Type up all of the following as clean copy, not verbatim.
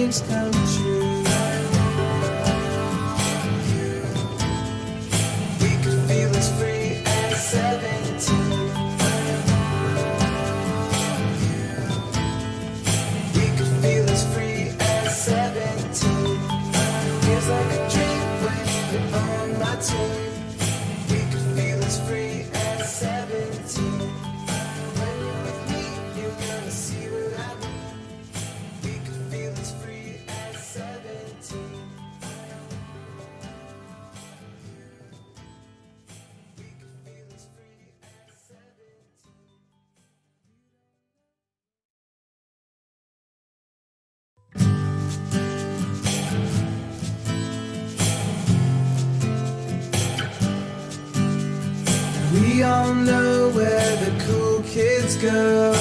dreams come true. We could feel as free as 17. We could feel as free as 17. Feels like a dream when you're on my team. We could feel as free as 17. When you're with me, you're gonna see what I mean. We could feel as free as 17. We could feel as free as 17. We all know where the cool kids go.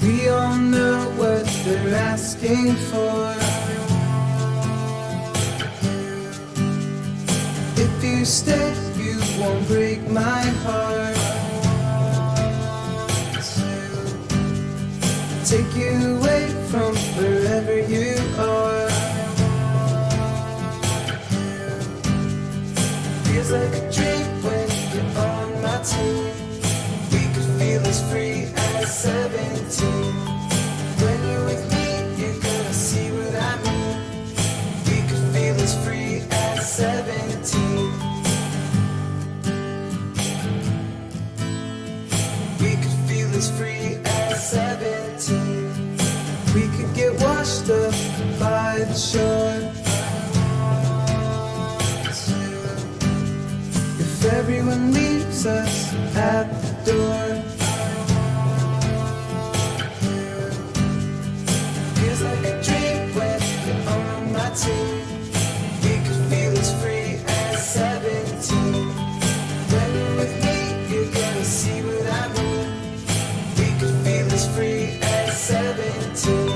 We all know what they're asking for. If you stay, you won't break my heart. Take you away from wherever you are. Feels like a dream when you're on my team. We could feel as free as 17. When you're with me, you're gonna see what I mean. We could feel as free as 17. We could feel as free as 17. We could get washed up by the shore. If everyone leaves us at the door. Feels like a dream when you're on my team. We could feel as free as 17. When you're with me, you're gonna see what I mean. We could feel as free as 17.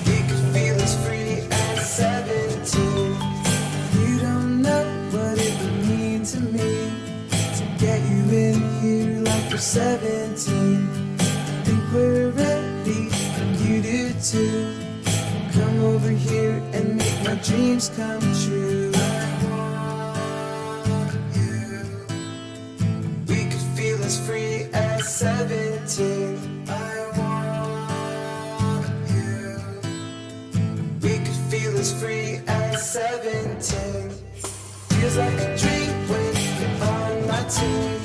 We could feel as free as 17. You don't know what it would mean to me to get you in here like you're 17. Think we're ready and you do too. Come over here and make my dreams come true. We could feel as free as 17. I want you. We could feel as free as 17. Feels like a dream when you're on my team.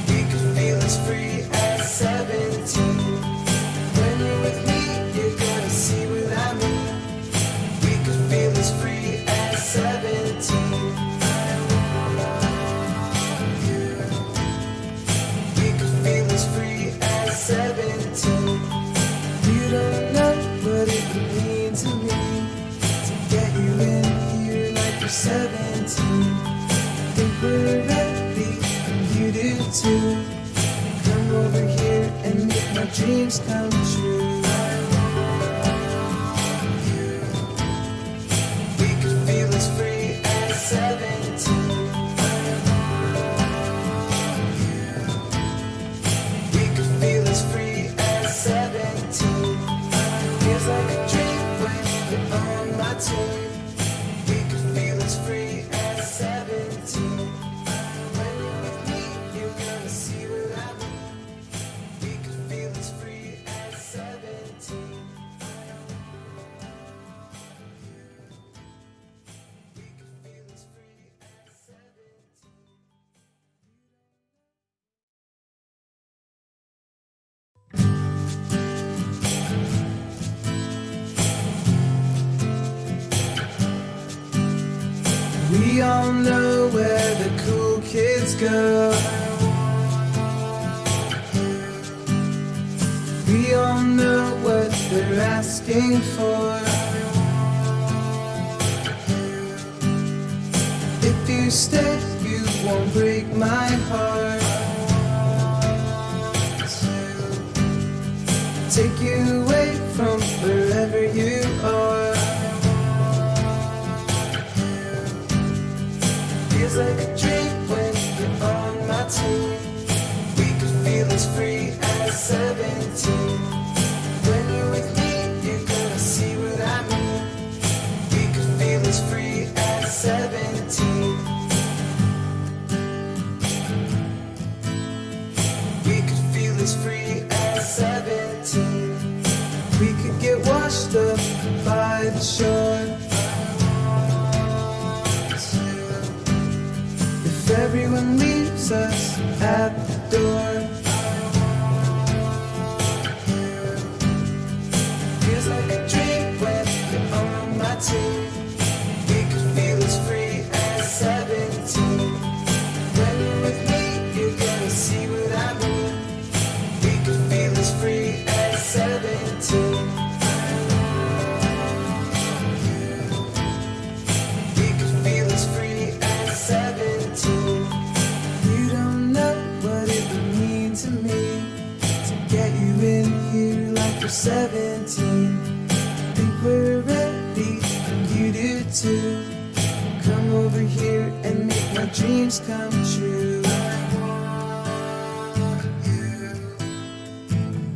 We could feel as free as 17. When you're with me, you're gonna see what I mean. We could feel as free as 17. I want you. We could feel as free as 17. You don't know what it would mean to me to get you in here like you're 17. Think we're ready and you do too. Come over here and make my dreams come true. We could feel as free as 17. We could feel as free as 17. Feels like a dream when you're on my team. We could feel as free as 17. When you're with me, you're gonna see what I mean. We could feel as free as 17. We could feel as free as 17. We all know where the cool kids go. We all know what they're asking for. If you stay, you won't break my heart. Take you away from wherever you are. Feels like a dream when you're on my team. as free as 17. We could get washed up by the shore. If everyone leaves us at the door. Feels like a dream when you're on my team. We could feel as free as 17. When you're with me, you're gonna see what I mean. We could feel as free as 17. We could feel as free as 17. You don't know what it would mean to me to get you in here like we're 17. Think we're ready, and you do too. Come over here and make my dreams come true.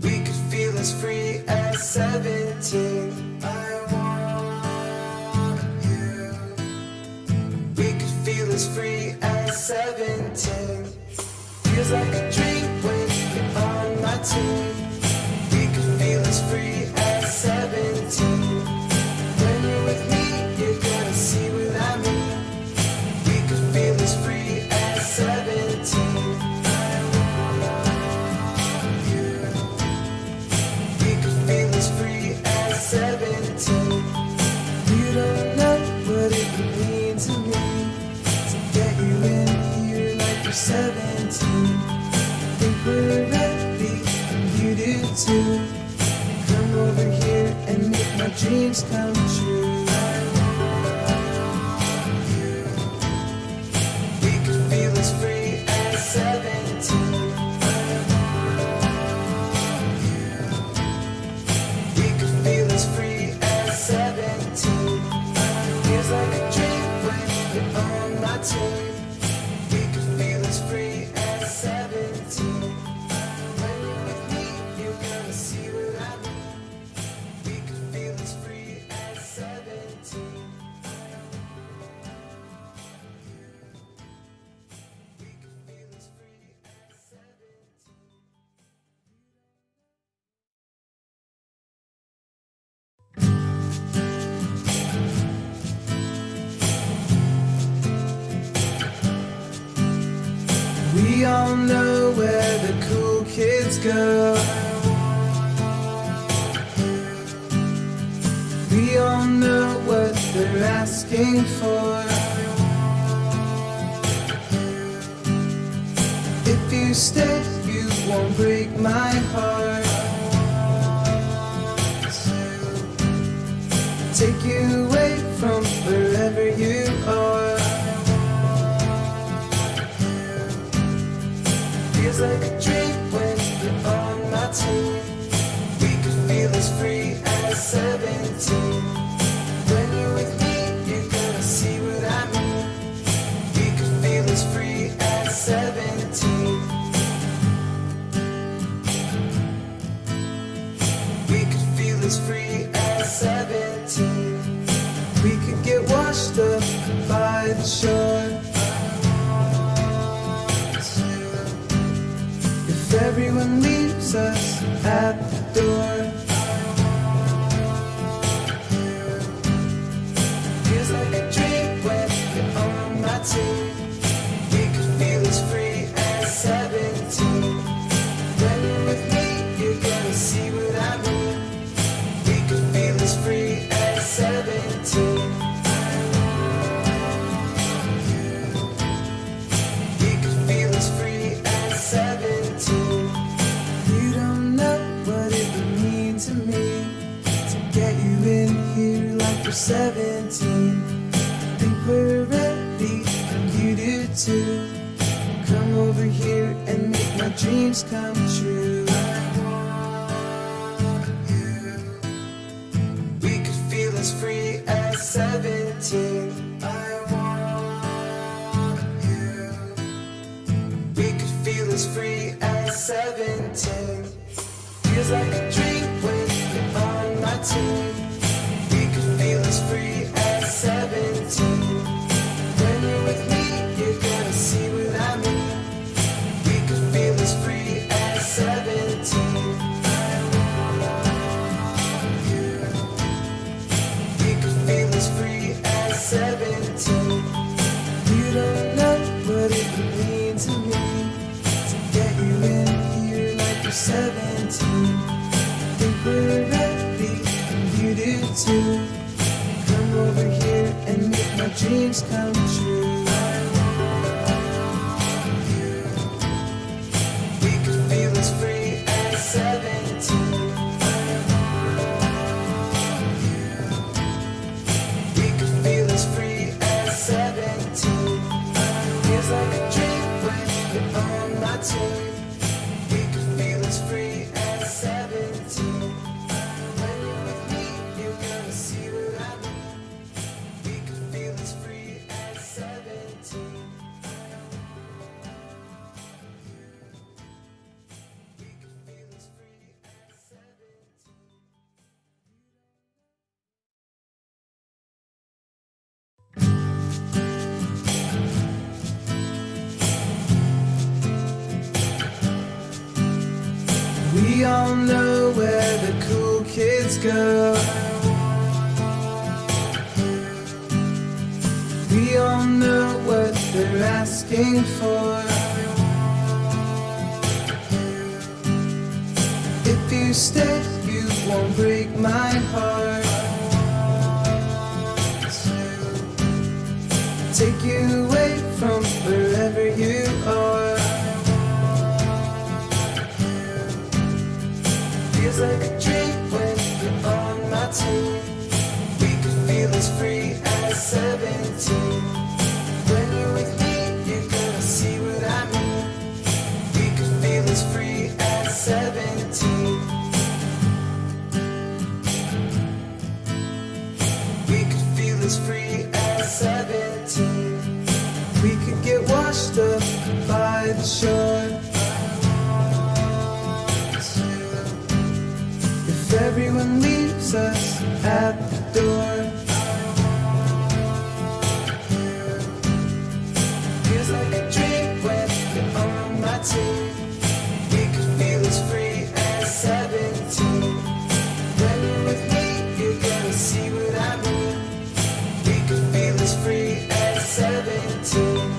We could feel as free as 17. I want you. We could feel as free as 17. Feels like a dream when you're on my team. We could feel as free as 17. When you're with me, you're gonna see what I mean. We could feel as free as 17. I want you. We could feel as free as 17. You don't know what it would mean to me to get you in here like you're 17. Think we're ready, and you do too. Come over here and make my dreams come true. We could feel as free as 17. We could feel as free as 17. Feels like a dream when you're on my team. We could feel as free as 17. When you're with me, you're gonna see what I mean. We could feel as free as 17. We could feel as free as 17. We all know where the cool kids go. We all know what they're asking for. If you stay, you won't break my heart. Take you away from wherever you are. Feels like a dream when you're on my team. We could feel as free as 17. When you're with me, you're gonna see what I mean. We could feel as free as 17. We could feel as free as 17. We could get washed up by the shore. If everyone leaves us at the door. Feels like a dream when you're on my team. We could feel as free as 17. When you're with me, you're gonna see what I mean. We could feel as free as 17. We could feel as free as 17. You don't know what it would mean to me to get you in here like we're 17. Think we're ready, and you do too. Come over here and make my dreams come true. We could feel as free as 17. I want you. We could feel as free as 17. Feels like a dream when you're on my team. We could feel as free as 17. When you're with me, you're gonna see what I mean. We could feel as free as 17. 17. Think we're ready, and you do too. Come over here and make my dreams come true. We could feel as free as 17. We could feel as free as 17. Feels like a dream when you're on my team. We could feel as free as 17. When you're with me, you're gonna see what I mean. We could feel as free as 17. We could feel as free as 17. We all know where the cool kids go. We all know what they're asking for. If you stay, you won't break my heart. Take you away from wherever you are. Feels like a dream when you're on my team. We could feel as free as 17. When you're with me, you're gonna see what I mean. We could feel as free as 17. We could feel as free as 17. We could get washed up by the shore. If everyone leaves us at the door. Feels like a dream when you're on my team. We could feel as free as 17. When you're with me, you're gonna see what I mean. We could feel as free as 17.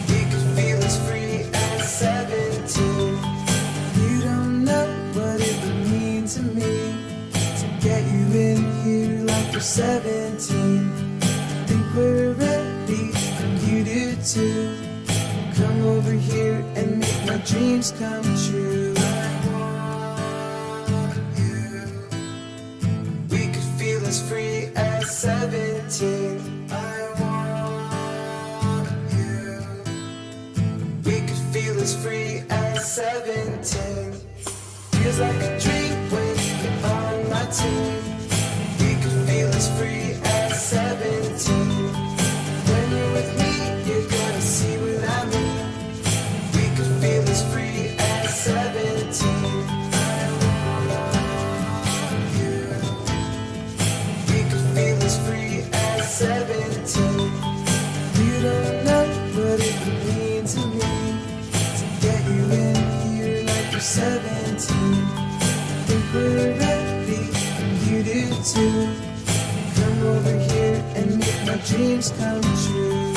We could feel as free as 17. You don't know what it would mean to me to get you in here like we're 17. Think we're ready, and you do too. Come over here and make my dreams come true. We could feel as free as 17. I want you. We could feel as free as 17. Feels like a dream when you're on my team. We could feel as free as 17. When you're with me, you're gonna see what I mean. We could feel as free as 17. I want you. We could feel as free as 17. You don't know what it would mean to me to get you in here like you're 17. Think we're ready, and you do too. Come over here and make my dreams come true.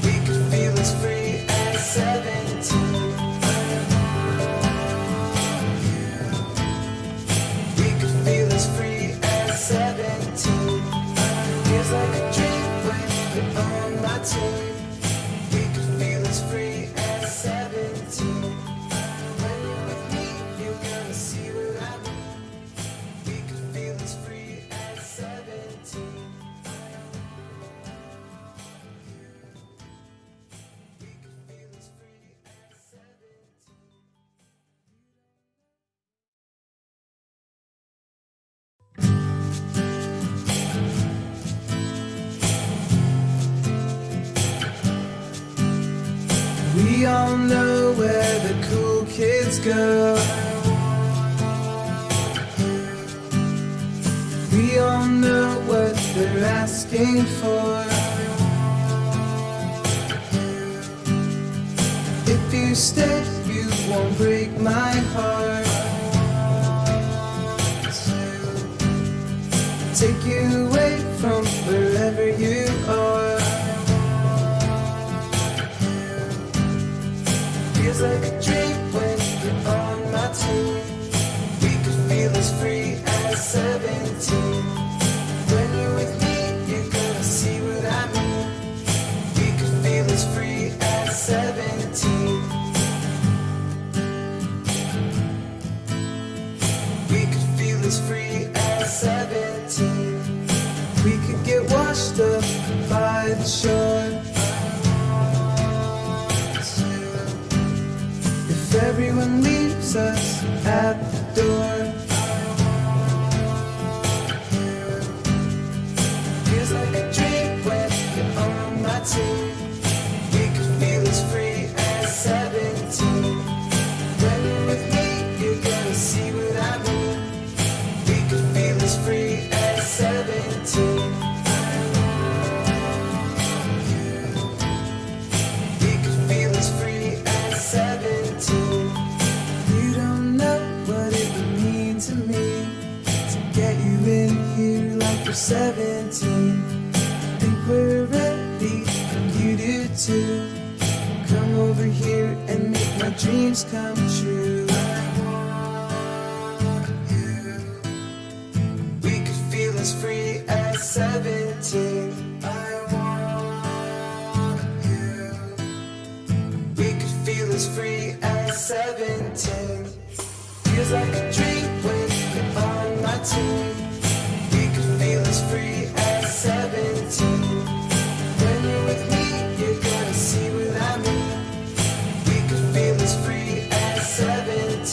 We could feel as free as 17. We could feel as free as 17. Feels like a dream when you're on my team. We could feel as free as 17. When you're with me, you're gonna see what I mean. We could feel as free as 17. We could feel as free as 17. We all know where the cool kids go. We all know what they're asking for. If you stay, you won't break my heart. Take you away from wherever you are. get washed up by the shore. If everyone leaves us at the door, feels like a dream when you're on my team. We could feel as free as 17. When you're with me, you're gonna see what I mean. We could feel as free as 17. We could feel as free as 17. You don't know what it would mean to me to get you in here like you're 17. Think we're ready, and you do too. Come over here and make my dreams come true. We could feel as free as 17. I want you. We could feel as free as 17. Feels like a dream when you're on my team. We could feel as free as 17. When you're with me, you're gonna see what I mean. We could feel as free as 17.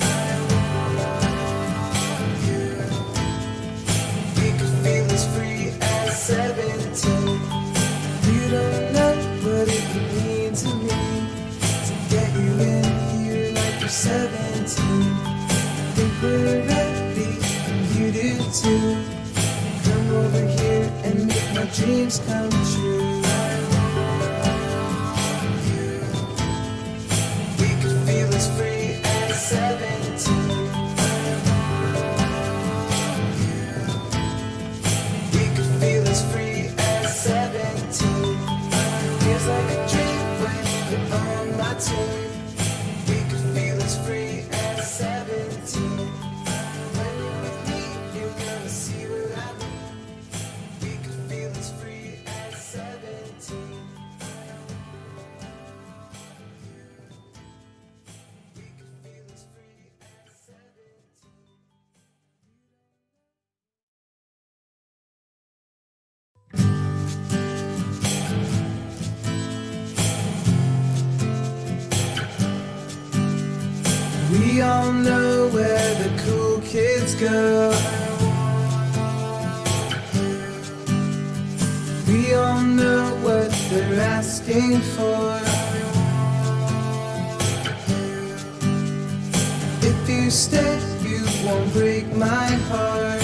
I want you. We could feel as free as 17. You don't know what it would mean to me to get you in here like you're 17. Think we're ready, and you do too. Come over here and make my dreams come true. I want you. We could feel as free as 17. I want you. We could feel as free as 17. Feels like a dream when you're on my team. We could feel as free as 17. When you're with me, you're gonna see what I mean. We could feel as free as 17. We could feel as free as 17. We all know where the cool kids go. We all know what they're asking for. If you stay, you won't break my heart.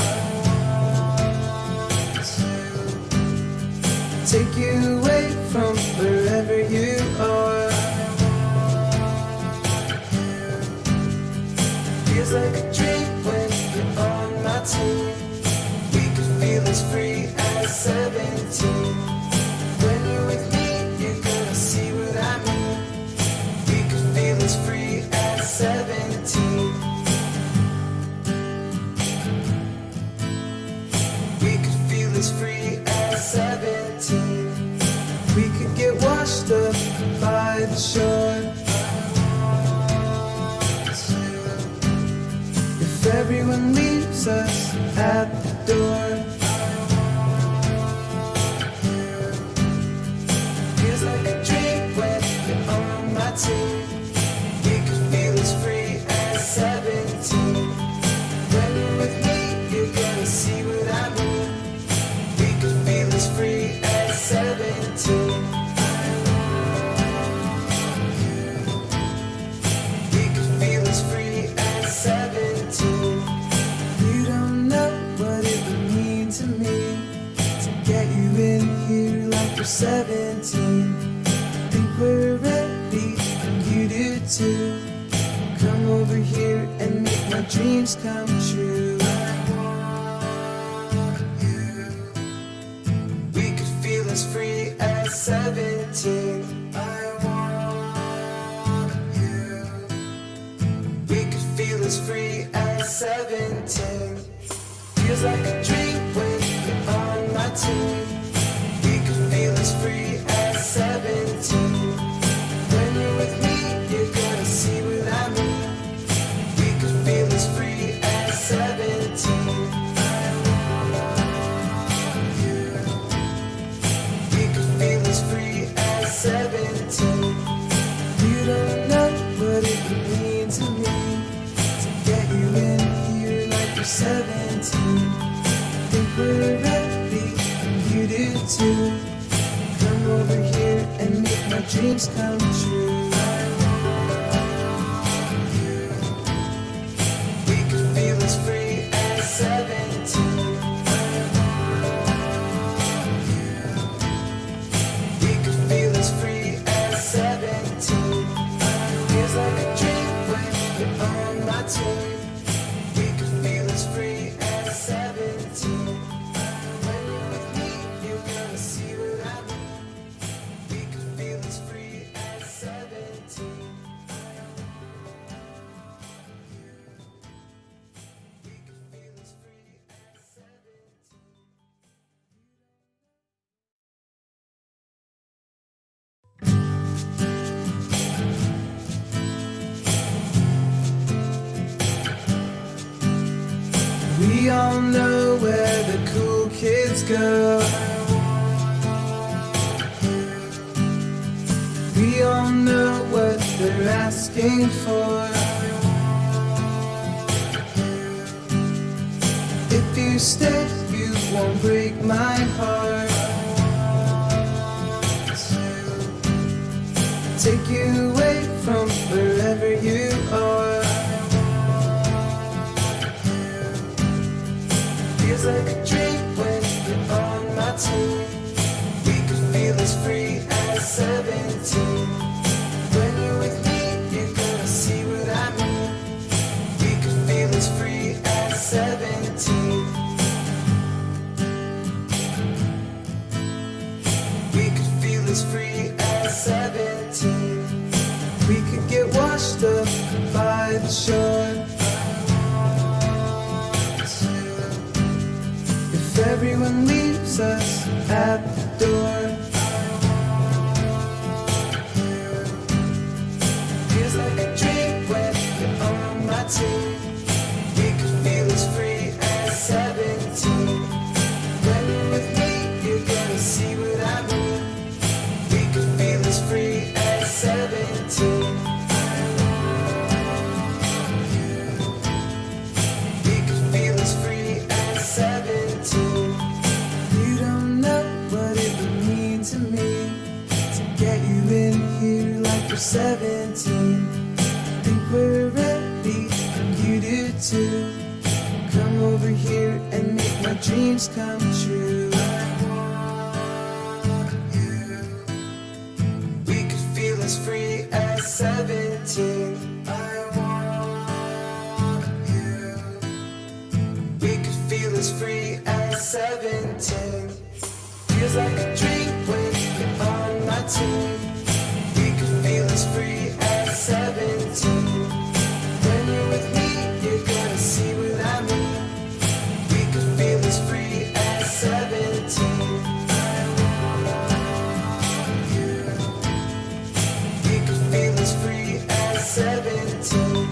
Take you away from wherever you are. Feels like a dream when you're on my team. We could feel as free as 17. When you're with me, you're gonna see what I mean. We could feel as free as 17. We could feel as free as 17. We could get washed up by the shore. If everyone leaves us at the door, feels like a dream when you're on my team. We could feel as free as 17. When you're with me, you're gonna see what I mean. We could feel as free as 17. We could feel as free as 17. You don't know what it would mean to me to get you in here like you're 17. Think we're ready, and you do too. Come over here and make my dreams come true. I want you. We could feel as free as 17. I want you. We could feel as free as 17. Feels like a dream when you're on my team. We could feel as free as 17. When you're with me, you're gonna see what I mean. We could feel as free as 17. I want you. to come over here and make my dreams come true. We could feel as free as 17. We could feel as free as 17. Feels like a dream when you're on my team. We could feel as free as 17. When you're with me, you're gonna see what I mean. We could feel as free as 17. We could feel as free as 17. We all know where the cool kids go. We all know what they're asking for. If you stay, you won't break my heart. Take you away from wherever you are. Feels like a dream when you're on my team. We could feel as free as 17. When you're with me, you're gonna see what I mean. We could feel as free as 17. We could feel as free as 17. We could get washed up by the shore. If everyone leaves us at the door. Feels like a dream when you're on my team. We could feel as free as 17. When you're with me, you're gonna see what I mean. We could feel as free as 17. We could feel as free as 17. You don't know what it would mean to me to get you in here like you're 17. Think we're ready and you do too. Come over here and make my dreams come true. We could feel as free as 17. I want you. We could feel as free as 17. Feels like a dream when you're on my team. We could feel as free as 17. When you're with me, you're gonna see what I mean. We could feel as free as 17. We could feel as free as 17.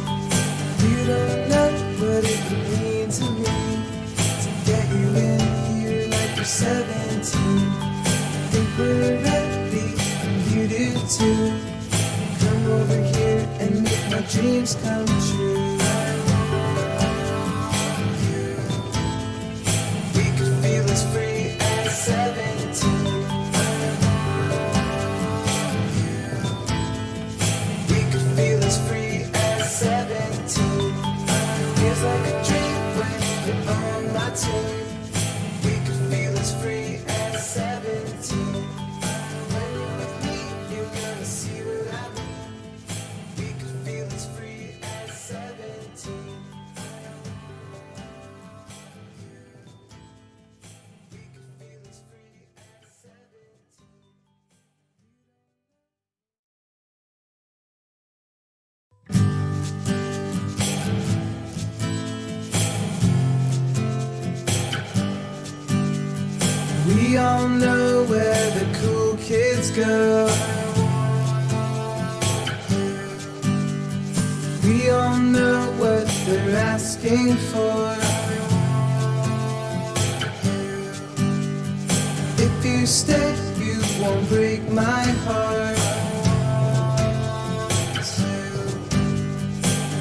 You don't know what it would mean to me to get you in here like you're 17. Think we're ready and you do too. Come over here and make my dreams come true. We could feel as free as 17. We could feel as free as 17. Feels like a dream when you're on my team. We could feel as free as 17. When you're with me, you're gonna see what I mean. We could feel as free as 17. We could feel as free as 17. We all know where the cool kids go. We all know what they're asking for. If you stay, you won't break my heart.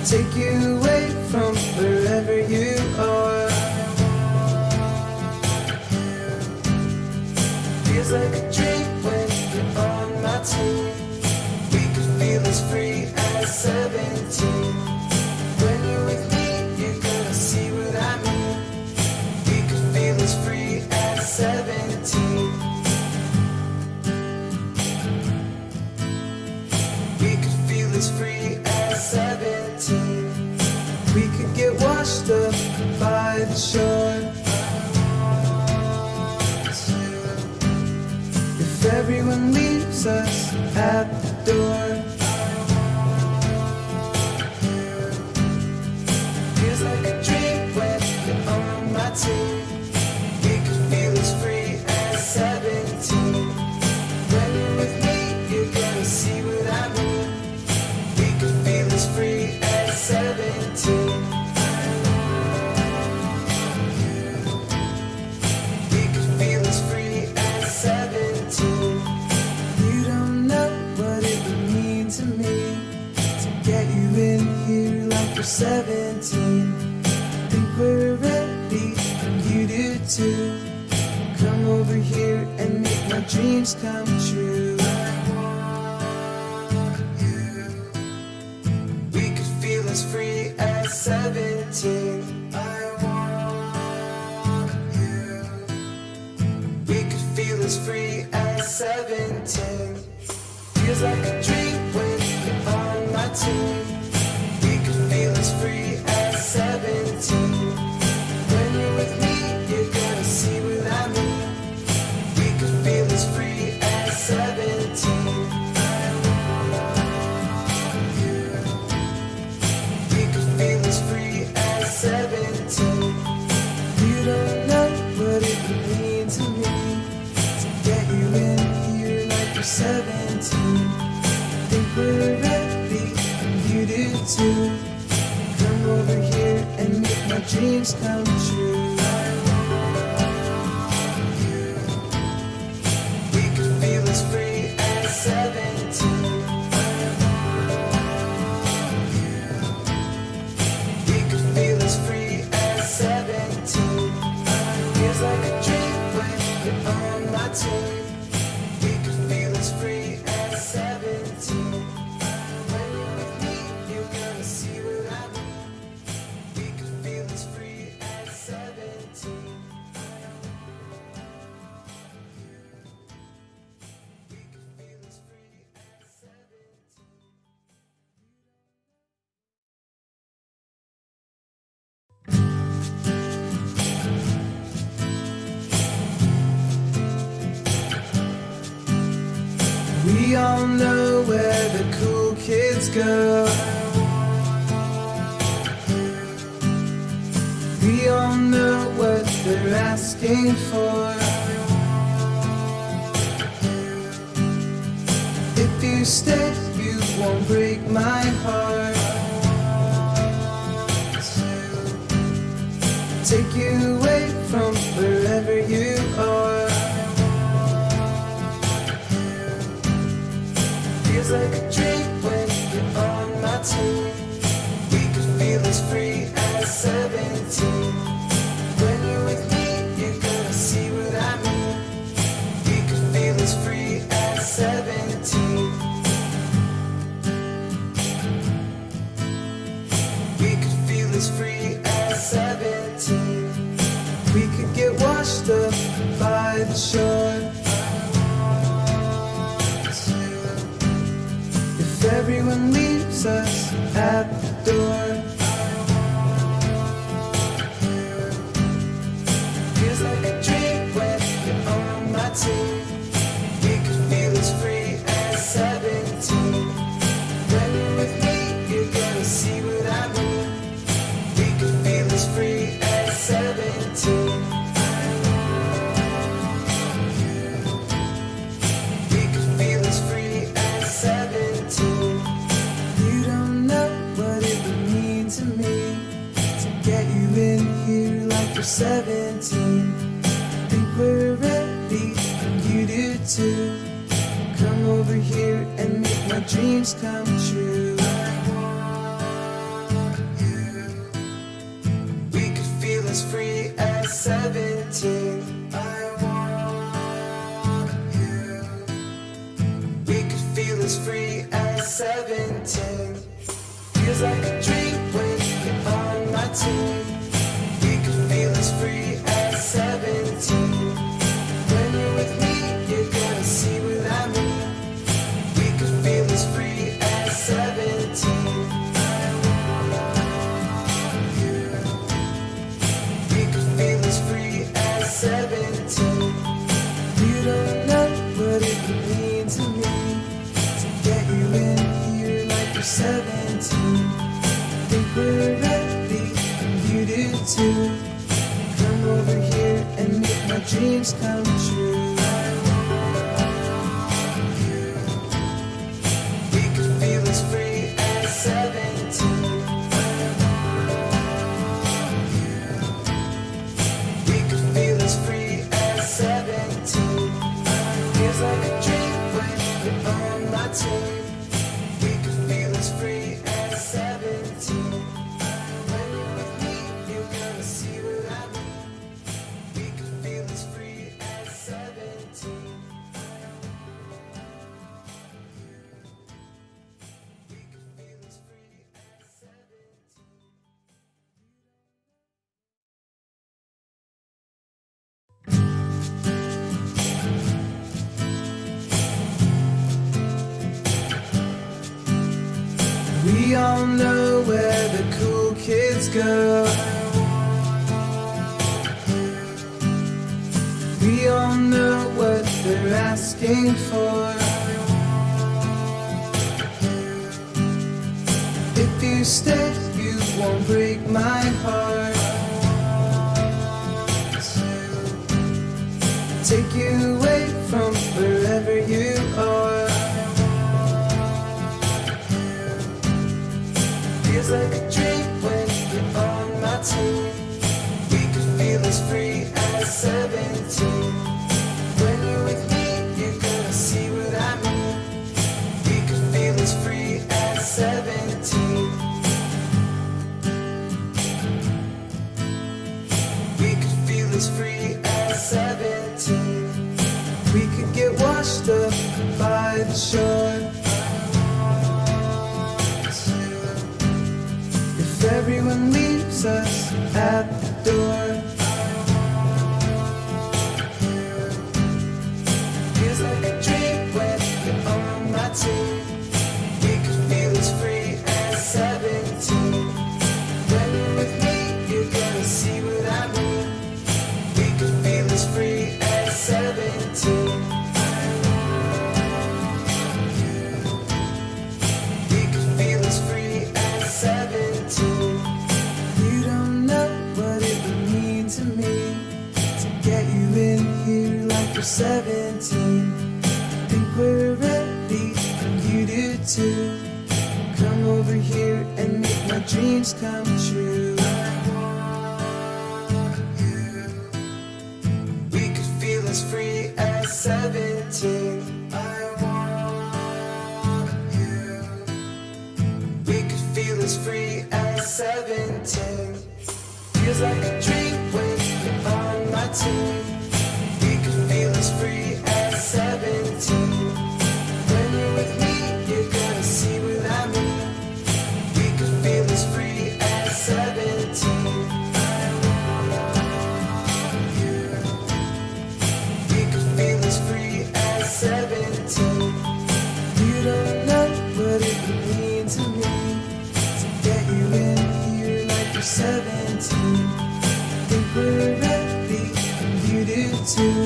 Take you away from wherever you are. Feels like a dream when you're on my team. We could feel as free as 17. When you're with me, you're gonna see what I mean. We could feel as free as 17. We could feel as free as 17. We could get washed up by the shore. If everyone leaves us at the door. Feels like a dream when you're on my team. We could feel as free as 17. When you're with me, you're gonna see what I mean. We could feel as free as 17. We could feel as free as 17. You don't know what it would mean to me to get you in here like you're 17. Think we're ready, and you do too. Come over here and make my dreams come true. We could feel as free as 17. I want you. We could feel as free as 17. Feels like a dream when you're on my team. We could feel as free as 17. When you're with me, you're gonna see what I mean. We could feel as free as 17. I want you. We could feel as free as 17. You don't know what it would mean to me to get you in here like you're 17. Think we're ready, and you do too. Come over here and make my dreams come true. I want you. We could feel as free as 17. I want you. We could feel as free as 17. Feels like a dream when you're on my team. We could feel as free as 17. When you're with me, you're gonna see what I mean. We could feel as free as 17. We could feel as free as 17. We all know where the cool kids go. We all know what they're asking for. If you stay, you won't break my heart. Take you away from wherever you are. Feels like a dream when you're on my team. We could feel as free as 17. When you're with me, you're gonna see what I mean. We could feel as free as 17. We could feel as free as 17. We could get washed up by the shore. If everyone leaves us at the door. Feels like a dream when you're on my team. We could feel as free as 17. When you're with me, you're gonna see what I mean. We could feel as free as 17. We could feel as free as 17. You don't know what it would mean to me to get you in here like you're 17. Think we're ready, and you do too. Come over here and make my dreams come true. I want you. We could feel as free as 17. I want Feels like a dream when you're on my team. We could feel as free as 17. When you're with me, you're gonna see what I mean. We could feel as free as 17. I want you. We could feel as free as 17. You don't know what it would mean to me to get you in here like you're 17. Think we're ready, and you do too. Come over here and make my dreams come true. I want you. We could feel as free as 17. I want you. We could feel as free as 17. Feels like a dream when you're on my team. We could feel as free as 17. When you're with me, you're gonna see what I mean. We could feel as free as 17. We could feel as free as 17. We all know where the cool kids go. We all know what they're asking for. If you stay, you won't break my heart. Take you away from wherever you are. Feels like a dream when you're on my team. We could feel as free as 17. When you're with me, you're gonna see what I mean. We could feel as free as 17. We could feel as free as 17. We could get washed up by the shore. Everyone leaves us at the door. Feels like a dream when you're on my team. We could feel as free as 17. When you're with me, you're gonna see what I mean. We could feel as free as 17. We could feel as free as 17. You don't know what it would mean to me to get you in here like you're 17. Think we're ready, and you do too. Come over here and make my dreams come true. I want you. We could feel as free as 17. I want you. We could feel as free as 17. Feels like a dream when you're on my team. We could feel as free as 17. When you're with me, you're gonna see what I mean. We could feel as free as 17. I want you. We could feel as free as 17. You don't know what it would mean to me to get you in here like you're 17. Think we're ready, and you do too.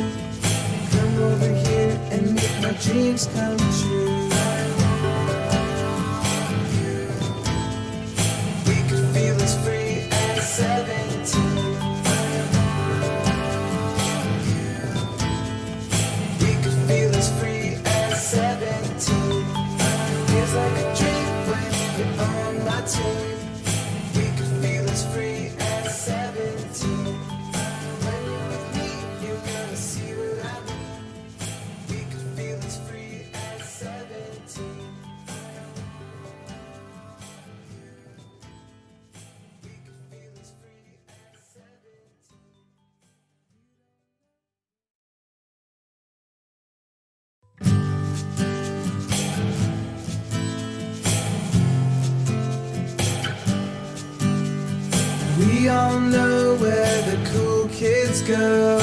Come over here and make my dreams come true. I want you. We could feel as free as 17. I want you. We could feel as free as 17. Feels like a dream when you're on my team. We could feel as free as 17. When you're with me, you're gonna see what I mean. We could feel as free as 17. We could feel as free We all know where the cool kids go.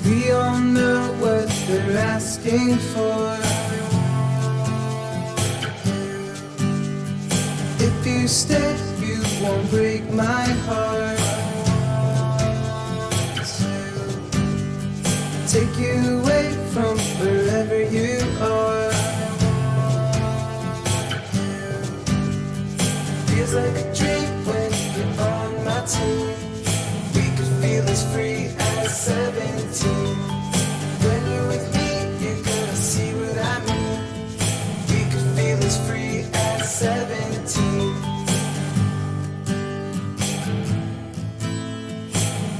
We all know what they're asking for. If you stay, you won't break my heart. Take you away from wherever you are. Feels like a dream when you're on my team. We could feel as free as 17. When you're with me, you're gonna see what I mean. We could feel as free as 17.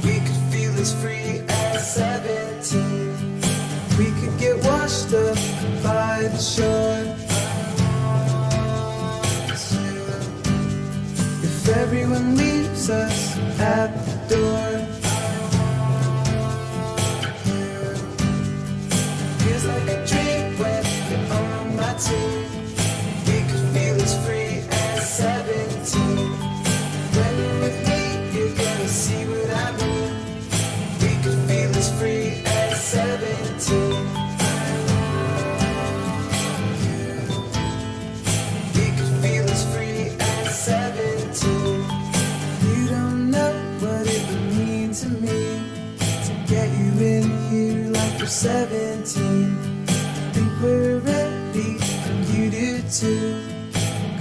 We could feel as free as 17. We could get washed up by the shore. If everyone leaves us at the door. Feels like a dream when you're on my team. We could feel as free as 17. When you're with me, you're gonna see what I mean. We could feel as free as 17. We could feel as free as 17. You don't know what it would mean to me to get you in here like we're 17. Think we're ready, and you do too.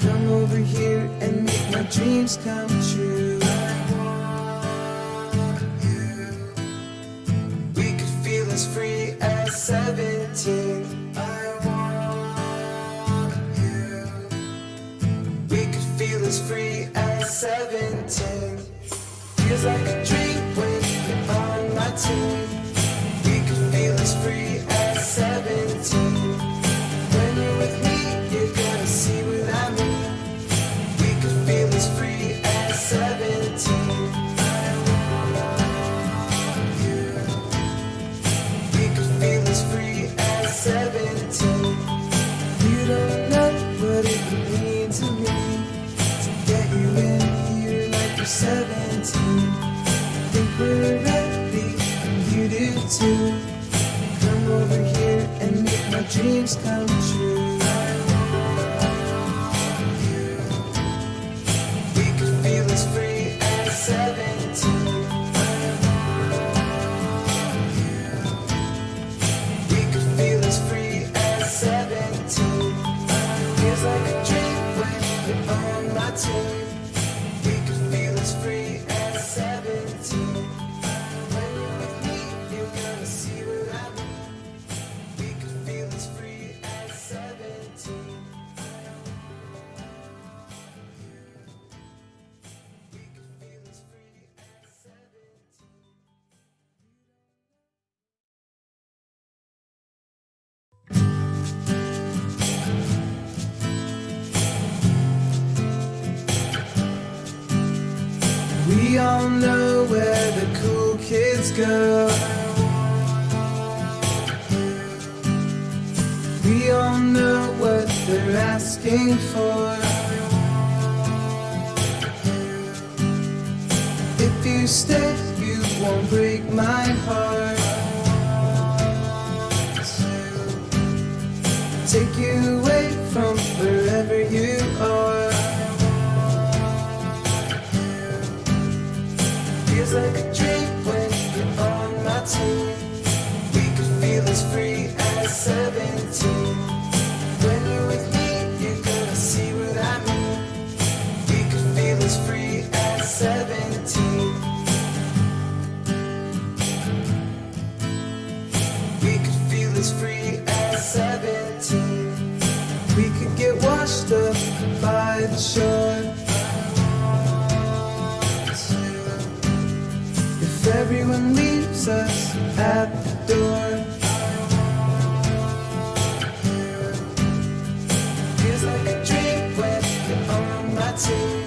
Come over here and make my dreams come true. We could feel as free as 17. I want you. We could feel as free as 17. Feels like a dream when you're on my team. We could feel as free as 17. When you're with me, you're gonna see what I mean. We could feel as free as 17. I want you. We could feel as free as 17. You don't know what it would mean to me to get you in here like you're 17. Think we're ready, and you do too. Come over here and make my dreams come true. We could feel as free as 17. We could feel as free as 17. Feels like a dream when you're on my team. We could feel as free as 17. When you're with me, you're gonna see what I mean. We could feel as free as 17. We could feel as free as 17. We all know where the cool kids go. We all know what they're asking for. If you stay, you won't break my heart. Take you away from wherever you are. Feels like a dream when you're on my team. We could feel as free as 17. When you're with me, you're gonna see what I mean. We could feel as free as 17. We could feel as free as 17. We could get washed up by the shore. If everyone leaves us at the door. Feels like a dream when you're on my team.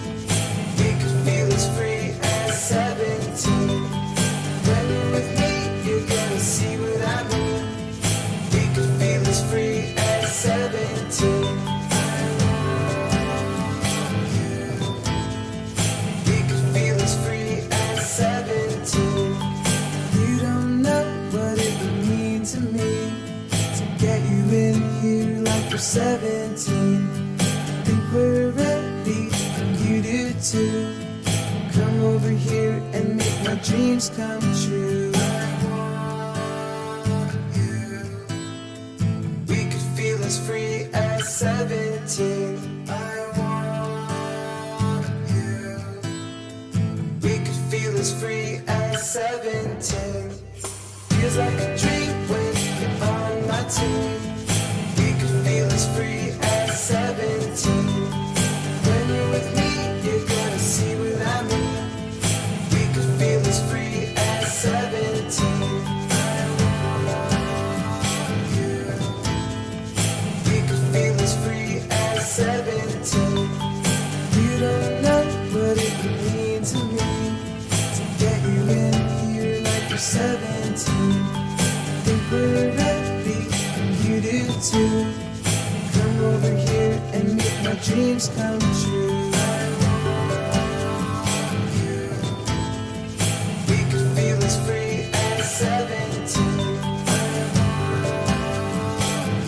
We could feel as free as 17. When you're with me, you're gonna see what I mean. We could feel as free as 17. 17. Think we're ready, you do too. Come over here and make my dreams come true. I want you. We could feel as free as 17. I want you. We could feel as free as 17. Feels like a dream when you're on my team. We could feel as free as 17. When you're with me, you're gonna see what I mean. We could feel as free as 17. I want you. We could feel as free as 17. You don't know what it would mean to me to get you in here like you're 17. Think we're ready, and you do too. Come over here and make my dreams come true. I want you. We could feel as free as 17. I want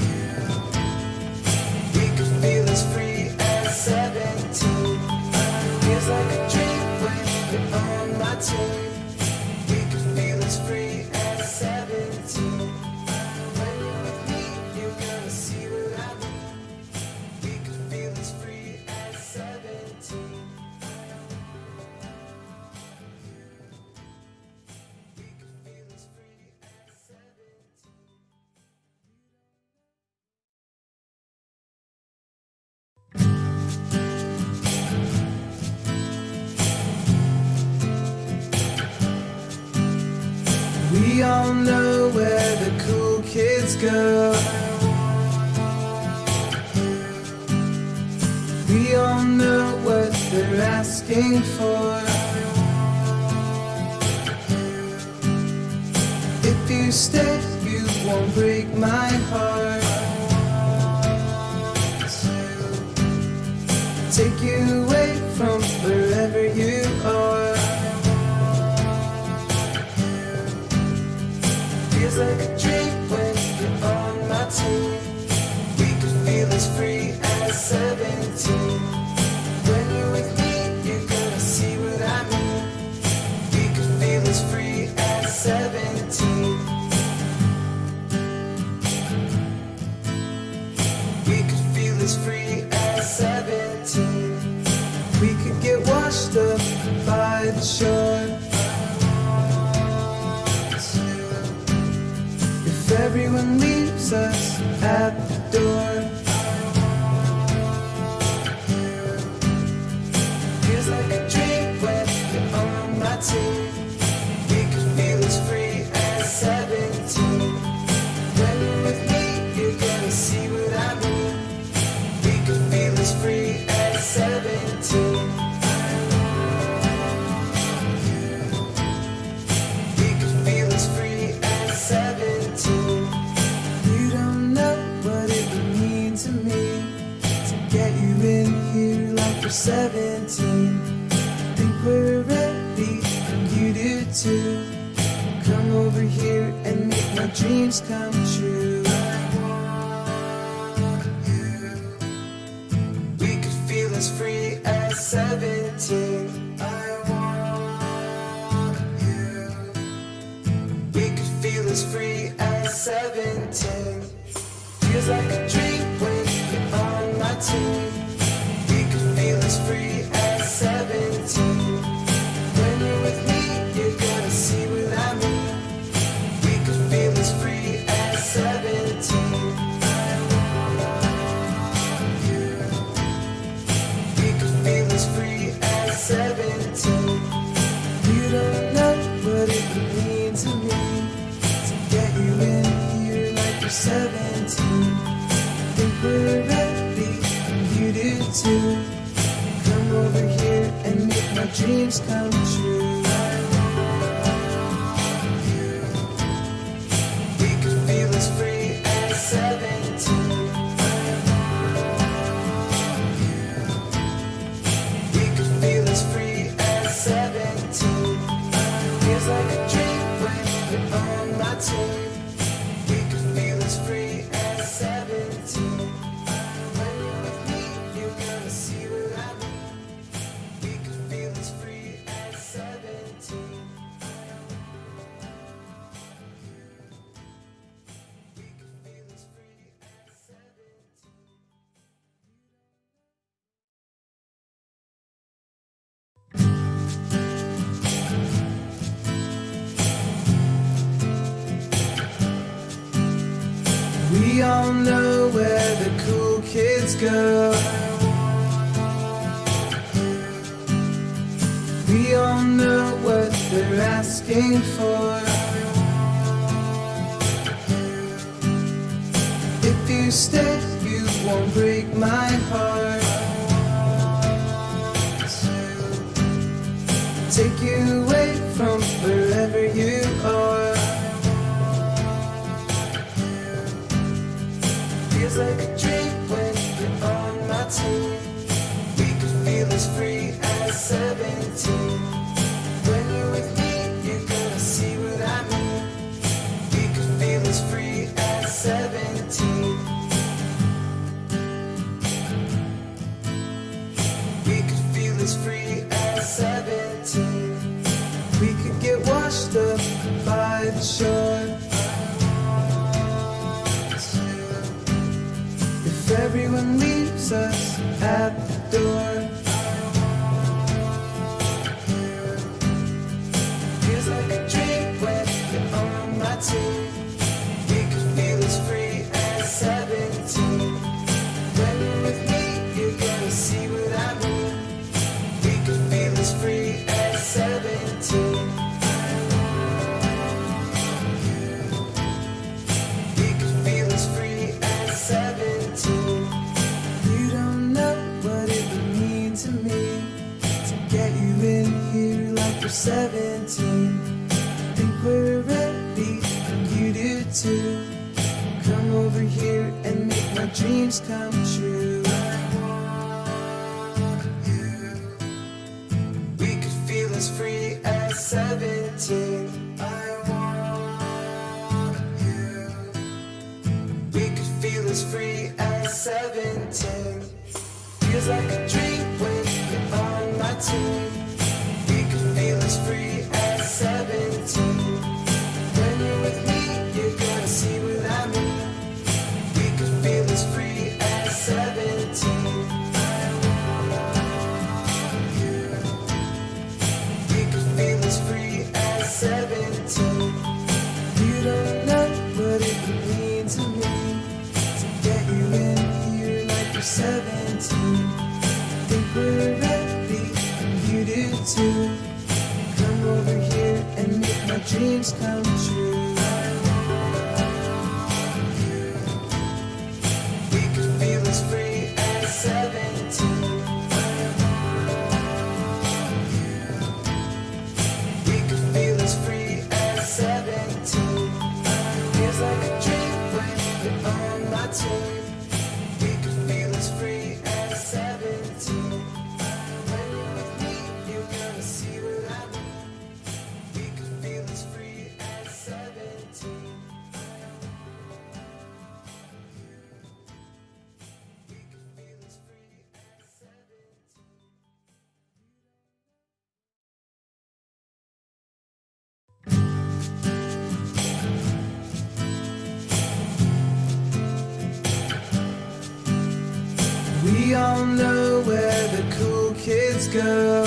you. We could feel as free as 17. Feels like a dream when you're on my team. We could feel as free as 17. When you're with me, you're gonna see what I mean. We could feel as free as 17. We could feel as free as 17. We all know where the cool kids go. We all know what they're asking for. If you stay, you won't break my heart. Take you away from wherever you are. Feels like a dream when you're on my team. We could feel as free as 17. When you're with me, you're gonna see what I mean. We could feel as free as 17. We could feel as free as 17. We could get washed up by the shore. Everyone leaves us at the door. Feels like a dream when you're on my team. We could feel as free as 17. When you're with me, you're gonna see what I mean. We could feel as free as 17. We could feel as free as 17. You don't know what it would mean to me to get you in here like you're 17. Think we're ready, and you do too. Come over here and make my dreams come true. I want you. We could feel as free as 17. I want you. We could feel as free as 17. Feels like a dream when you're on my team. We could feel as free as 17. When you're with me, you're gonna see what I mean. We could feel as free as 17. I want you. We could feel as free as 17. You don't know what it would mean to me to get you in here like you're 17. Think we're ready, and you do too. Come over here and make my dreams come true. I want you. We could feel as free as 17. I want you. We could feel as free as 17. Feels like a dream when you're on my team. We could feel as free as 17. We all know where the cool kids go. We all know what they're asking for. If you stay, you won't break my heart. Take you away from wherever you are. Feels like a dream when you're on my team. We could feel as free as 17. When you're with me, you're gonna see what I mean. We could feel as free as 17. We could feel as free as 17. We could get washed up by the shore. If everyone leaves us at the door. Feels like a dream when you're on my team. We could feel as free as 17. When you're with me, you're gonna see what I mean. We could feel as free as 17. We could feel as free as 17. You don't know what it would mean to me to get you in here like we're 17. Think we're ready and you do too. Come over here and make my dreams come true. We could feel as free as 17. I want you. We could feel as free as 17. Feels like a dream when you're on my team. We could feel as free as 17. When you're with me, you're gonna see what I mean. We could feel as free as 17. I want you. We could feel as free as 17. You don't know what it would mean to me to get you in here like you're 17. Think we're ready and you do too. Come over here and make my dreams come true. We could feel as free as 17. We could feel as free as 17. Feels like a dream when you're on my team. We could feel as free as 17. When you're with me, you're gonna see what I mean. We could feel as free as 17. We could feel as free as 17. We all know where the cool kids go.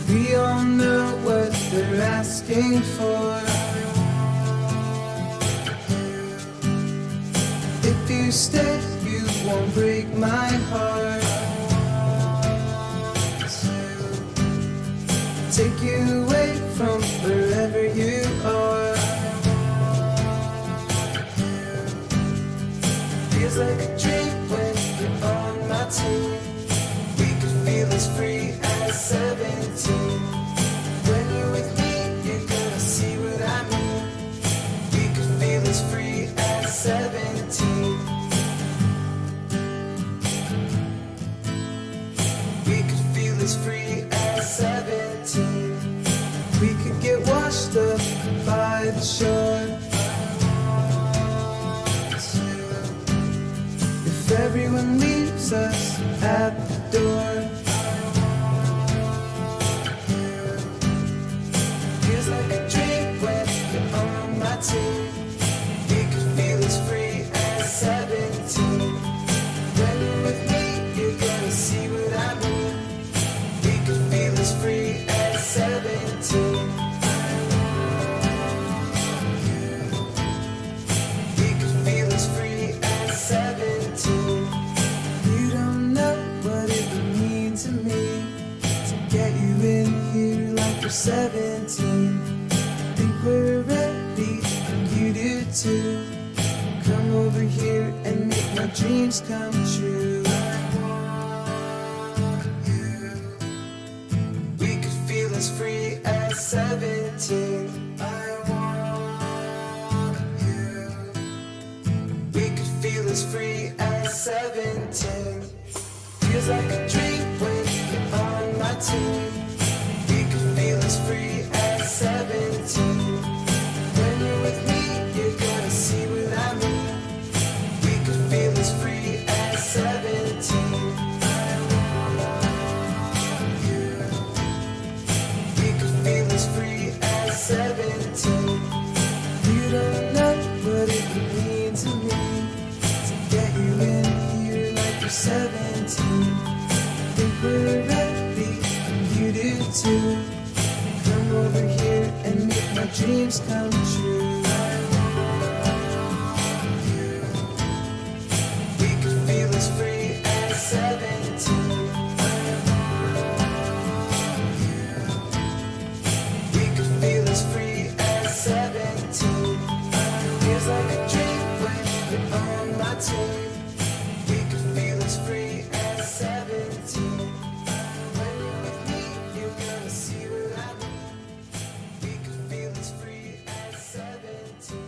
We all know what they're asking for. If you stay, you won't break my heart. Take you away from wherever you are. Feels like a dream when you're on my team. We could feel as free as 17. When you're with me, you're gonna see what I mean. We could feel as free as 17. We could feel as free as 17. We could get washed up by the shore. If everyone leaves us at the door. Feels like a dream when you're on my team. We could feel as free as 17. When you're with me, you're gonna see what I mean. We could feel as free as 17. you in here like we're 17. Think we're ready, you do too. Come over here and make my dreams come true. I want you. We could feel as free as 17. I want you. We could feel as free as 17. Feels like a dream when you're on my team. We could feel as free as 17. When you're with me, you're gonna see what I mean. We could feel as free as 17. I want you. We could feel as free as 17. You don't know what it would mean to me to get you in here like you're 17. Think we're ready, you do too. Come over here and make my dreams come true. I want you. We could feel as free as 17. I want you. We could feel as free as 17. Feels like a dream when you're on my team. We could feel as free as 17. When you're with me, you're gonna see what I mean. We could feel as free as 17.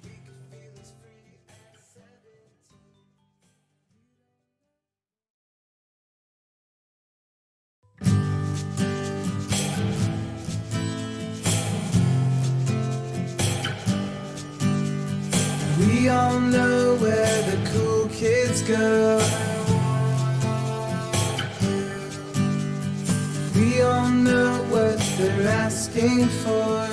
We could feel as free as 17. We all know where the cool kids go. We all know what they're asking for.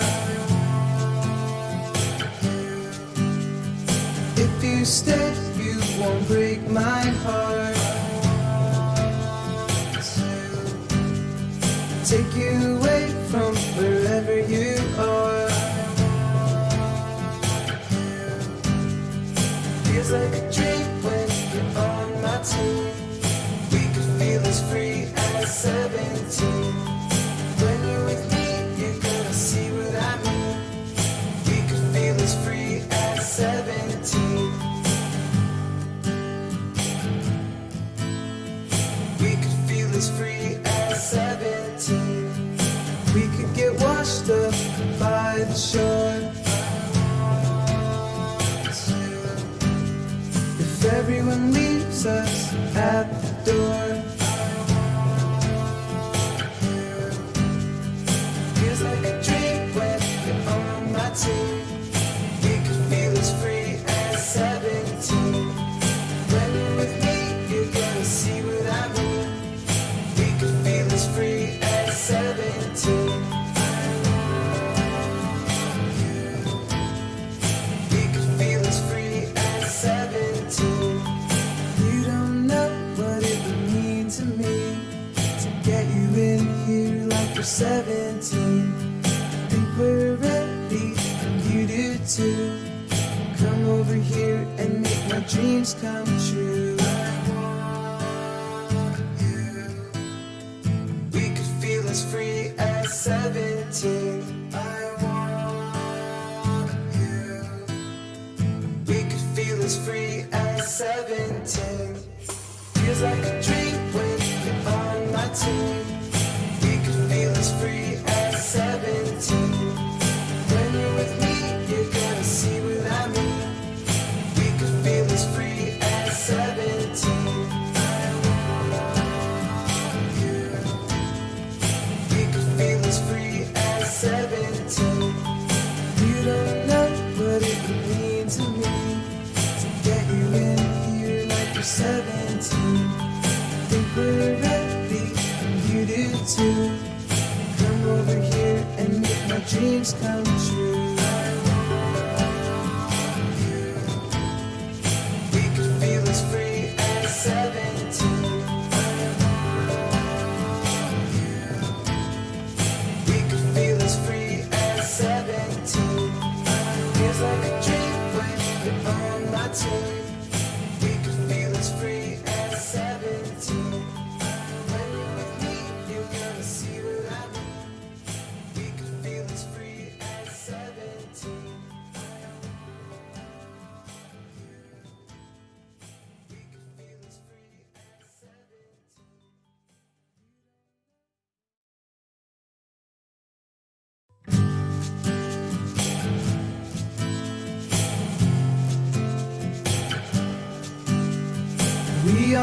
If you stay, you won't break my heart. Take you away from wherever you are. Feels like a dream when you're on my team. We could feel as free as 17. When you're with me, you're gonna see what I mean. We could feel as free as 17. We could feel as free as 17. We could get washed up by the shore. If everyone leaves us at the door. Feels like a dream when you're on my team. We could feel as free as 17. When you're with me, you're gonna see what I mean. We could feel as free as 17. We could feel as free as 17. You don't know what it would mean to me to get you in here like we're 17. Think we're ready, you do too. Come over here and make my dreams come true. I want you. We could feel as free as 17. I want you. We could feel as free as 17. Feels like a dream when you're on my team. We could feel as free as 17. When you're with me, you're gonna see what I mean. We could feel as free as 17. I want you. We could feel as free as 17. You don't know what it would mean to me to get you in here like you're 17. Think we're ready, you do too. Come over here and make my dreams come true. I want you. We could feel as free as 17. I want you. We could feel as free as 17. Feels like a dream when you're on my team. We could feel as free as 17.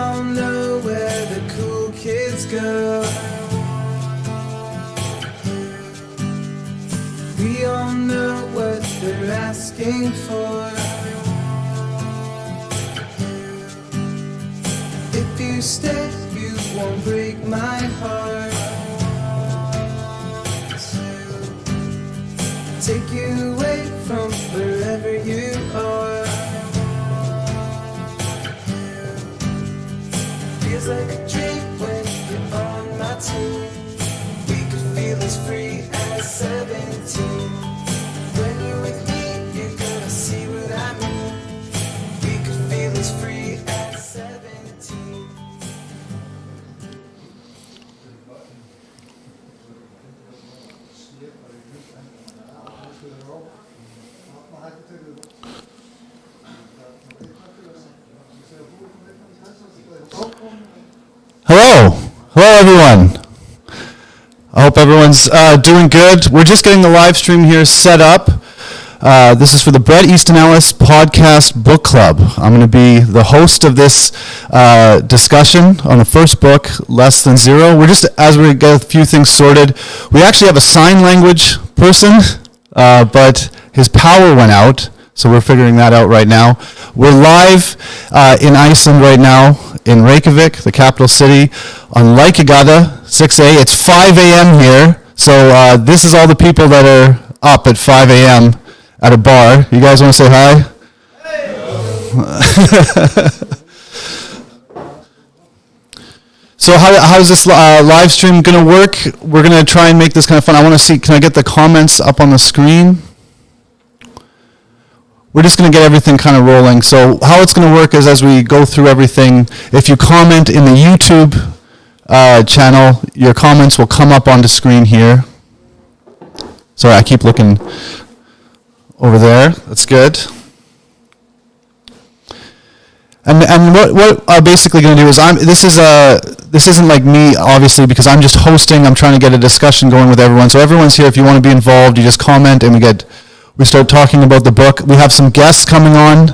all know where the cool kids go. We all know what they're asking for. If you stay, you won't break my heart. Take you away from wherever you are. Feels like a dream when you're on my team. We could feel as free as 17. When you're with me, you're gonna see what I mean. We could feel as free as 17. Hello. Hello, everyone. I hope everyone's doing good. We're just getting the live stream here set up. This is for the Bret Easton Ellis Podcast Book Club. I'm going to be the host of this discussion on the first book, Less Than Zero. We're just, as we get a few things sorted, we actually have a sign language person, but his power went out, so we're figuring that out right now. We're live in Iceland right now, in Reykjavik, the capital city, on Lækjagata 6A. It's 5 a.m. here, so this is all the people that are up at 5 a.m. at a bar. You guys want to say hi? Hey. So how's this live stream going to work? We're going to try and make this kind of fun. I want to see, can I get the comments up on the screen? We're just going to get everything kind of rolling. So how it's going to work is as we go through everything, if you comment in the YouTube channel, your comments will come up on the screen here. Sorry, I keep looking over there. That's good. And what I'm basically going to do is this isn't like me, obviously, because I'm just hosting. I'm trying to get a discussion going with everyone. So everyone's here. If you want to be involved, you just comment and we start talking about the book. We have some guests coming on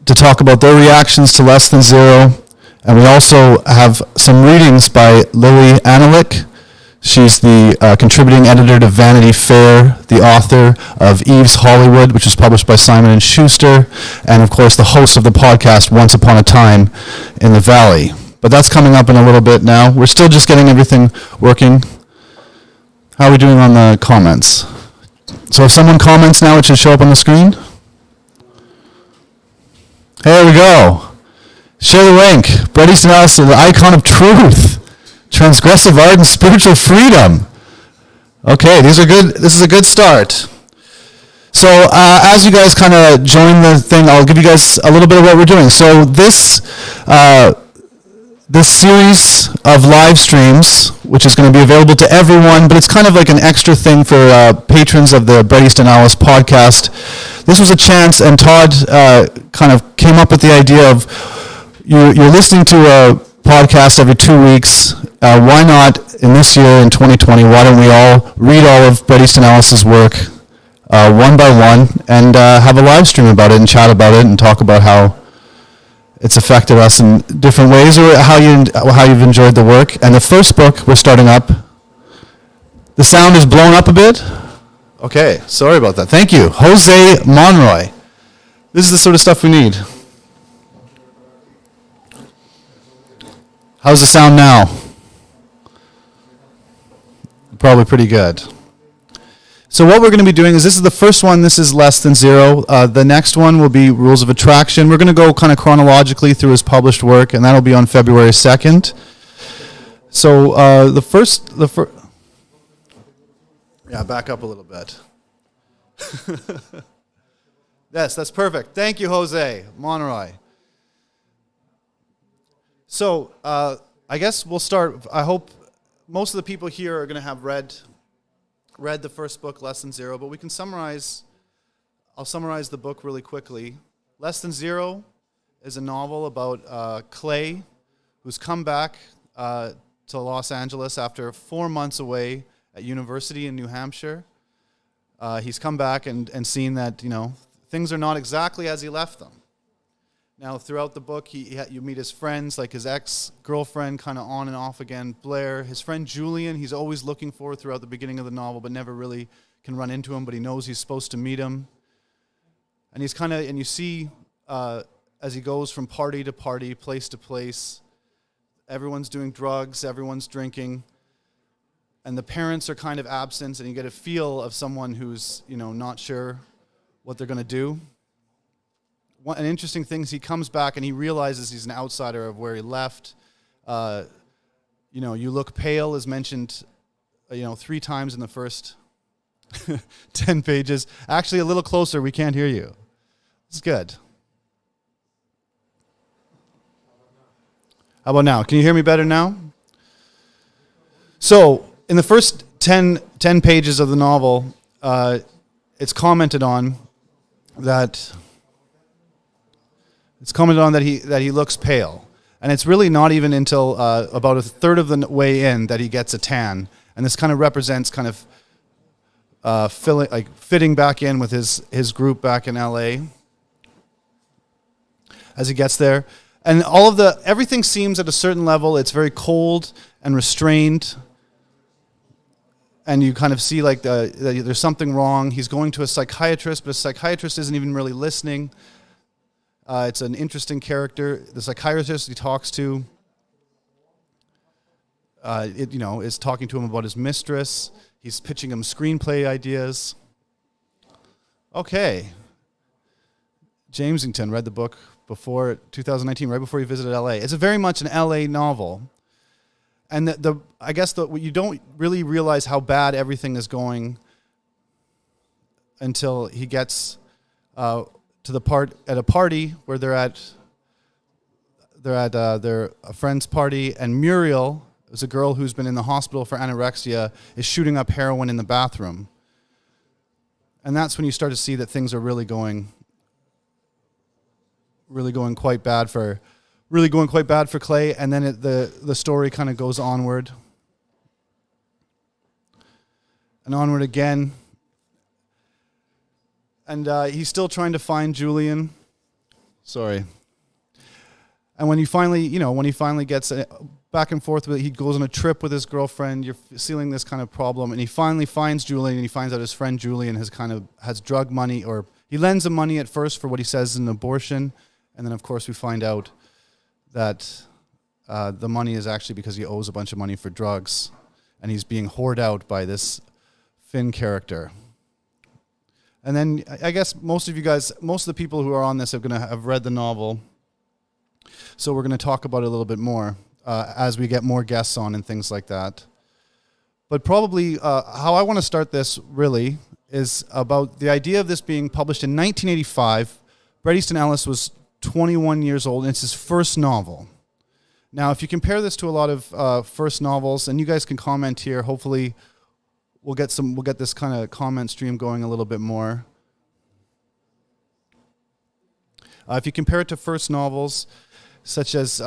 to talk about their reactions to Less Than Zero. And we also have some readings by Lily Analik. She's the contributing editor to Vanity Fair, the author of Eve's Hollywood, which was published by Simon & Schuster, and of course the host of the podcast Once Upon a Time in the Valley. But that's coming up in a little bit now. We're still just getting everything working. How are we doing on the comments? So if someone comments now, it should show up on the screen. There we go. Share the link. Bret Easton Ellis, the icon of truth, transgressive art, and spiritual freedom. Okay, these are good. This is a good start. So as you guys kind of join the thing, I'll give you guys a little bit of what we're doing. So this series of live streams, which is going to be available to everyone, but it's kind of like an extra thing for patrons of the Bret Easton Ellis podcast. This was a chance, and Todd kind of came up with the idea of you're listening to a podcast every 2 weeks. Why not, in this year, in 2020, why don't we all read all of Bret Easton Ellis's work one by one and have a live stream about it and chat about it and talk about how it's affected us in different ways, or how you've enjoyed the work. And the first book we're starting up, the sound is blown up a bit. Okay, sorry about that. Thank you. Jose Monroy. This is the sort of stuff we need. How's the sound now? Probably pretty good. So what we're going to be doing is, this is the first one. This is Less Than Zero. The next one will be Rules of Attraction. We're going to go kind of chronologically through his published work, and that'll be on February 2nd. So the first, yeah, back up a little bit. Yes, that's perfect. Thank you, Jose Monroy. So I guess we'll start. I hope most of the people here are going to have read the first book, Less Than Zero, but we can summarize. I'll summarize the book really quickly. Less Than Zero is a novel about Clay, who's come back to Los Angeles after 4 months away at university in New Hampshire. He's come back and seen that, things are not exactly as he left them. Now, throughout the book, you meet his friends, like his ex-girlfriend, kind of on and off again, Blair. His friend Julian, he's always looking for throughout the beginning of the novel, but never really can run into him, but he knows he's supposed to meet him. And he's kind of, and you see as he goes from party to party, place to place, everyone's doing drugs, everyone's drinking, and the parents are kind of absent, and you get a feel of someone who's, not sure what they're going to do. An interesting thing is he comes back and he realizes he's an outsider of where he left. You look pale is mentioned, 3 times in the first 10 pages. Actually, a little closer, we can't hear you. It's good. How about now? Can you hear me better now? So, in the first 10 pages of the novel, it's commented on that he looks pale. And it's really not even until about a third of the way in that he gets a tan. And this kind of represents kind of fitting back in with his group back in LA as he gets there. And everything seems at a certain level, it's very cold and restrained. And you kind of see like there's something wrong. He's going to a psychiatrist, but a psychiatrist isn't even really listening. It's an interesting character. The psychiatrist he talks to, is talking to him about his mistress. He's pitching him screenplay ideas. Okay. Jamesington read the book before 2019, right before he visited LA. It's very much an LA novel. And I guess you don't really realize how bad everything is going until he gets to the part at a party where they're at their friend's party, and Muriel is a girl who's been in the hospital for anorexia, is shooting up heroin in the bathroom. And that's when you start to see that things are really going quite bad for Clay, and then the story kind of goes onward and onward again. And he's still trying to find Julian. Sorry. And when he finally gets back and forth with it, he goes on a trip with his girlfriend. You're feeling this kind of problem, and he finally finds Julian, and he finds out his friend Julian has drug money, or he lends him money at first for what he says is an abortion, and then of course we find out that the money is actually because he owes a bunch of money for drugs, and he's being whored out by this Finn character. And then I guess most of the people who are on this are going to have read the novel, so we're going to talk about it a little bit more as we get more guests on and things like that. But probably how I want to start this really is about the idea of this being published in 1985. Bret Easton Ellis was 21 years old, and it's his first novel. Now, if you compare this to a lot of first novels, and you guys can comment here, hopefully we'll get this kind of comment stream going a little bit more. If you compare it to first novels, such as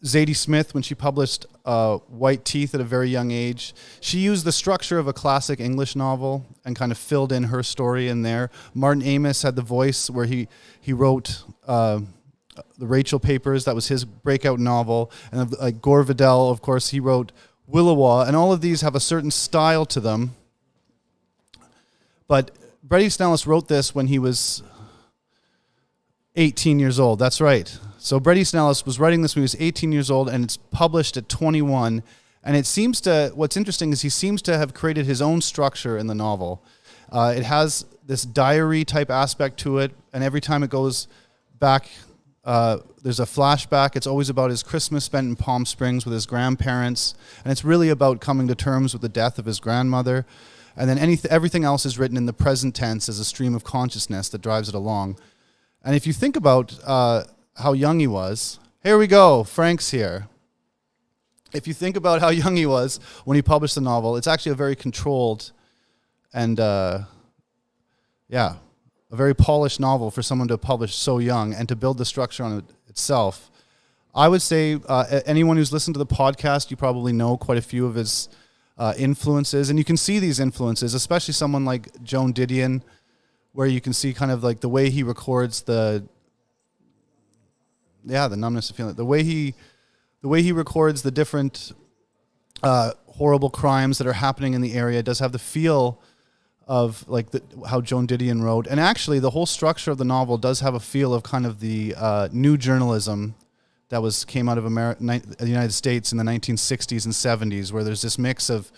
Zadie Smith, when she published White Teeth at a very young age, she used the structure of a classic English novel and kind of filled in her story in there. Martin Amis had the voice where he wrote the Rachel Papers. That was his breakout novel. And like Gore Vidal, of course, he wrote Willowa, and all of these have a certain style to them. But Bret Easton Ellis wrote this when he was 18 years old. That's right. So Bret Easton Ellis was writing this when he was 18 years old, and it's published at 21. And what's interesting is he seems to have created his own structure in the novel. It has this diary type aspect to it, and every time it goes back, there's a flashback. It's always about his Christmas spent in Palm Springs with his grandparents, and it's really about coming to terms with the death of his grandmother. And then everything else is written in the present tense as a stream of consciousness that drives it along. And if you think about how young he was, here we go, Frank's here. If you think about how young he was when he published the novel, it's actually a very controlled and, a very polished novel for someone to publish so young and to build the structure on it itself. I would say anyone who's listened to the podcast, you probably know quite a few of his influences, and you can see these influences, especially someone like Joan Didion, where you can see kind of like the way he records the the numbness of feeling. The way he records the different horrible crimes that are happening in the area does have the feel of like how Joan Didion wrote. And actually, the whole structure of the novel does have a feel of kind of the new journalism that came out of the United States in the 1960s and 70s, where there's this mix of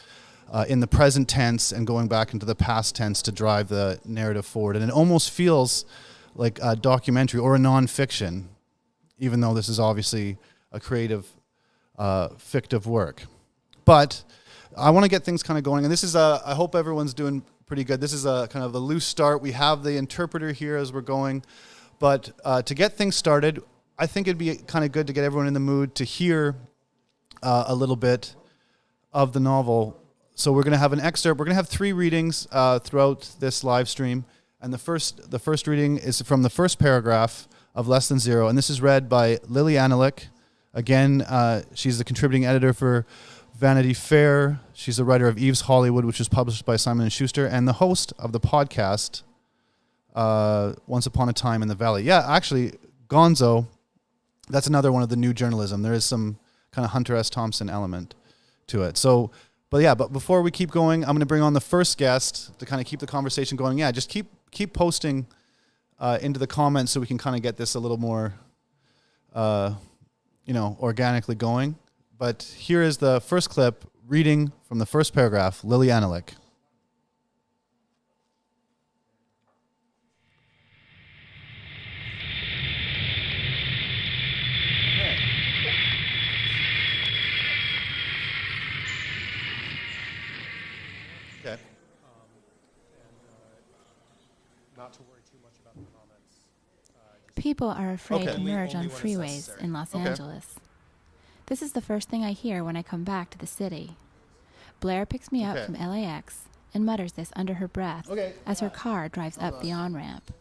in the present tense and going back into the past tense to drive the narrative forward. And it almost feels like a documentary or a nonfiction, even though this is obviously a creative, fictive work. But I want to get things kind of going. And this is I hope everyone's doing pretty good. This is a kind of a loose start. We have the interpreter here as we're going. But to get things started, I think it'd be kind of good to get everyone in the mood to hear a little bit of the novel. So we're going to have an excerpt. We're going to have 3 readings throughout this live stream. And the first reading is from the first paragraph of Less Than Zero. And this is read by Lily Anilick. Again, she's the contributing editor for Vanity Fair. She's the writer of Eve's Hollywood, which was published by Simon & Schuster, and the host of the podcast Once Upon a Time in the Valley. Yeah, actually, Gonzo, that's another one of the new journalism. There is some kind of Hunter S. Thompson element to it. So, but before we keep going, I'm going to bring on the first guest to kind of keep the conversation going. Yeah, just keep posting into the comments so we can kind of get this a little more, organically going. But here is the first clip, reading from the first paragraph, Lily Anilick. Okay. Not to worry too much about the comments. People are afraid Okay. to merge Only on when it's freeways necessary. in Los Okay. Angeles. This is the first thing I hear when I come back to the city. Blair picks me up Okay. from LAX and mutters this under her breath Okay. as her car drives up the on-ramp.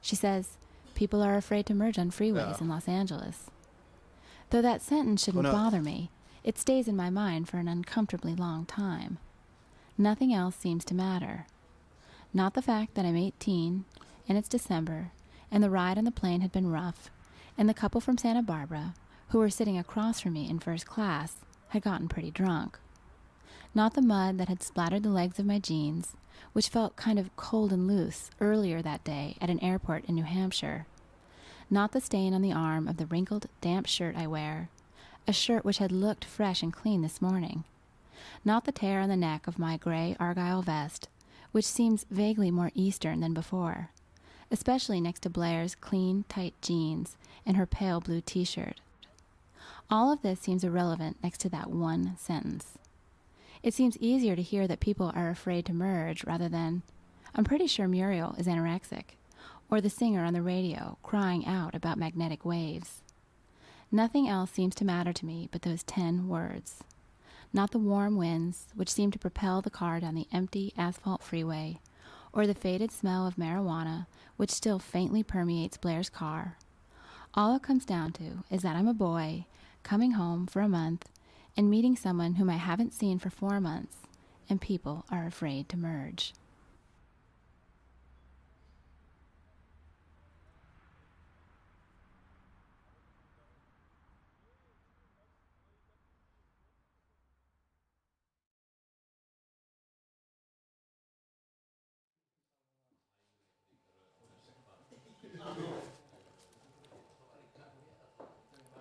She says, people are afraid to merge on freeways Yeah. in Los Angeles. Though that sentence shouldn't no. bother me, it stays in my mind for an uncomfortably long time. Nothing else seems to matter. Not the fact that I'm 18, and it's December, and the ride on the plane had been rough, and the couple from Santa Barbara, who were sitting across from me in first class, had gotten pretty drunk. Not the mud that had splattered the legs of my jeans, which felt kind of cold and loose earlier that day at an airport in New Hampshire. Not the stain on the arm of the wrinkled, damp shirt I wear, a shirt which had looked fresh and clean this morning. Not the tear on the neck of my gray argyle vest, which seems vaguely more Eastern than before, especially next to Blair's clean, tight jeans and her pale blue t-shirt. All of this seems irrelevant next to that one sentence. It seems easier to hear that people are afraid to merge rather than, I'm pretty sure Muriel is anorexic, or the singer on the radio crying out about magnetic waves. Nothing else seems to matter to me but those 10 words. Not the warm winds which seem to propel the car down the empty asphalt freeway, or the faded smell of marijuana which still faintly permeates Blair's car. All it comes down to is that I'm a boy coming home for a month and meeting someone whom I haven't seen for 4 months, and people are afraid to merge.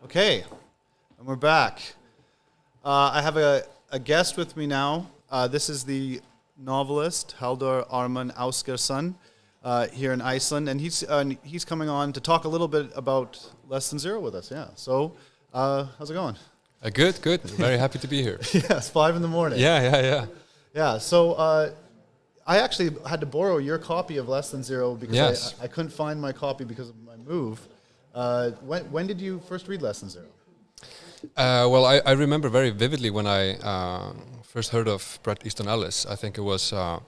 Okay, and we're back. I have a guest with me now. This is the novelist Halldór Ármann Ásgeirsson here in Iceland, and he's coming on to talk a little bit about Less Than Zero with us. Yeah. So, how's it going? Good. Very happy to be here. Yeah, it's 5 a.m. Yeah. Yeah. So, I actually had to borrow your copy of Less Than Zero because Yes. I couldn't find my copy because of my move. When did you first read Less Than Zero? Well, I remember very vividly when I first heard of Bret Easton Ellis. I think it was. I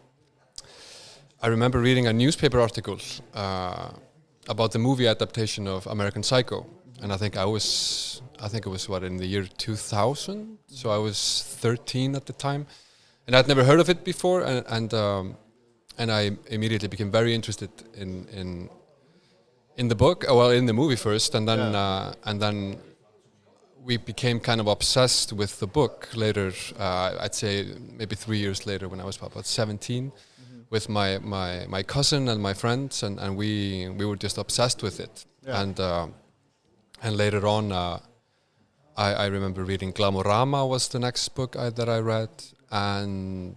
remember reading a newspaper article about the movie adaptation of American Psycho, and I think it was in the year 2000. So I was 13 at the time, and I'd never heard of it before, and I immediately became very interested in In the book, well, in the movie first, and then we became kind of obsessed with the book later. I'd say maybe 3 years later, when I was about 17, with my cousin and my friends, and we were just obsessed with it. Yeah. And later on, I remember reading Glamorama was the next book that I read, and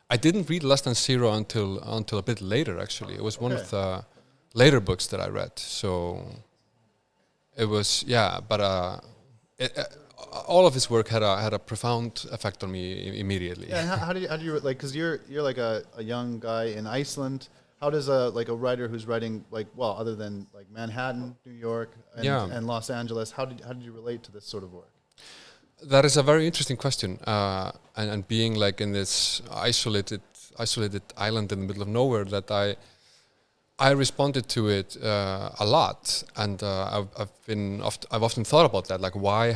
I didn't read Less Than Zero until a bit later. Actually, it was one of the later books that I read. So it was but all of his work had a profound effect on me immediately. Yeah, and how do you like, because you're like a young guy in Iceland. How does a writer who's writing, like, well, other than like Manhattan, New York, and Los Angeles, how did you relate to this sort of work? That is a very interesting question, and being like in this isolated island in the middle of nowhere, that I responded to it a lot, and I've often thought about that, like why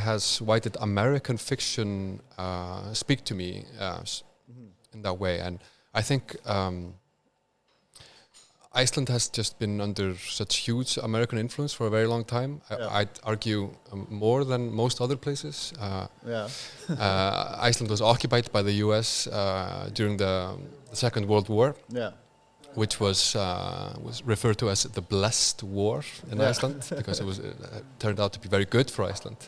did American fiction speak to me in that way? And I think Iceland has just been under such huge American influence for a very long time. I'd argue more than most other places. Iceland was occupied by the U.S. During the Second World War. Yeah. Which was referred to as the Blessed War in Iceland, because it was turned out to be very good for Iceland.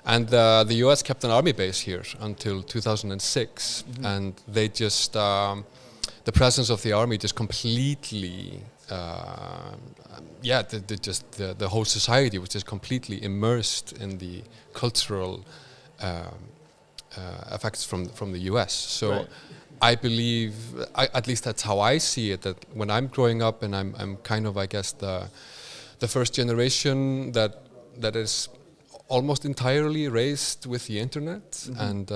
And the U.S. kept an army base here until 2006, and they just the presence of the army just completely, the whole society was just completely immersed in the cultural effects from the U.S. So. Right. I believe, at least that's how I see it, that when I'm growing up and I'm kind of, I guess, the first generation that is almost entirely raised with the internet, and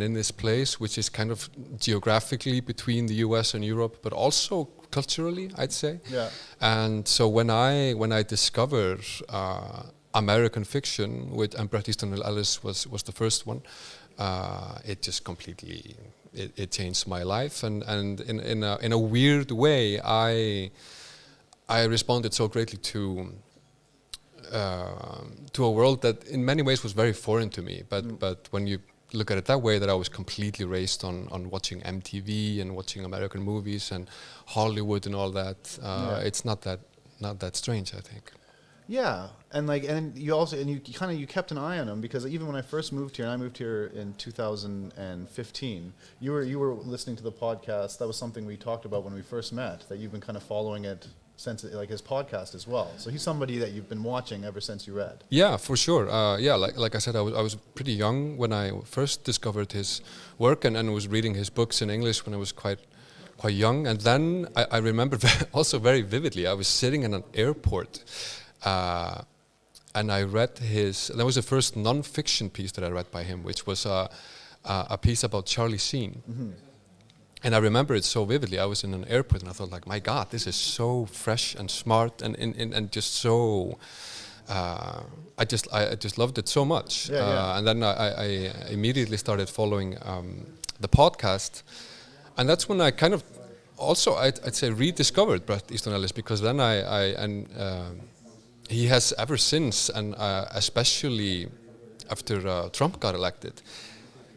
in this place, which is kind of geographically between the US and Europe, but also culturally, I'd say. Yeah. And so when I discovered American fiction, and Bret Easton Ellis was the first one, it just completely. It changed my life, and in a weird way, I responded so greatly to a world that in many ways was very foreign to me. But when you look at it that way, that I was completely raised on watching MTV and watching American movies and Hollywood and all that, it's not that strange, I think. Yeah, and you kept an eye on him, because even when I first moved here, and I moved here in 2015, you were listening to the podcast. That was something we talked about when we first met, that you've been kind of following it since, like his podcast as well. So he's somebody that you've been watching ever since you read. Yeah, for sure. Like I said, I was pretty young when I first discovered his work, and was reading his books in English when I was quite young. And then I remember also very vividly, I was sitting in an airport. And I read that was the first non-fiction piece that I read by him, which was a piece about Charlie Sheen. And I remember it so vividly. I was in an airport and I thought, like, my God, this is so fresh and smart and just so. I just loved it so much. And then I immediately started following the podcast, and that's when I kind of also I'd say rediscovered Bret Easton Ellis, because then he has ever since, and especially after Trump got elected,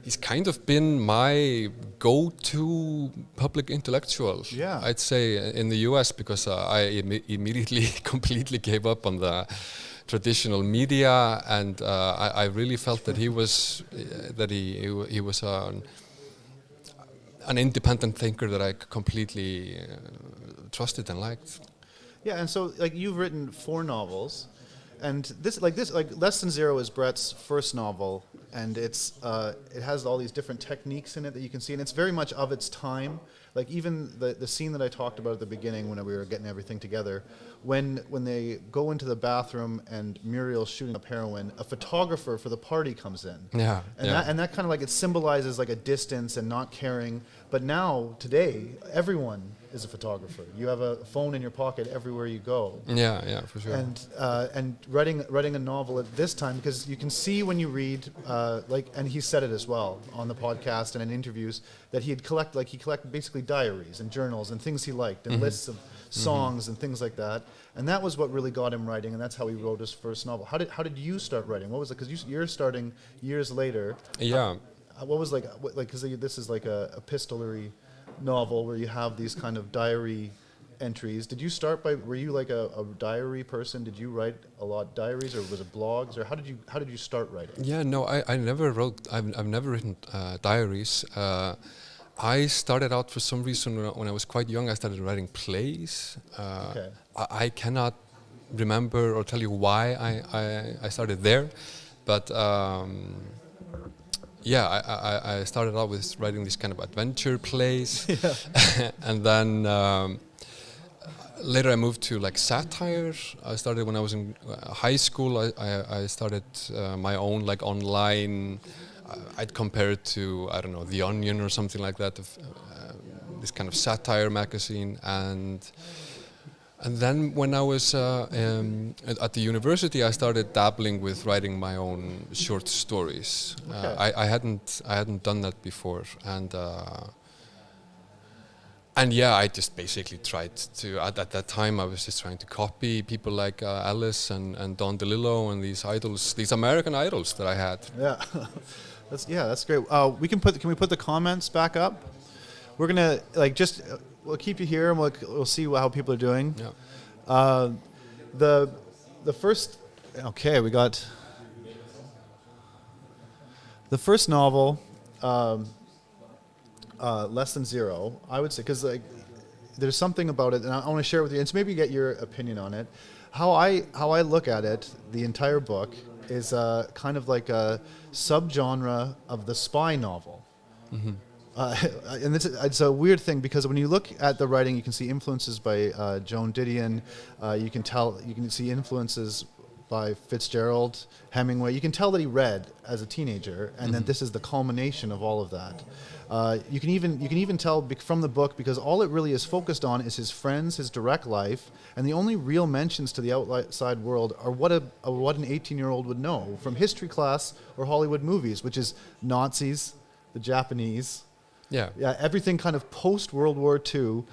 he's kind of been my go-to public intellectual, I'd say, in the U.S., because I immediately completely gave up on the traditional media, and I really felt that he was an independent thinker that I completely trusted and liked. Yeah, and so like you've written 4 novels, and this Less Than Zero is Bret's first novel, and it has all these different techniques in it that you can see, and it's very much of its time. Like even the scene that I talked about at the beginning when we were getting everything together, when they go into the bathroom and Muriel's shooting up heroin, a photographer for the party comes in. And that kind of like, it symbolizes like a distance and not caring. But now, today, everyone is a photographer. You have a phone in your pocket everywhere you go. Yeah, for sure. And writing a novel at this time, because you can see when you read, and he said it as well on the podcast and in interviews, that he collected basically diaries and journals and things he liked and lists of songs and things like that. And that was what really got him writing, and that's how he wrote his first novel. How did you start writing? What was it? Because you're starting years later. Yeah. What was like because this is like a epistolary novel where you have these kind of diary entries. Did you start by, were you like a diary person? Did you write a lot diaries, or was it blogs, or how did you start writing? Yeah, no, I never wrote. I've never written diaries. I started out for some reason when I was quite young. I started writing plays. Okay. I cannot remember or tell you why I started there, but yeah, I started out with writing these kind of adventure plays, and then. Later I moved to like satire. I started when I was in high school. I started my own like online. I'd compare it to, I don't know, The Onion or something like that. This kind of satire magazine, and then when I was at the university, I started dabbling with writing my own short stories. Okay. I hadn't done that before, and yeah, I just basically tried to, at that time I was just trying to copy people like Ellis and Don DeLillo and these idols, these American idols that I had. Yeah, that's great. Can we put the comments back up? We're gonna we'll keep you here and we'll see how people are doing. Yeah. The first, okay, we got the first novel. Less Than Zero, I would say, because like there's something about it, and I want to share it with you, and so maybe get your opinion on it. How I look at it, the entire book is kind of like a subgenre of the spy novel. Mm-hmm. And it's a weird thing because when you look at the writing, you can see influences by Joan Didion. You can see influences by Fitzgerald, Hemingway. You can tell that he read as a teenager, and then this is the culmination of all of that. You can even tell from the book, because all it really is focused on is his friends, his direct life, and the only real mentions to the outside world are what an 18-year-old would know from history class or Hollywood movies, which is Nazis, the Japanese, everything kind of post World War II.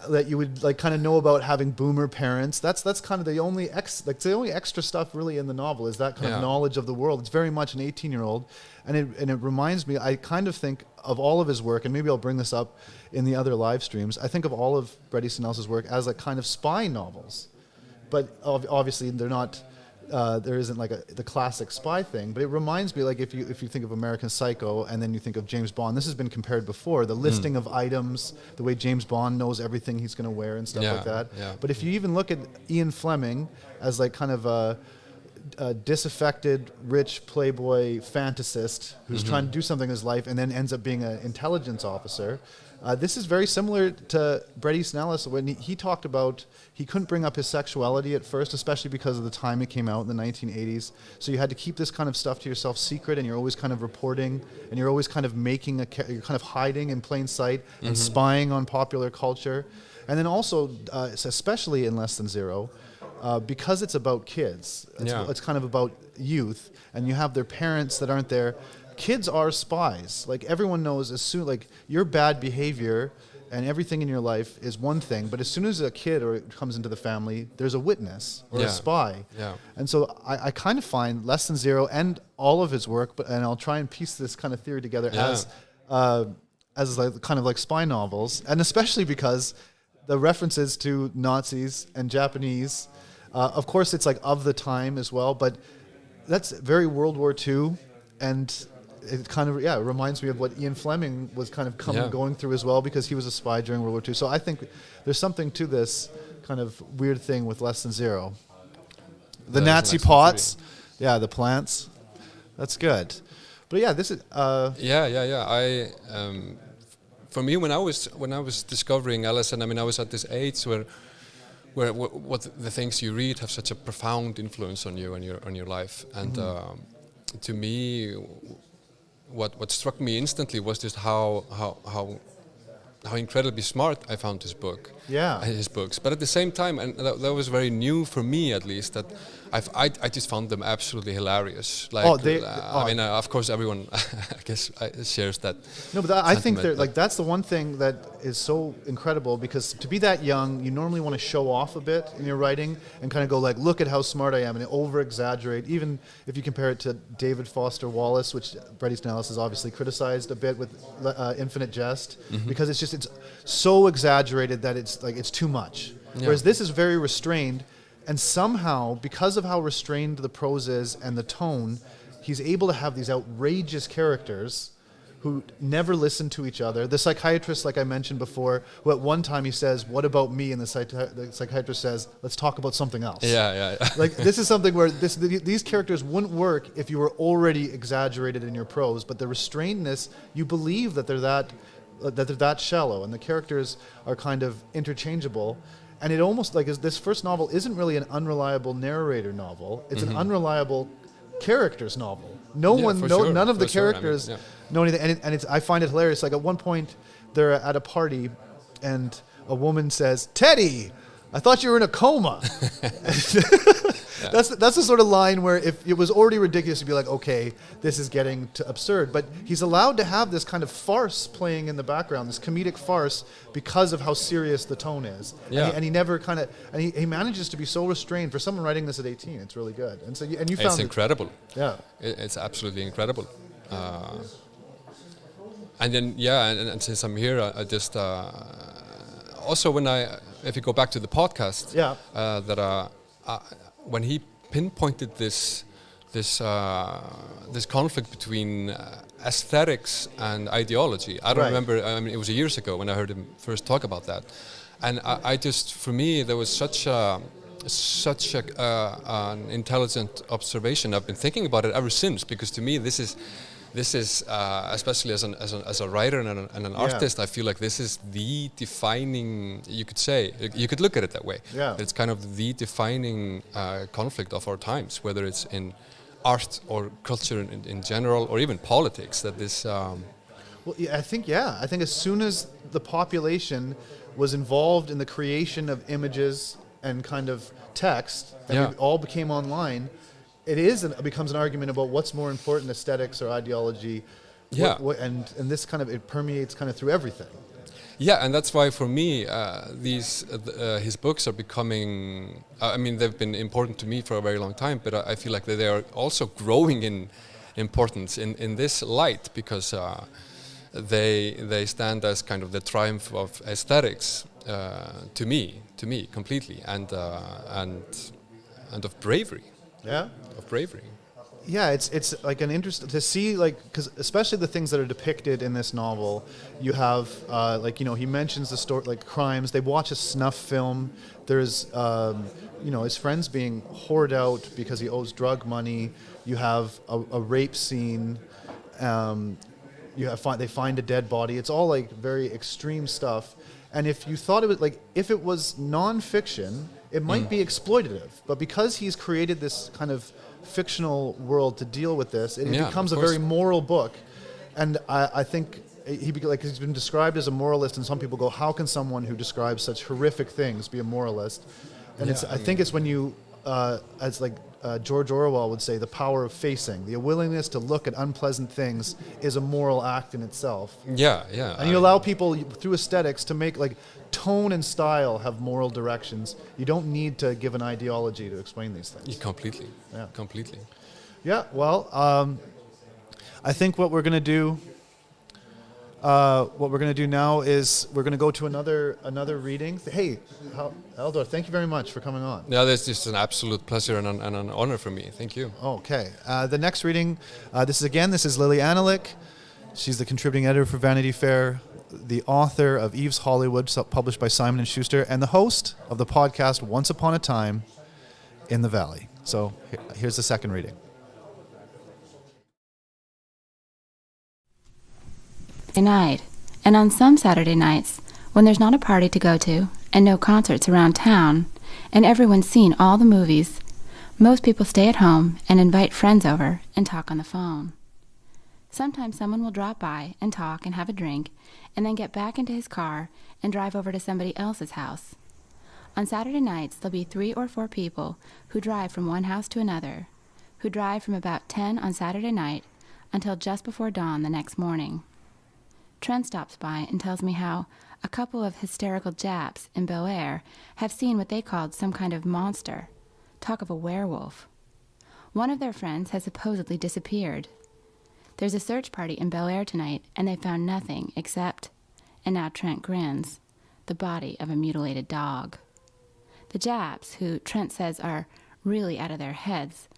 That you would like kind of know about, having boomer parents. That's kind of the only extra stuff really in the novel, is that kind of knowledge of the world. It's very much an 18-year-old, and it reminds me. I kind of think of all of his work, and maybe I'll bring this up in the other live streams. I think of all of Bret Easton Ellis' work as like kind of spy novels, but obviously they're not. There isn't like the classic spy thing, but it reminds me, like if you think of American Psycho and then you think of James Bond, this has been compared before, the listing of items, the way James Bond knows everything he's going to wear and stuff like that. Yeah. But if you even look at Ian Fleming as like kind of a disaffected, rich playboy fantasist who's trying to do something in his life and then ends up being an intelligence officer, this is very similar to Bret Easton Ellis when he talked about he couldn't bring up his sexuality at first, especially because of the time it came out in the 1980s. So you had to keep this kind of stuff to yourself secret, and you're always kind of reporting, and you're always kind of you're kind of hiding in plain sight and spying on popular culture. And then also, especially in Less Than Zero, because it's about kids, it's kind of about youth, and you have their parents that aren't there. Kids are spies. Like everyone knows, as soon like your bad behavior and everything in your life is one thing, but as soon as a kid or it comes into the family, there's a witness or a spy. Yeah. And so I kind of find Less Than Zero and all of his work, and I'll try and piece this kind of theory together as like kind of like spy novels, and especially because the references to Nazis and Japanese, of course it's like of the time as well, but that's very World War II, and it kind of reminds me of what Ian Fleming was kind of going through as well, because he was a spy during World War II. So I think there's something to this kind of weird thing with Less Than Zero. The Nazi pots, the plants. That's good. But yeah, this is I for me, when I was discovering Ellis, and I mean I was at this age where what the things you read have such a profound influence on you and your life, and to me, what struck me instantly was just how incredibly smart I found his books. But at the same time, and that was very new for me at least, that I just found them absolutely hilarious. Like, I mean, of course, everyone, I guess, shares that. No, but I think sentiment, like that's the one thing that is so incredible, because to be that young, you normally want to show off a bit in your writing and kind of go like, look at how smart I am, and over exaggerate. Even if you compare it to David Foster Wallace, which Bret Easton Ellis has obviously criticized a bit with Infinite Jest, because it's so exaggerated that it's too much. Yeah. Whereas this is very restrained. And somehow, because of how restrained the prose is and the tone, he's able to have these outrageous characters who never listen to each other. The psychiatrist, like I mentioned before, who at one time he says, "What about me?" and the psychiatrist says, "Let's talk about something else." Yeah. Like, this is something where these characters wouldn't work if you were already exaggerated in your prose, but the restrainedness, you believe that they're that shallow, and the characters are kind of interchangeable. And it almost like this first novel isn't really an unreliable narrator novel. It's an unreliable characters novel. None of the characters know anything. And I find it hilarious. Like, at one point, they're at a party, and a woman says, "Teddy, I thought you were in a coma." That's the sort of line where if it was already ridiculous, you'd be like, okay, this is getting to absurd. But he's allowed to have this kind of farce playing in the background, this comedic farce, because of how serious the tone is. Yeah. And he never he manages to be so restrained. For someone writing this at 18, it's really good. And so you found it's incredible. Yeah. It's absolutely incredible. And then, and since I'm here, I just also if you go back to the podcast, when he pinpointed this conflict between aesthetics and ideology, I don't remember. I mean, it was years ago when I heard him first talk about that, and I just, for me, there was such an intelligent observation. I've been thinking about it ever since, because to me, this is especially as a writer and an artist, I feel like this is the defining, you could look at it that way. Yeah. It's kind of the defining conflict of our times, whether it's in art or culture in general, or even politics, that this... Well, I think as soon as the population was involved in the creation of images and kind of text, and it all became online, it becomes an argument about what's more important, aesthetics or ideology. And this kind of, it permeates kind of through everything. Yeah, and that's why for me his books are becoming, I mean, they've been important to me for a very long time, but I feel like they are also growing in importance in this light, because they stand as kind of the triumph of aesthetics to me completely, and of bravery. Yeah. Of bravery. Yeah, it's like an interest to see, like, because especially the things that are depicted in this novel, you have he mentions the story, like crimes. They watch a snuff film. There's his friends being whored out because he owes drug money. You have a rape scene. They find a dead body. It's all like very extreme stuff. And if you thought it was if it was non-fiction, it might be exploitative. But because he's created this kind of fictional world to deal with this, it becomes a very moral book. And I think he's been described as a moralist, and some people go, how can someone who describes such horrific things be a moralist? And I think it's when you, George Orwell would say, the power of facing, the willingness to look at unpleasant things is a moral act in itself. Yeah. And you allow people through aesthetics to make tone and style have moral directions. You don't need to give an ideology to explain these things. Completely. Yeah. Completely. Yeah. Well, I think what we're going to do. Now is we're going to go to another reading. Hey, Eldor, thank you very much for coming on. Yeah, that's just an absolute pleasure and an honor for me. Thank you. Okay. The next reading, this is Lily Analik. She's the contributing editor for Vanity Fair, the author of Eve's Hollywood, published by Simon & Schuster, and the host of the podcast Once Upon a Time in the Valley. So here's the second reading. Night, and on some Saturday nights, when there's not a party to go to and no concerts around town, and everyone's seen all the movies, most people stay at home and invite friends over and talk on the phone. Sometimes someone will drop by and talk and have a drink, and then get back into his car and drive over to somebody else's house. On Saturday nights, there'll be 3 or 4 people who drive from one house to another, who drive from about 10 on Saturday night until just before dawn the next morning. Trent stops by and tells me how a couple of hysterical Japs in Bel Air have seen what they called some kind of monster. Talk of a werewolf. One of their friends has supposedly disappeared. There's a search party in Bel Air tonight, and they found nothing except, and now Trent grins, the body of a mutilated dog. The Japs, who Trent says are really out of their heads,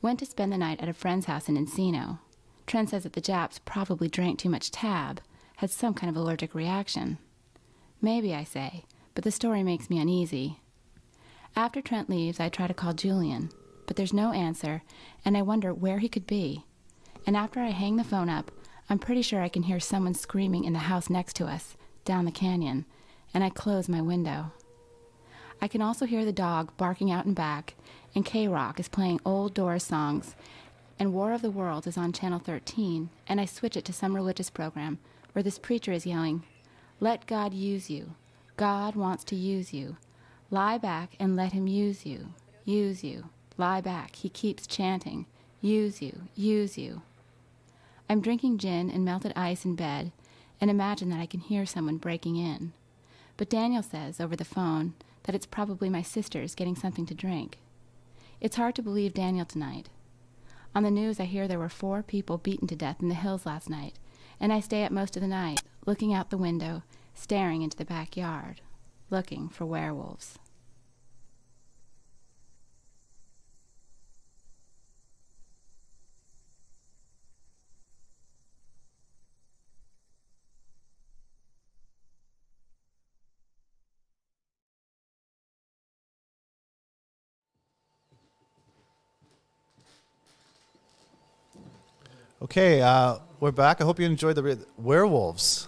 went to spend the night at a friend's house in Encino. Trent says that the Japs probably drank too much tab, had some kind of allergic reaction. Maybe, I say, but the story makes me uneasy. After Trent leaves, I try to call Julian, but there's no answer, and I wonder where he could be. And after I hang the phone up, I'm pretty sure I can hear someone screaming in the house next to us, down the canyon, and I close my window. I can also hear the dog barking out and back, and K-Rock is playing old Doors songs, and War of the Worlds is on Channel 13, and I switch it to some religious program where this preacher is yelling, "Let God use you. God wants to use you. Lie back and let him use you. Use you. Lie back." He keeps chanting, "Use you. Use you." I'm drinking gin and melted ice in bed and imagine that I can hear someone breaking in. But Daniel says over the phone that it's probably my sisters getting something to drink. It's hard to believe Daniel tonight. On the news, I hear there were 4 people beaten to death in the hills last night, and I stay up most of the night, looking out the window, staring into the backyard, looking for werewolves. Okay, we're back. I hope you enjoyed the werewolves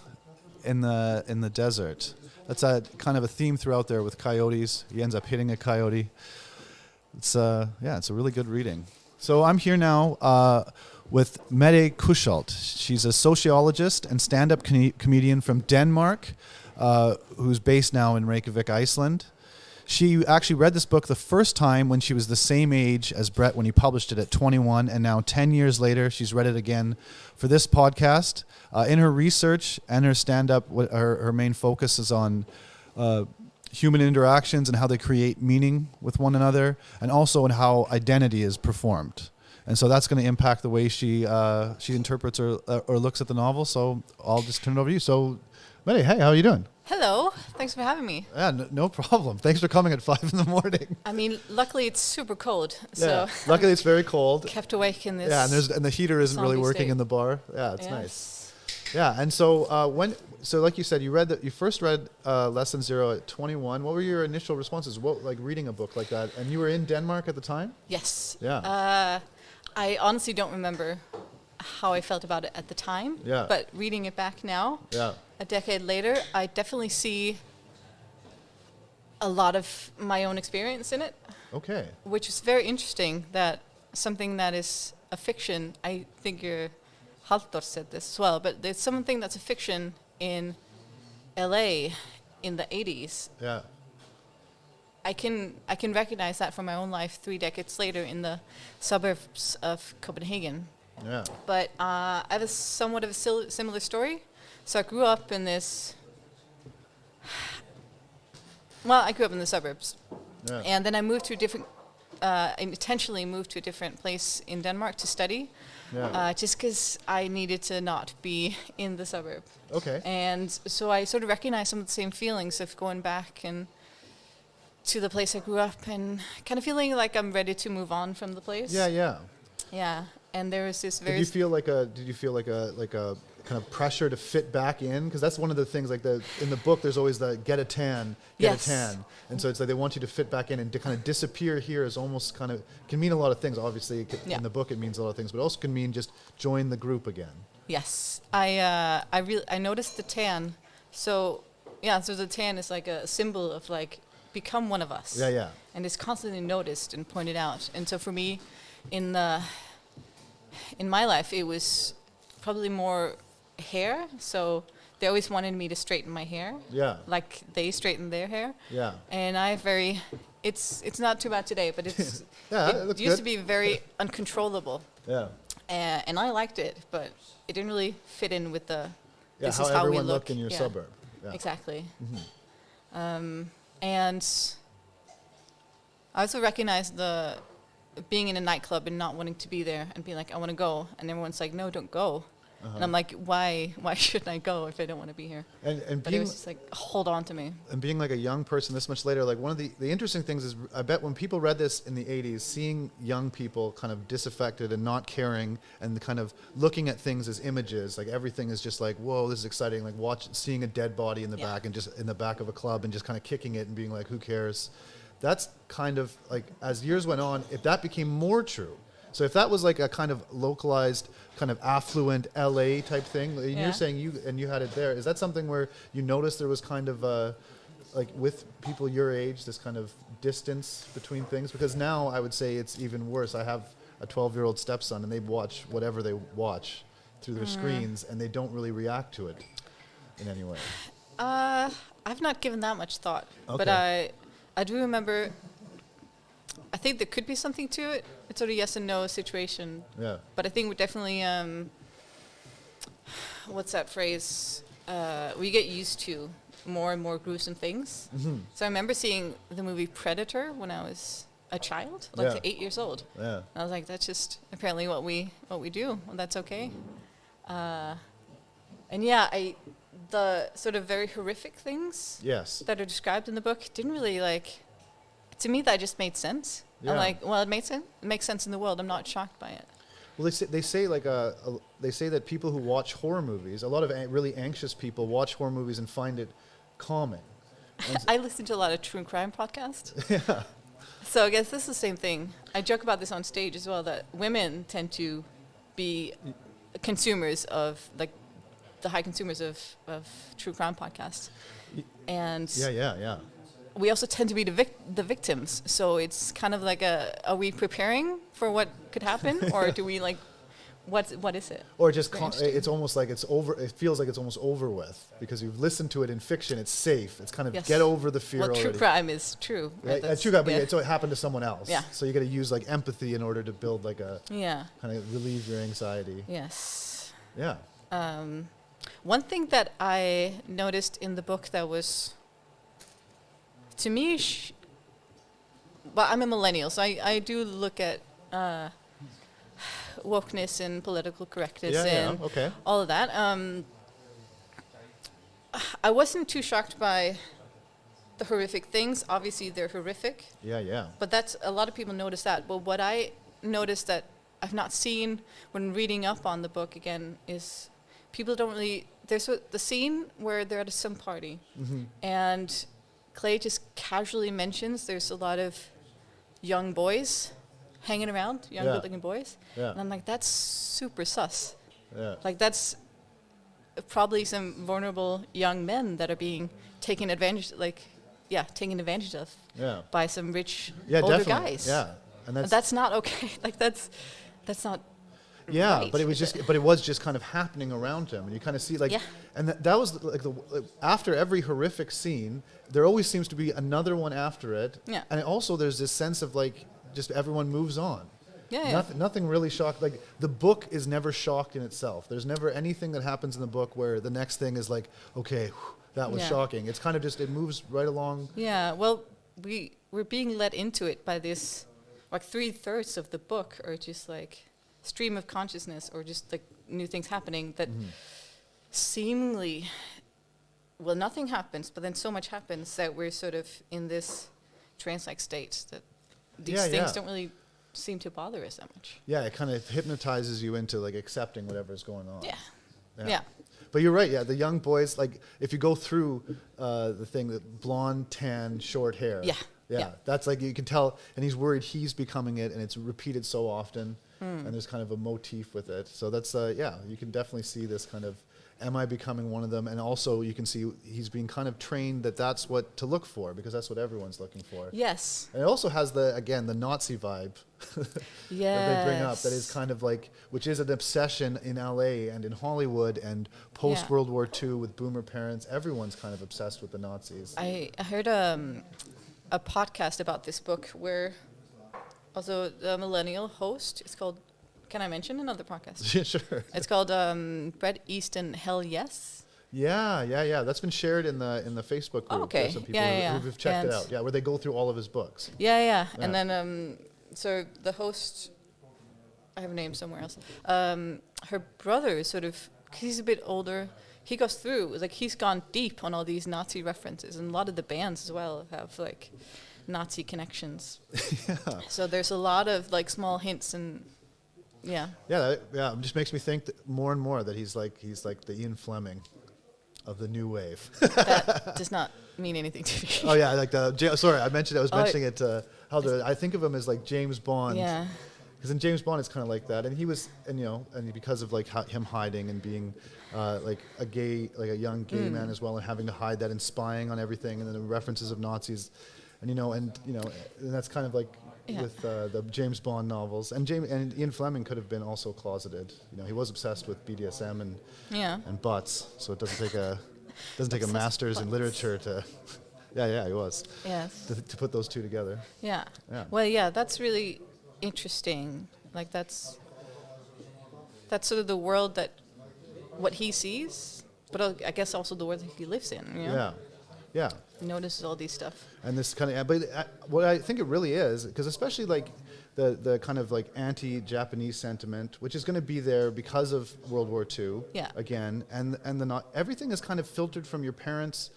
in the desert. That's a kind of a theme throughout there with coyotes. He ends up hitting a coyote. It's it's a really good reading. So I'm here now with Mette Kuschalt. She's a sociologist and stand-up comedian from Denmark, who's based now in Reykjavik, Iceland. She actually read this book the first time when she was the same age as Bret when he published it at 21, and now 10 years later, she's read it again for this podcast. In her research and her stand-up, her main focus is on human interactions and how they create meaning with one another, and also on how identity is performed. And so that's going to impact the way she interprets or looks at the novel. So I'll just turn it over to you. So, Mette, hey, how are you doing? Hello. Thanks for having me. Yeah, no problem. Thanks for coming at 5 a.m. I mean, luckily it's super cold, so Yeah, luckily it's very cold. kept awake in this. Yeah, and the heater isn't really zombie working state. in the bar. Yeah, it's Yes. nice. Yeah, and so so like you said, you first read Lesson Zero at 21. What were your initial responses? What, like reading a book like that? And you were in Denmark at the time? Yes. Yeah. I honestly don't remember how I felt about it at the time. Yeah. But reading it back now, Yeah. a decade later, I definitely see a lot of my own experience in it, Okay. which is very interesting. That something that is a fiction, I think Halldór said this as well, but there's something that's a fiction in LA in the 80s. Yeah. I can recognize that from my own life 3 decades later in the suburbs of Copenhagen. Yeah. But I have a somewhat of a similar story. So I grew up in this. Well, I grew up in the suburbs, Yeah. and then I moved to a different. I intentionally moved to a different place in Denmark to study, Yeah. just because I needed to not be in the suburb. Okay. And so I sort of recognize some of the same feelings of going back and to the place I grew up and kind of feeling like I'm ready to move on from the place. Yeah, yeah. Yeah. And there was this very. Did you feel like a kind of pressure to fit back in? Because that's one of the things, like in the book, there's always the get a tan, Yes. a tan. And so it's like they want you to fit back in, and to kind of disappear here is almost kind of, can mean a lot of things. Obviously, Yeah. in the book it means a lot of things, but also can mean just join the group again. Yes, I noticed the tan. So the tan is like a symbol of like become one of us. Yeah, yeah. And it's constantly noticed and pointed out. And so for me, in my life, it was probably more hair. So they always wanted me to straighten my hair. Yeah. Like they straighten their hair. Yeah. And it's not too bad today, but it's Yeah, it it looks used good. to be very uncontrollable. Yeah. And I liked it, but it didn't really fit in with the Yeah, this how is how we everyone look looked in your yeah. suburb. Yeah. Exactly. And I also recognize the being in a nightclub and not wanting to be there and being like, I want to go. And everyone's like, no, don't go. And I'm like, why shouldn't I go if I don't want to be here? And But it being was just like, hold on to me. and being like a young person this much later, like one of the interesting things is I bet when people read this in the 80s, seeing young people kind of disaffected and not caring and kind of looking at things as images, like everything is just like, whoa, this is exciting, like seeing a dead body in the Yeah. back and just in the back of a club and just kind of kicking it and being like, who cares? That's kind of like, as years went on, if that became more true. So if that was like a kind of localized, kind of affluent LA type thing, and Yeah. you're saying you had it there, is that something where you noticed there was kind of like with people your age, this kind of distance between things? Because now I would say it's even worse. I have a 12-year-old stepson, and they watch whatever they watch through their screens, and they don't really react to it in any way. I've not given that much thought, but Okay. I do remember. I think there could be something to it. It's sort of yes and no situation. Yeah. But I think we're definitely what's that phrase? We get used to more and more gruesome things. So I remember seeing the movie Predator when I was a child, like Yeah. 8 years old. Yeah. And I was like, that's just apparently what we do. Well, that's okay. And yeah, the sort of very horrific things Yes. that are described in the book didn't really like. To me, that just made sense. Yeah. I'm like, well, it makes sense. It makes sense in the world. I'm not shocked by it. Well, they say like they say that people who watch horror movies, a lot of really anxious people watch horror movies and find it calming. I listen to a lot of true crime podcasts. Yeah. So I guess this is the same thing. I joke about this on stage as well, that women tend to be consumers of, like, the high consumers of true crime podcasts. And Yeah. we also tend to be the victims. So it's kind of like are we preparing for what could happen? Or do we like, what is it? Or just Very interesting. it's almost like it's over. It feels like it's almost over with because you've listened to it in fiction. It's safe. It's kind of Yes. get over the fear Well, already. true crime is true. Right? That's- True crime, but yeah. it happened to someone else. Yeah. So you got to use like empathy in order to build like a Yeah. kind of relieve your anxiety. Yes. Yeah. One thing that I noticed in the book that was, to me, well, I'm a millennial, so I do look at wokeness and political correctness and okay. all of that. I wasn't too shocked by the horrific things. Obviously, they're horrific. Yeah. But that's a lot of people notice that. But what I noticed that I've not seen when reading up on the book again is people don't really. There's the scene where they're at some party, and Clay just casually mentions there's a lot of young boys hanging around, young Yeah. good-looking boys, Yeah. and I'm like, that's super sus. Yeah. Like that's probably some vulnerable young men that are being taken advantage, taken advantage of Yeah. by some rich Yeah. older Definitely. guys. Yeah. And That's not okay. Like that's not. Yeah, right, but it was is just, but it was just kind of happening around him, and you kind of see like, Yeah. and that was like after every horrific scene, there always seems to be another one after it, Yeah. and also there's this sense of like, just everyone moves on. Yeah. Nothing really shocked. Like the book is never shocked in itself. There's never anything that happens in the book where the next thing is like, okay, that was Yeah. shocking. It's kind of just it moves right along. Yeah. Well, we're being led into it by this, like 3/3 of the book are just like stream of consciousness or just like new things happening that seemingly, well, nothing happens, but then so much happens that we're sort of in this trance-like state that these Yeah, things yeah. don't really seem to bother us that much. Yeah, it kind of hypnotizes you into like accepting whatever's going on. Yeah. But you're right, yeah. The young boys, like, if you go through the thing, that blonde, tan, short hair. Yeah, Yeah. yeah. That's like, you can tell, and he's worried he's becoming it, and it's repeated so often. and there's kind of a motif with it. So that's you can definitely see this kind of. Am I becoming one of them? And also you can see he's being kind of trained that that's what to look for, because that's what everyone's looking for. Yes. And it also has the Nazi vibe that they bring up, that is kind of like, which is an obsession in LA and in Hollywood and post World War II with boomer parents. Everyone's kind of obsessed with the Nazis. I heard a podcast about this book where also the millennial host, it's called, can I mention another podcast? Yeah, sure. It's called Bret Easton Hell Yes. Yeah. That's been shared in the Facebook group. Okay. There's some people who've checked it out. Yeah, where they go through all of his books. Yeah. And then, so the host, I have a name somewhere else. Her brother is sort of, 'cause he's a bit older, he goes through, like he's gone deep on all these Nazi references, and a lot of the bands as well have like Nazi connections. Yeah. So there's a lot of like small hints and yeah. It just makes me think that more and more that he's like the Ian Fleming of the new wave. That does not mean anything to me. Oh yeah, like sorry, I was mentioning it. I think of him as like James Bond. Yeah. Because in James Bond, it's kind of like that, and he was, and because of like him hiding and being like a young gay man as well, and having to hide that and spying on everything, and then the references of Nazis, and that's kind of like with the James Bond novels, and Ian Fleming could have been also closeted. He was obsessed with BDSM and butts, so it doesn't take a master's in literature to. Yeah, he was. Yes. To put those two together. Yeah. Yeah. Well, yeah, that's really interesting. Like that's sort of the world what he sees, but I guess also the world that he lives in. Yeah. He notices all these stuff. And this kind of, but what I think it really is, because especially like the kind of like anti-Japanese sentiment, which is going to be there because of World War II. Yeah. Again, and everything is kind of filtered from your parents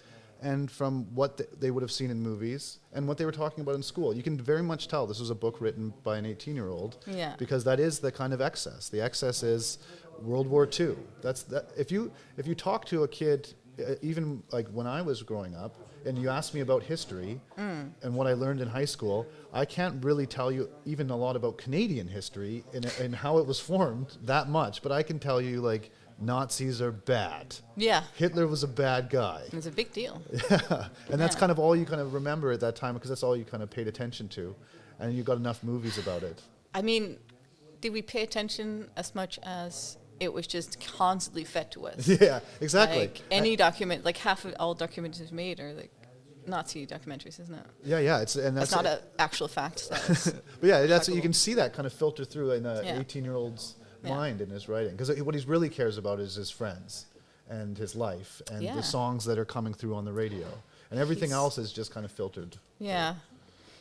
and from what they would have seen in movies and what they were talking about in school. You can very much tell this was a book written by an 18-year-old. Yeah. Because that is the kind of excess. The excess is World War II. If you talk to a kid, even like when I was growing up, and you ask me about history and what I learned in high school, I can't really tell you even a lot about Canadian history and how it was formed that much, but I can tell you like Nazis are bad. Yeah. Hitler was a bad guy. It's a big deal. Yeah. And that's kind of all you kind of remember at that time, because that's all you kind of paid attention to. And you got enough movies about it. I mean, did we pay attention as much as it was just constantly fed to us? Yeah, exactly. Like any document, like half of all documentaries made are like Nazi documentaries, isn't it? Yeah. That's not an actual fact. But yeah, that's you can see that kind of filter through in an 18-year-old's mind in his writing, because what he really cares about is his friends and his life and the songs that are coming through on the radio, and everything else is just kind of filtered. Yeah,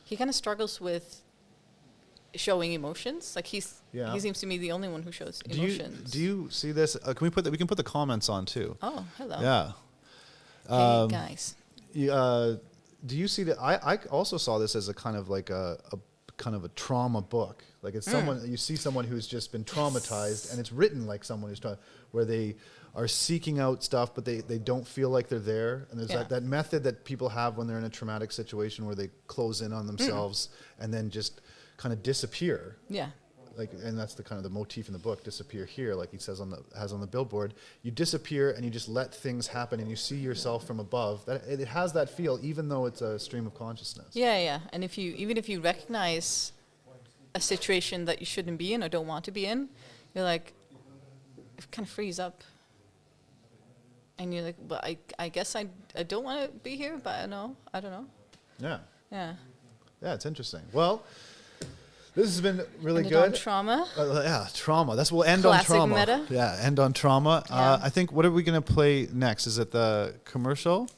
he kind of struggles with showing emotions. Like he seems to me the only one who shows emotions. Do you see this? Can we put we can put the comments on too? Oh, hello. Yeah. Hey guys. Do you see that? I also saw this as a kind of like a kind of a trauma book. Like it's someone, you see someone who's just been traumatized, and it's written like someone who's where they are seeking out stuff, but they don't feel like they're there. And there's that method that people have when they're in a traumatic situation where they close in on themselves and then just kind of disappear. Yeah. Like, and that's the kind of the motif in the book, disappear here, like he says on the billboard. You disappear and you just let things happen, and you see yourself from above. That it has that feel, even though it's a stream of consciousness. Yeah. And even if you recognize a situation that you shouldn't be in or don't want to be in, you're like, it kind of frees up. And you're like, well, I guess I don't want to be here, but I don't know. Yeah. Yeah. Yeah, it's interesting. Well, this has been really Ended good. on trauma. Trauma. We'll end Classic on trauma. meta. Yeah, end on trauma. Yeah. I think, what are we going to play next? Is it the commercial?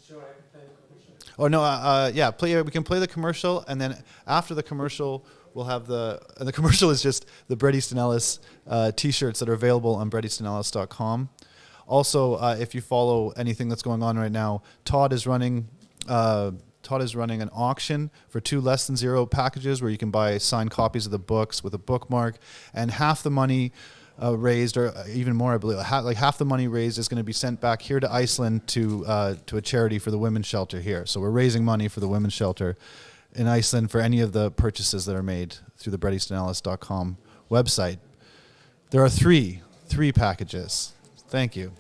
Sure, I can play the commercial. Oh, no, we can play the commercial, and then after the commercial, we'll have and the commercial is just the Bret Easton Ellis t-shirts that are available on bretistonellis.com. Also, if you follow anything that's going on right now, Todd is running an auction for 2 less than zero packages where you can buy signed copies of the books with a bookmark, and half the money raised, or even more, I believe, half the money raised is going to be sent back here to Iceland to a charity for the women's shelter here. So we're raising money for the women's shelter in Iceland for any of the purchases that are made through the BretEastonEllis.com website. There are three packages. Thank you.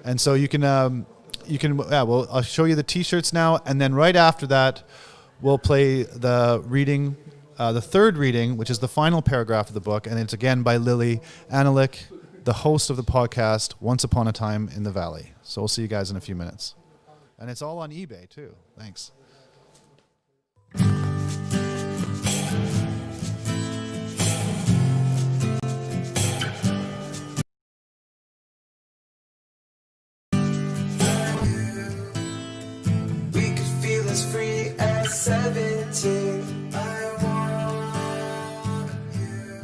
And so you can well, I'll show you the T-shirts now, and then right after that, we'll play the reading, the third reading, which is the final paragraph of the book, and it's again by Lily Anilik, the host of the podcast Once Upon a Time in the Valley. So we'll see you guys in a few minutes. And it's all on eBay too. Thanks. We could feel as free as 17. I want you.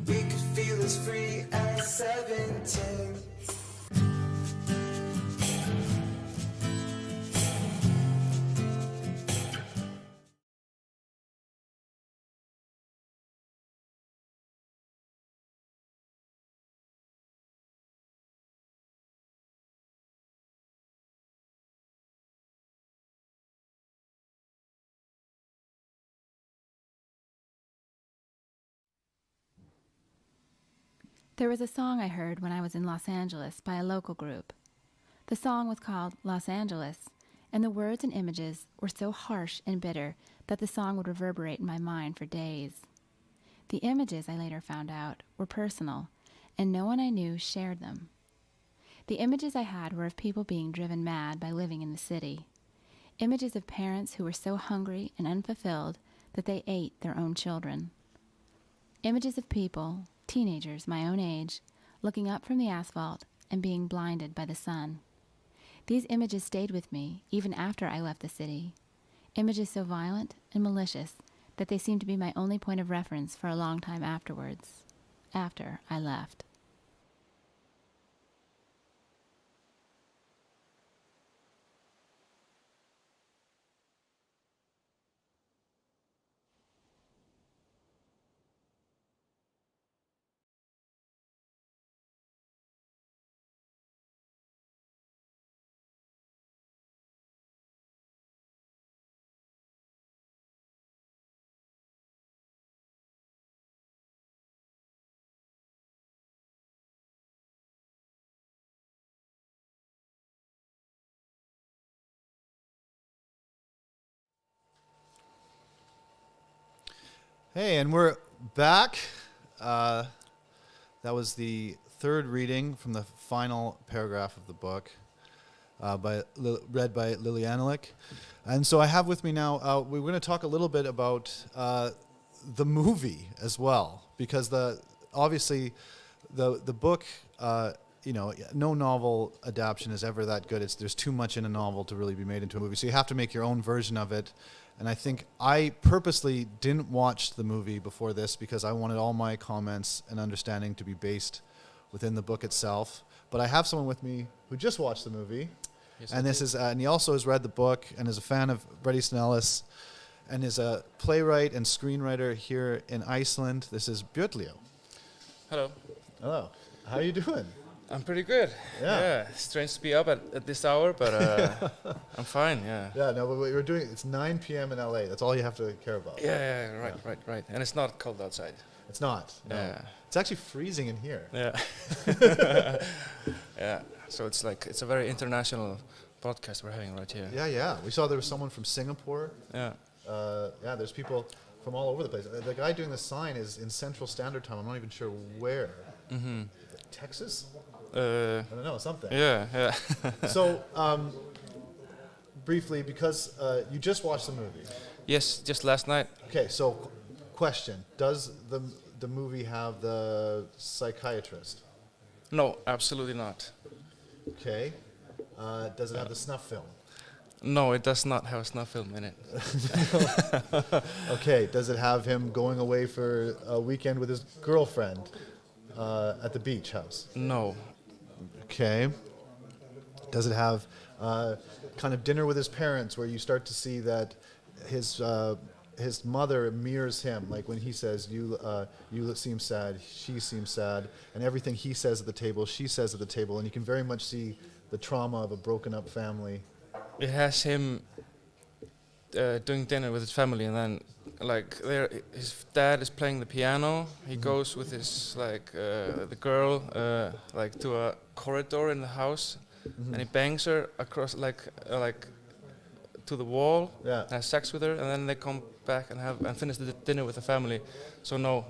We could feel as free as 17. There was a song I heard when I was in Los Angeles by a local group. The song was called Los Angeles, and the words and images were so harsh and bitter that the song would reverberate in my mind for days. The images, I later found out, were personal, and no one I knew shared them. The images I had were of people being driven mad by living in the city. Images of parents who were so hungry and unfulfilled that they ate their own children. Images of people, teenagers my own age, looking up from the asphalt and being blinded by the sun. These images stayed with me even after I left the city. Images so violent and malicious that they seemed to be my only point of reference for a long time afterwards, after I left. Hey, and we're back. That was the third reading from the final paragraph of the book, read by Lily Anilik. And so I have with me now, we're going to talk a little bit about the movie as well, because obviously the book, no novel adaptation is ever that good. There's too much in a novel to really be made into a movie. So you have to make your own version of it. And I think I purposely didn't watch the movie before this because I wanted all my comments and understanding to be based within the book itself. But I have someone with me who just watched the movie. Yes, And this is, and he also has read the book and is a fan of Bret Easton Ellis and is a playwright and screenwriter here in Iceland. This is Björnlio. Hello. Hello. How are you doing? I'm pretty good. Yeah. Strange to be up at this hour, but I'm fine. Yeah. Yeah, no, but what we're doing, it's 9 p.m. in LA. That's all you have to care about. Yeah. Right. And it's not cold outside. It's not. No. Yeah. It's actually freezing in here. Yeah. Yeah. So it's a very international podcast we're having right here. Yeah. We saw there was someone from Singapore. Yeah. There's people from all over the place. The guy doing the sign is in Central Standard Time. I'm not even sure where. Mm-hmm. Texas? I don't know, something. Yeah. So, briefly, because you just watched the movie. Yes, just last night. Okay, so question: does the movie have the psychiatrist? No, absolutely not. Okay. Does it have the snuff film? No, it does not have a snuff film in it. Okay. Does it have him going away for a weekend with his girlfriend at the beach house? No. Okay. Does it have kind of dinner with his parents where you start to see that his mother mirrors him, like when he says, you seem sad, she seems sad, and everything he says at the table, she says at the table, and you can very much see the trauma of a broken up family. It has him doing dinner with his family, and then like his dad is playing the piano. He goes with his the girl like to a corridor in the house, and he bangs her across like to the wall. Yeah. Has sex with her, and then they come back and finish the dinner with the family. So no.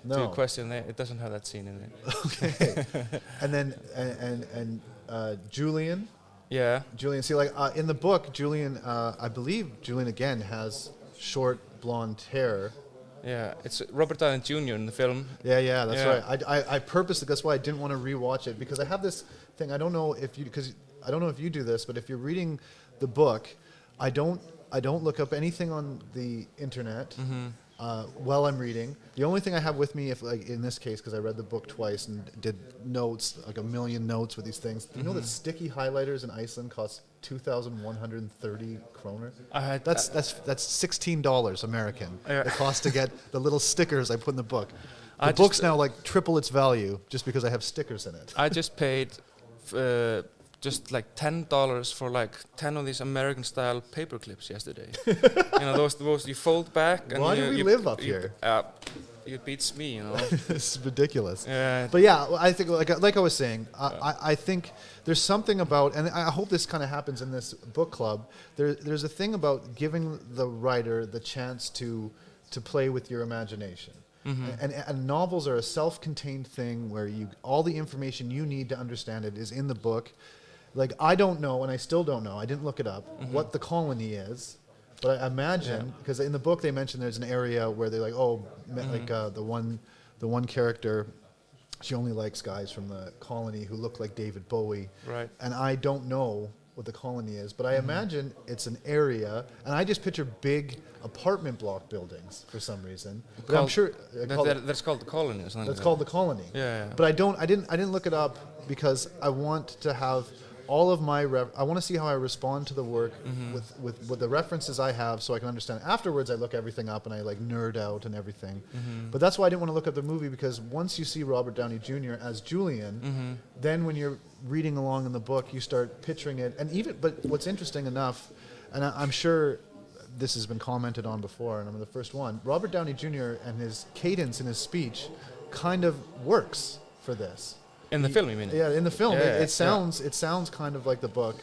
To your question, it doesn't have that scene in it. Okay. And then Julian. Yeah. Julian. See, like in the book, Julian. I believe Julian again has short blonde hair. Yeah, it's Robert Downey Jr. in the film. Yeah, that's right. I purposely. That's why I didn't want to rewatch it, because I have this thing. I don't know if you do this, but if you're reading the book, I don't look up anything on the internet. While I'm reading. The only thing I have with me, if like in this case, because I read the book twice and did notes, like a million notes with these things. Do you know that sticky highlighters in Iceland cost 2,130 kroner? That's $16 American. Yeah. It costs to get the little stickers I put in the book. The book's now like triple its value just because I have stickers in it. I just paid just like $10 for like 10 of these American style paper clips yesterday. You know, those you fold back. And Why do we live up here? It beats me, you know. It's ridiculous. Yeah. But yeah, I think like I was saying, I think there's something about, and I hope this kind of happens in this book club. There's a thing about giving the writer the chance to play with your imagination. And novels are a self-contained thing where all the information you need to understand it is in the book. Like, I don't know, and I still don't know, I didn't look it up, what the colony is, but I imagine, because in the book they mention there's an area where they're like, the one character, she only likes guys from the colony who look like David Bowie. Right. And I don't know what the colony is, but I imagine it's an area, and I just picture big apartment block buildings for some reason. But I'm sure that's called the colony or something. That's called the colony. Yeah. But I didn't look it up because I want to have all of my I want to see how I respond to the work with the references I have, so I can understand. Afterwards, I look everything up and I like nerd out and everything. But that's why I didn't want to look up the movie, because once you see Robert Downey Jr. as Julian, then when you're reading along in the book, you start picturing it. But what's interesting enough, and I'm sure this has been commented on before, and I'm the first one. Robert Downey Jr. and his cadence in his speech kind of works for this. In the film, you mean? Yeah, in the film, Yeah, it sounds kind of like the book.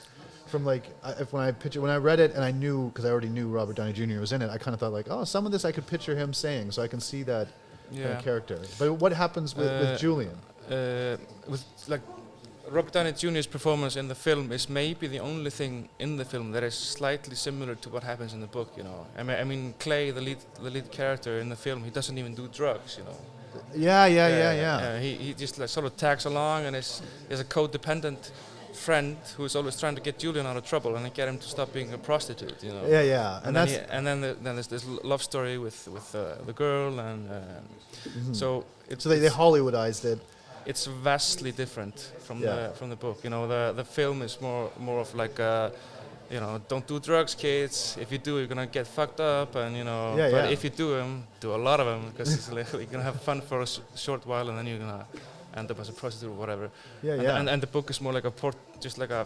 From like, when I read it and I knew, because I already knew Robert Downey Jr. was in it, I kind of thought like, oh, some of this I could picture him saying, so I can see that kind of character. But what happens with Julian? With like Robert Downey Jr.'s performance in the film is maybe the only thing in the film that is slightly similar to what happens in the book. You know, I mean Clay, the lead character in the film, he doesn't even do drugs. You know. Yeah. He just like sort of tags along, and is a codependent friend who is always trying to get Julian out of trouble and get him to stop being a prostitute. You know. Yeah. And then there's this love story with the girl, and so they Hollywoodized it. It's vastly different from the book. You know, the film is more of like you know, don't do drugs, kids. If you do, you're gonna get fucked up, and you know. But if you do them, do a lot of them, because it's like, you're gonna have fun for a short while, and then you're gonna end up as a prostitute or whatever. And the book is more like just like a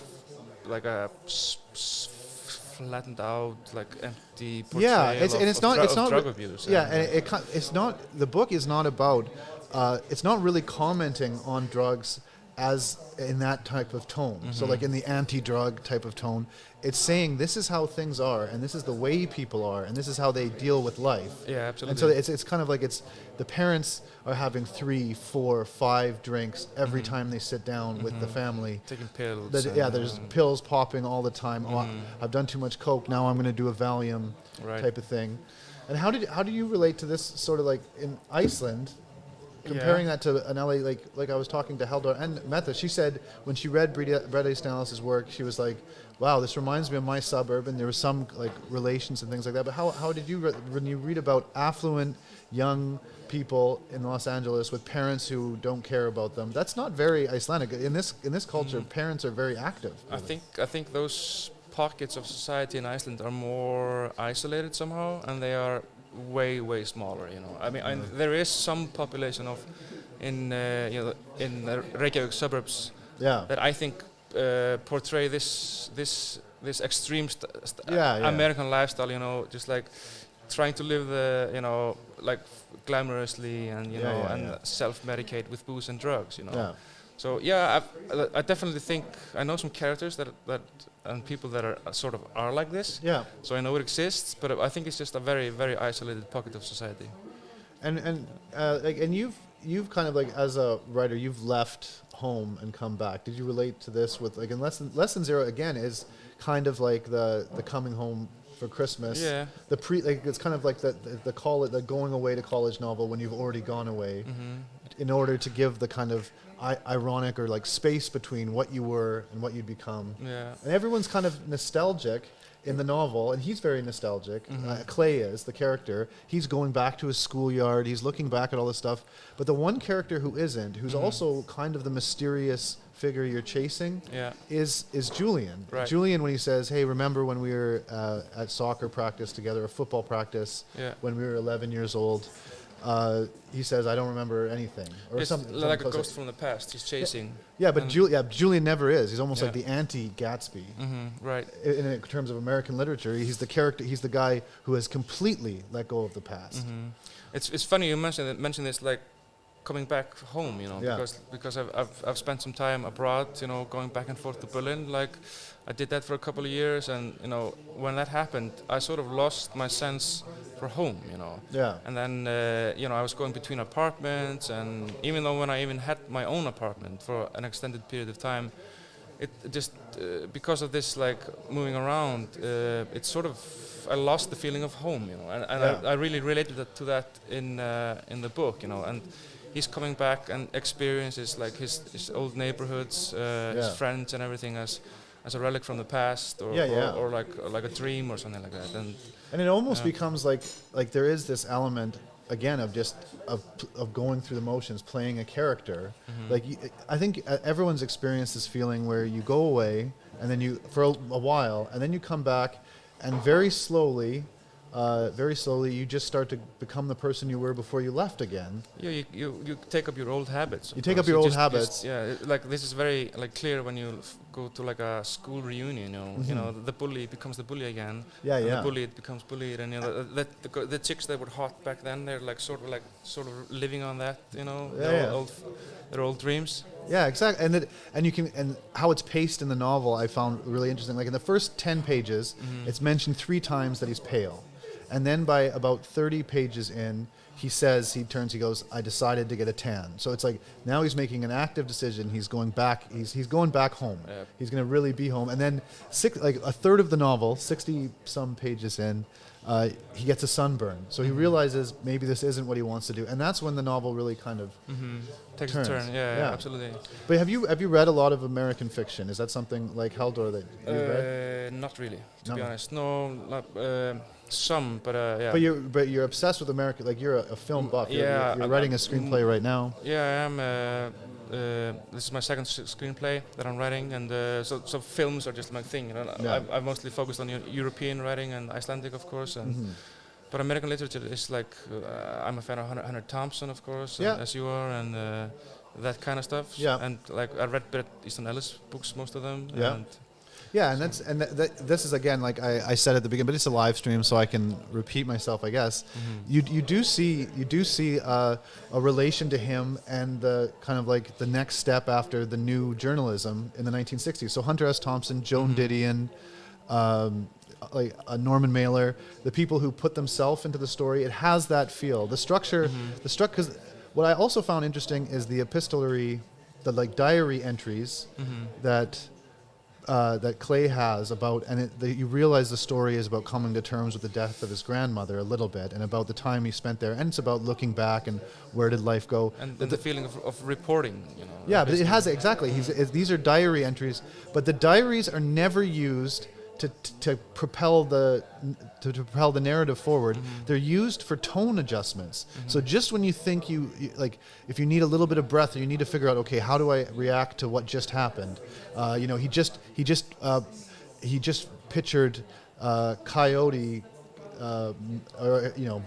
flattened out, like empty portrayal of drug abuse. Yeah, and it's not. The book is not about. It's not really commenting on drugs as in that type of tone. So like in the anti-drug type of tone, it's saying this is how things are, and this is the way people are, and this is how they deal with life. Yeah, absolutely. And so it's kind of like the parents are having 3, 4, 5 drinks every time they sit down with the family. Taking pills. There's pills popping all the time. Oh, I've done too much coke, now I'm going to do a Valium type of thing. And how do you relate to this sort of like in Iceland? Comparing that to an LA, like I was talking to Heldar and Metha, she said when she read Bret Easton Ellis' work, she was like, wow, this reminds me of my suburb, and there was some like relations and things like that. But how did you, when you read about affluent young people in Los Angeles with parents who don't care about them, that's not very Icelandic. In this culture, parents are very active. Really. I think those pockets of society in Iceland are more isolated somehow, and they are way smaller, you know. I mean, there is some population in Reykjavik suburbs that I think portray this extreme Yeah. American lifestyle, you know, just like trying to live the, you know, like glamorously and self-medicate with booze and drugs, you know. Yeah. So yeah, I definitely think I know some characters that and people that are sort of are like this. Yeah. So I know it exists, but I think it's just a very, very isolated pocket of society. And you've kind of like, as a writer, you've left home and come back. Did you relate to this with like in Lesson Zero again is kind of like the coming home for Christmas. Yeah. It's kind of like the going away to college novel when you've already gone away, in order to give the kind of ironic or like space between what you were and what you'd become. Yeah. And everyone's kind of nostalgic in the novel, and he's very nostalgic. Clay is the character. He's going back to his schoolyard. He's looking back at all this stuff. But the one character who isn't, who's also kind of the mysterious figure you're chasing, is Julian. Right. Julian, when he says, "Hey, remember when we were at soccer practice together, a football practice, when we were 11 years old?" He says, "I don't remember anything," or it's something. like a ghost from the past. He's chasing. Yeah, but Julian never is. He's almost like the anti-Gatsby. Right. In terms of American literature, he's the character. He's the guy who has completely let go of the past. It's funny you mention this, like coming back home, you know, because I've spent some time abroad, you know, going back and forth to Berlin. Like I did that for a couple of years, and you know, when that happened, I sort of lost my sense for home, you know. Yeah. And then you know, I was going between apartments, and even though when I even had my own apartment for an extended period of time, it just because of this like moving around, it sort of I lost the feeling of home, you know, and I really related to that in the book, you know, and he's coming back and experiences like his old neighborhoods, his friends and everything as a relic from the past, or like a dream or something like that, and it almost becomes like there is this element again of just of going through the motions, playing a character. Like I think everyone's experienced this feeling where you go away and then you for a while and then you come back, and very slowly you just start to become the person you were before you left again. Yeah, you take up your old habits. You take up your old habits. Like this is very like clear when you go to like a school reunion. You know, the bully becomes the bully again. And the bullied becomes bullied, and you know the chicks that were hot back then, they're like sort of living on that. You know, their old dreams. Yeah, exactly. And how it's paced in the novel, I found really interesting. Like in the first 10 pages, it's mentioned 3 times that he's pale. And then by about 30 pages in, he goes, "I decided to get a tan." So it's like now he's making an active decision. He's going back. He's going back home. Yeah. He's going to really be home. And then a third of the novel, 60 some pages in, he gets a sunburn. So he realizes maybe this isn't what he wants to do. And that's when the novel really kind of takes turns. a turn. Yeah, absolutely. But have you read a lot of American fiction? Is that something like Haldor that you've read? Not really, to be honest. No, some, but yeah. But you're obsessed with America. Like you're a film buff. You're writing a screenplay right now. Yeah, I am. This is my second screenplay that I'm writing, and so films are just my thing. You know, I've mostly focused on European writing and Icelandic, of course, and but American literature is like I'm a fan of Hunter Thompson, of course, as you are, and that kind of stuff. Yeah. And like I read Bret Easton Ellis books, most of them. Yeah. And this is again, like I said at the beginning, but it's a live stream, so I can repeat myself, I guess. You do see a relation to him and the kind of like the next step after the new journalism in the 1960s. So Hunter S. Thompson, Joan Didion, like Norman Mailer, the people who put themselves into the story. It has that feel. The structure, because what I also found interesting is the epistolary, the like diary entries that Clay has about, and you realize the story is about coming to terms with the death of his grandmother a little bit, and about the time he spent there, and it's about looking back and where did life go, and the feeling of reporting, you know. Yeah, but it has exactly. These are diary entries, but the diaries are never used to propel the narrative forward. They're used for tone adjustments. So just when you think you like, if you need a little bit of breath, or you need to figure out, okay, how do I react to what just happened? You know, he just pictured Coyote or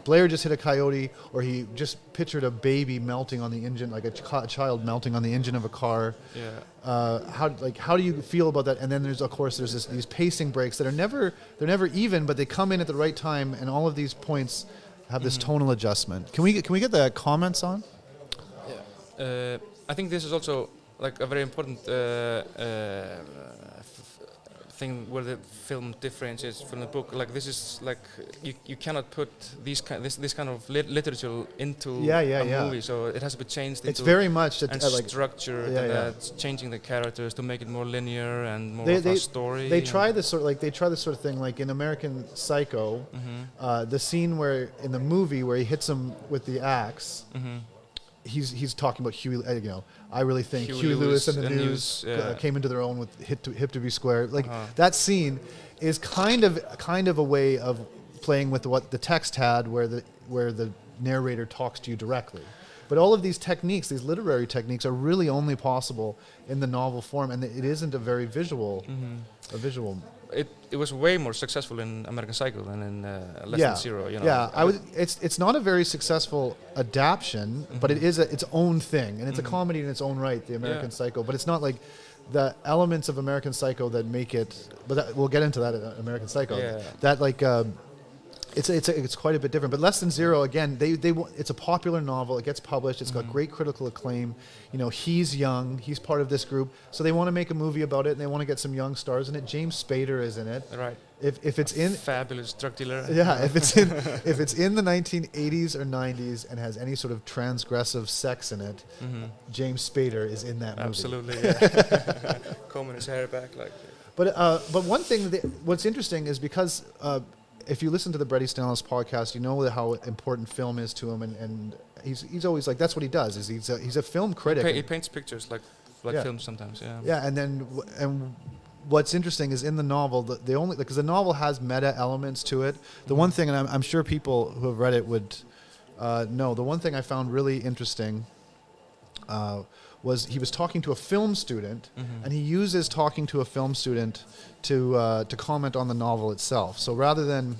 Blair just hit a coyote, or he just pictured a baby melting on the engine, like a child melting on the engine of a car. Yeah. How do you feel about that? And then there's these pacing breaks that they're never even, but they come in at the right time, and all of these points have this tonal adjustment. Can we get the comments on? Yeah. I think this is also like a very important thing where the film differentiates from the book. Like this is like you cannot put this kind of literature into a movie, so it has to be changed. It's very much structured, it's changing the characters to make it more linear and more of a story. They try this sort of thing, like in American Psycho, the scene where in the movie where he hits him with the axe. He's talking about Huey. I really think Huey Lewis and the News came into their own with Hip to Be Square. Like that scene is kind of a way of playing with what the text had, where the narrator talks to you directly. But all of these techniques, these literary techniques, are really only possible in the novel form, and it isn't a very visual. It was way more successful in American Psycho than in Less Than Zero. It's not a very successful adaptation, but it is its own thing, and it's a comedy in its own right, the American Psycho. But it's not like the elements of American Psycho that make it. But we'll get into that in American Psycho. Yeah. That it's quite a bit different. But Less Than Zero, again, it's a popular novel. It gets published. It's got great critical acclaim. He's young. He's part of this group. So they want to make a movie about it, and they want to get some young stars in it. James Spader is in it. Right. If it's in fabulous drug dealer. Yeah. If it's in the 1980s or 90s and has any sort of transgressive sex in it, James Spader is in that movie. Absolutely. Yeah. Combing his hair back like. But one thing what's interesting is because. If you listen to the Bret Easton Ellis podcast, you know how important film is to him, and he's always like, that's what he does. Is he's a film critic. He paints pictures like films sometimes. Yeah. Yeah, and what's interesting is in the novel, the only because the novel has meta elements to it. The one thing, and I'm sure people who have read it would know, the one thing I found really interesting was he was talking to a film student, and he uses talking to a film student to comment on the novel itself. So rather than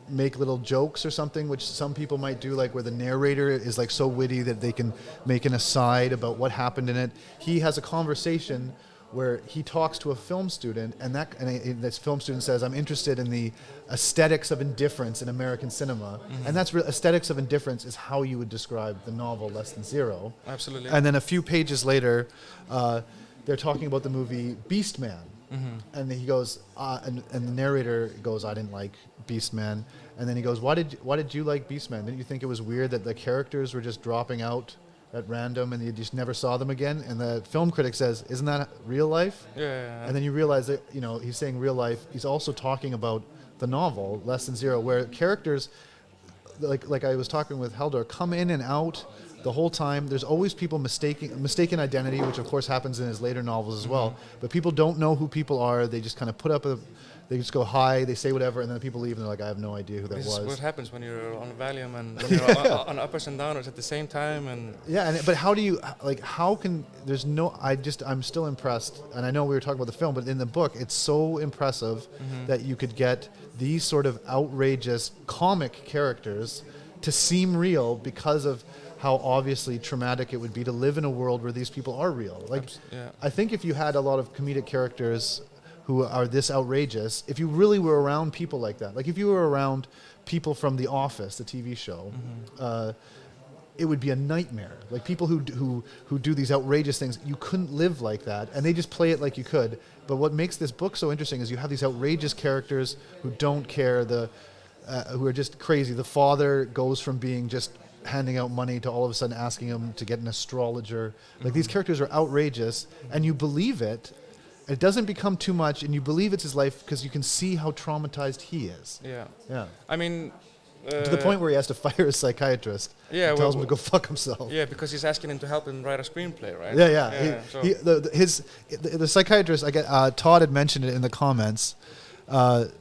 make little jokes or something, which some people might do, like where the narrator is like so witty that they can make an aside about what happened in it, he has a conversation where he talks to a film student, and this film student says, "I'm interested in the aesthetics of indifference in American cinema," and that's aesthetics of indifference is how you would describe the novel Less Than Zero. Absolutely. And then a few pages later, they're talking about the movie Beastman, and he goes, and the narrator goes, "I didn't like Beastman," and then he goes, "Why did you like Beastman? Didn't you think it was weird that the characters were just dropping out at random and you just never saw them again?" And the film critic says, "Isn't that real life?" Yeah. And then you realize that he's saying real life. He's also talking about the novel Less Than Zero, where characters like I was talking with Haldor come in and out the whole time. There's always people mistaken identity, which of course happens in his later novels as well. But people don't know who people are. They just kind of put up they just go hi, they say whatever, and then the people leave and they're like, "I have no idea who that was." This is what happens when you're on Valium and when you're on uppers and downers at the same time. And but how do you how can there's no I'm still impressed, and I know we were talking about the film, but in the book it's so impressive that you could get these sort of outrageous comic characters to seem real because of how obviously traumatic it would be to live in a world where these people are real. I think if you had a lot of comedic characters who are this outrageous, if you really were around people like that, like if you were around people from The Office, the TV show, it would be a nightmare. Like people who do these outrageous things, you couldn't live like that, and they just play it like you could. But what makes this book so interesting is you have these outrageous characters who don't care, who are just crazy. The father goes from being just handing out money to all of a sudden asking him to get an astrologer. Like these characters are outrageous, and you believe it. It doesn't become too much, and you believe it's his life because you can see how traumatized he is. Yeah. I mean, to the point where he has to fire a psychiatrist. Yeah, and tells him to go fuck himself. Yeah, because he's asking him to help him write a screenplay, right? The psychiatrist. Todd had mentioned it in the comments. The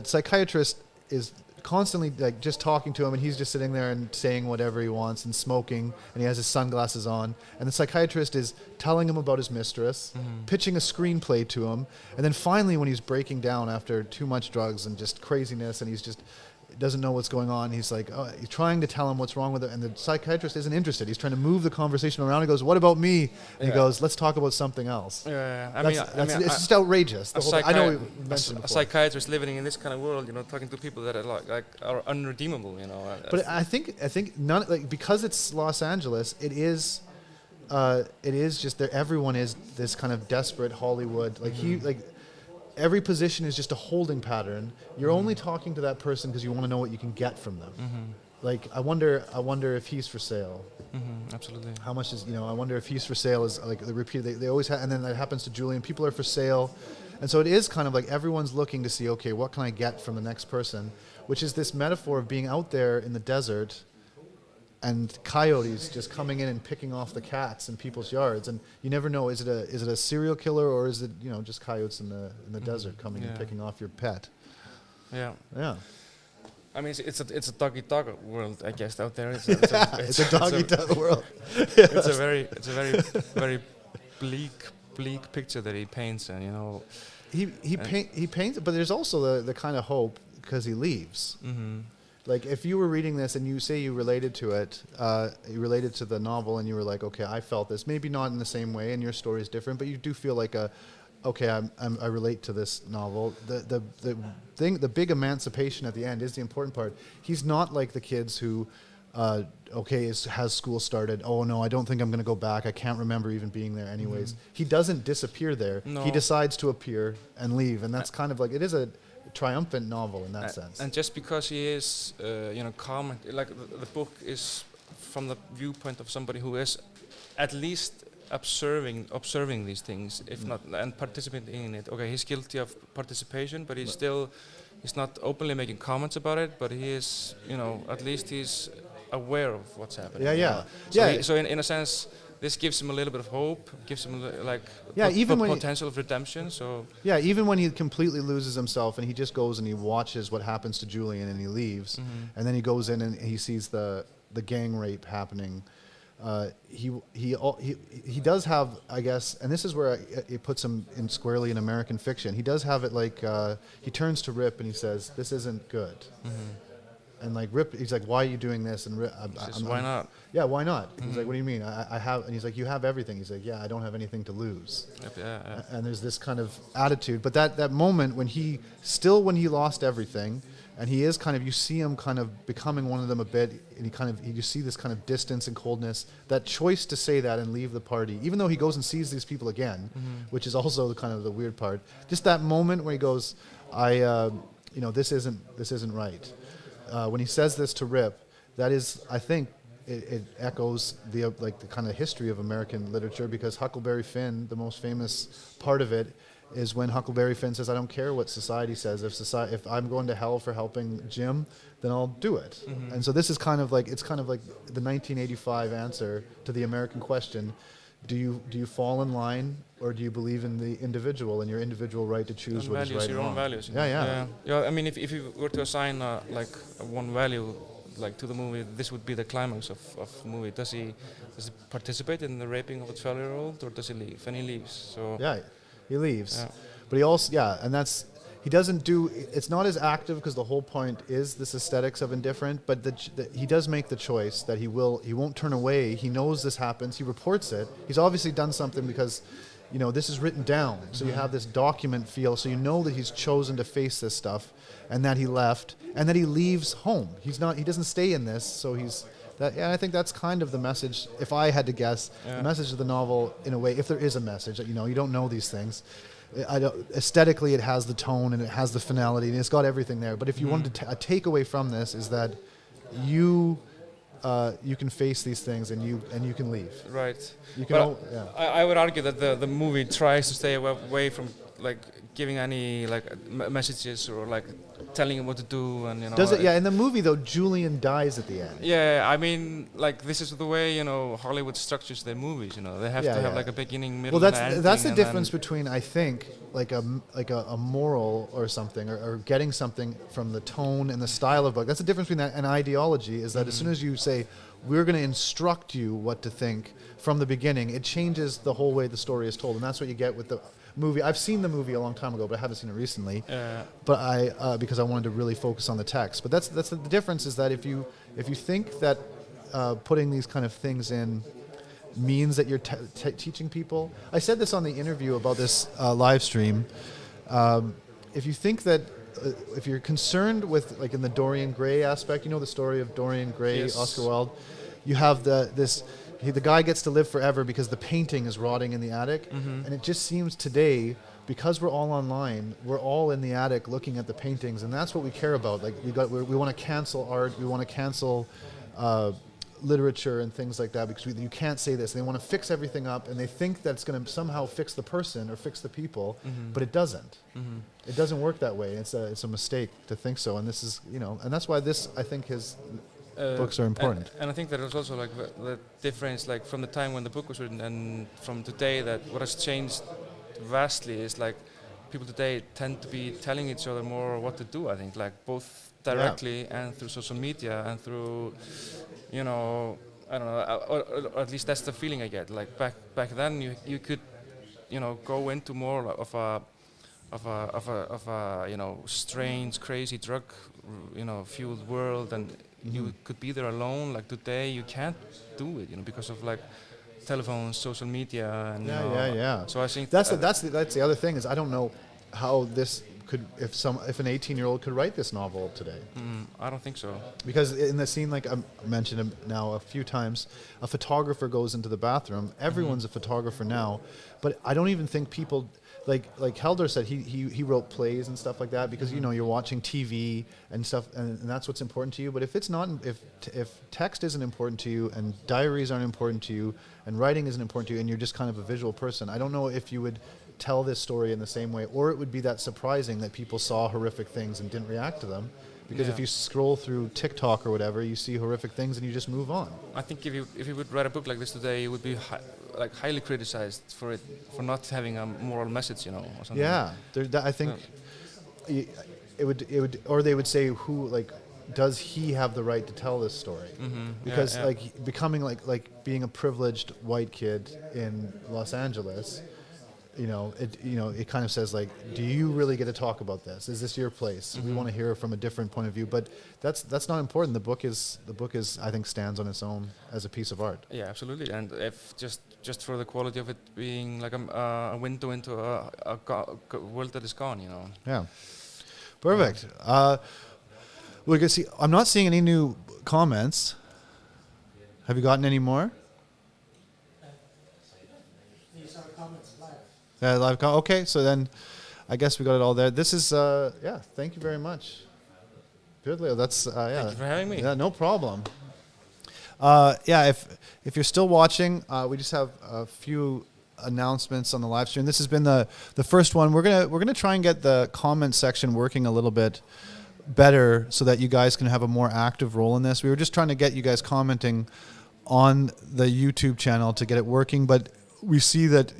psychiatrist is constantly like just talking to him, and he's just sitting there and saying whatever he wants and smoking, and he has his sunglasses on, and the psychiatrist is telling him about his mistress, pitching a screenplay to him, and then finally when he's breaking down after too much drugs and just craziness, and he's just doesn't know what's going on, he's like, he's trying to tell him what's wrong with it, and the psychiatrist isn't interested. He's trying to move the conversation around. He goes, what about me? And he goes, let's talk about something else. I It's just outrageous. I know we mentioned a psychiatrist living in this kind of world, talking to people that are like are unredeemable, But I think none, like, because it's Los Angeles, it is just that everyone is this kind of desperate Hollywood, every position is just a holding pattern. You're only talking to that person because you want to know what you can get from them. Like, I wonder if he's for sale. Absolutely. How much is, I wonder if he's for sale is like the repeat. They always have, and then that happens to Julian. People are for sale, and so it is kind of like everyone's looking to see, okay, what can I get from the next person? Which is this metaphor of being out there in the desert, and coyotes just coming in and picking off the cats in people's yards, and you never know, is it a serial killer, or is it just coyotes in the desert coming and picking off your pet? Yeah. I mean, it's a dog-eat-dog world, I guess, out there. It's a dog-eat-dog world. It's a very bleak picture that he paints, and he paints, but there's also the kind of hope because he leaves. Like, if you were reading this and you say you related to it, you related to the novel, and you were like, okay, I felt this, maybe not in the same way, and your story is different, but you do feel like I relate to this novel. The big emancipation at the end is the important part. He's not like the kids who, has school started. Oh no, I don't think I'm going to go back. I can't remember even being there anyways. He doesn't disappear there. No. He decides to appear and leave, and that's kind of like, it is a triumphant novel in that sense. And just because he is, calm, like the book is from the viewpoint of somebody who is at least observing these things, if not, and participating in it. Okay, he's guilty of participation, but he's not openly making comments about it, but he is, at least he's aware of what's happening. So in a sense, this gives him a little bit of hope, gives him even when potential of redemption. So even when he completely loses himself and he just goes and he watches what happens to Julian and he leaves, and then he goes in and he sees the gang rape happening. He does have, I guess, and this is where it puts him in squarely in American fiction. He does have it like he turns to Rip and he says, "This isn't good." And like Rip, he's like, "Why are you doing this?" And Rip, why not? Yeah, why not? He's like, "What do you mean? I have." And he's like, "You have everything." He's like, "Yeah, I don't have anything to lose." And there's this kind of attitude, but that moment when he lost everything, and he is kind of, you see him kind of becoming one of them a bit, and you see this kind of distance and coldness. That choice to say that and leave the party, even though he goes and sees these people again, which is also kind of the weird part. Just that moment where he goes, this isn't right. When he says this to Rip, that is, I think, it echoes the kind of history of American literature, because Huckleberry Finn, the most famous part of it, is when Huckleberry Finn says, "I don't care what society says. If I'm going to hell for helping Jim, then I'll do it." And so this is kind of like the 1985 answer to the American question: Do you fall in line, or do you believe in the individual and your individual right to choose what is right and wrong? Your own values. I mean, if you were to assign one value to the movie, this would be the climax of the movie. Does he participate in the raping of a 12-year-old, or does he leave? And he leaves. So he leaves. But he also and that's, he doesn't do, it's not as active because the whole point is this aesthetics of indifferent, but he does make the choice that he won't turn away. He knows this happens. He reports it. He's obviously done something because, this is written down. So you have this document feel. So you know that he's chosen to face this stuff, and that he left, and that he leaves home. He doesn't stay in this. So I think that's kind of the message, if I had to guess, the message of the novel, in a way, if there is a message. You don't know these things. Aesthetically, it has the tone and it has the finality and it's got everything there. But if you wanted a takeaway from this, is that you can face these things and you can leave. Right. I would argue that the movie tries to stay away from like giving any like messages or like telling him what to do, and you know. Does it? Yeah. In the movie though, Julian dies at the end. Yeah, I mean, like this is the way Hollywood structures their movies. They have to have like a beginning, middle, well, and ending. That's the difference between, I think, like a moral or something, or getting something from the tone and the style of book. That's the difference between that and ideology. Is that as soon as you say we're going to instruct you what to think from the beginning, it changes the whole way the story is told, and that's what you get with the movie. I've seen the movie a long time ago, but I haven't seen it recently. But I because I wanted to really focus on the text. But that's the difference, is that if you think that putting these kind of things in means that you're teaching people. I said this on the interview about this live stream. If you think that if you're concerned with, like in the Dorian Gray aspect, the story of Dorian Gray, yes. Oscar Wilde, you have the guy gets to live forever because the painting is rotting in the attic. And it just seems today, because we're all online, we're all in the attic looking at the paintings, and that's what we care about. Like we want to cancel art, we want to cancel literature and things like that, because you can't say this. They want to fix everything up, and they think that it's going to somehow fix the person or fix the people, but it doesn't. It doesn't work that way. It's a mistake to think so, and this is and that's why this, I think, his books are important. And I think that there's also like the difference, like from the time when the book was written and from today, that what has changed vastly is like people today tend to be telling each other more what to do. I think, like both directly and through social media and through, I don't know, or at least that's the feeling I get. Like back then, you could, go into more of a strange, crazy drug, fueled world, and you could be there alone. Like today, you can't do it, because of like telephones, social media, and yeah. So I think that's the other thing, is I don't know how this could, if an 18-year-old could write this novel today. I don't think so. Because in the scene, like I mentioned him now a few times, a photographer goes into the bathroom. Everyone's a photographer now, but I don't even think people. Like Helder said, he wrote plays and stuff like that because you're watching TV and stuff, and that's what's important to you. But if it's not, if text isn't important to you, and diaries aren't important to you, and writing isn't important to you, and you're just kind of a visual person, I don't know if you would tell this story in the same way, or it would be that surprising that people saw horrific things and didn't react to them. Because if you scroll through TikTok or whatever, you see horrific things and you just move on. I think if you would write a book like this today, you would be highly criticized for not having a moral message, or something. Yeah, I think it would, or they would say, does he have the right to tell this story? Because becoming like being a privileged white kid in Los Angeles. It kind of says, like, do you really get to talk about this? Is this your place? We want to hear from a different point of view, but that's not important. The book is I think stands on its own as a piece of art. Yeah, absolutely. And if just for the quality of it being like a window into a world that is gone, Yeah, perfect. We can see. I'm not seeing any new comments. Have you gotten any more? Live okay, so then I guess we got it all there. This is, thank you very much. Good, Leo. That's, Thank you for having me. Yeah, no problem. If you're still watching, we just have a few announcements on the live stream. This has been the first one. We're gonna try and get the comment section working a little bit better so that you guys can have a more active role in this. We were just trying to get you guys commenting on the YouTube channel to get it working, but we see that,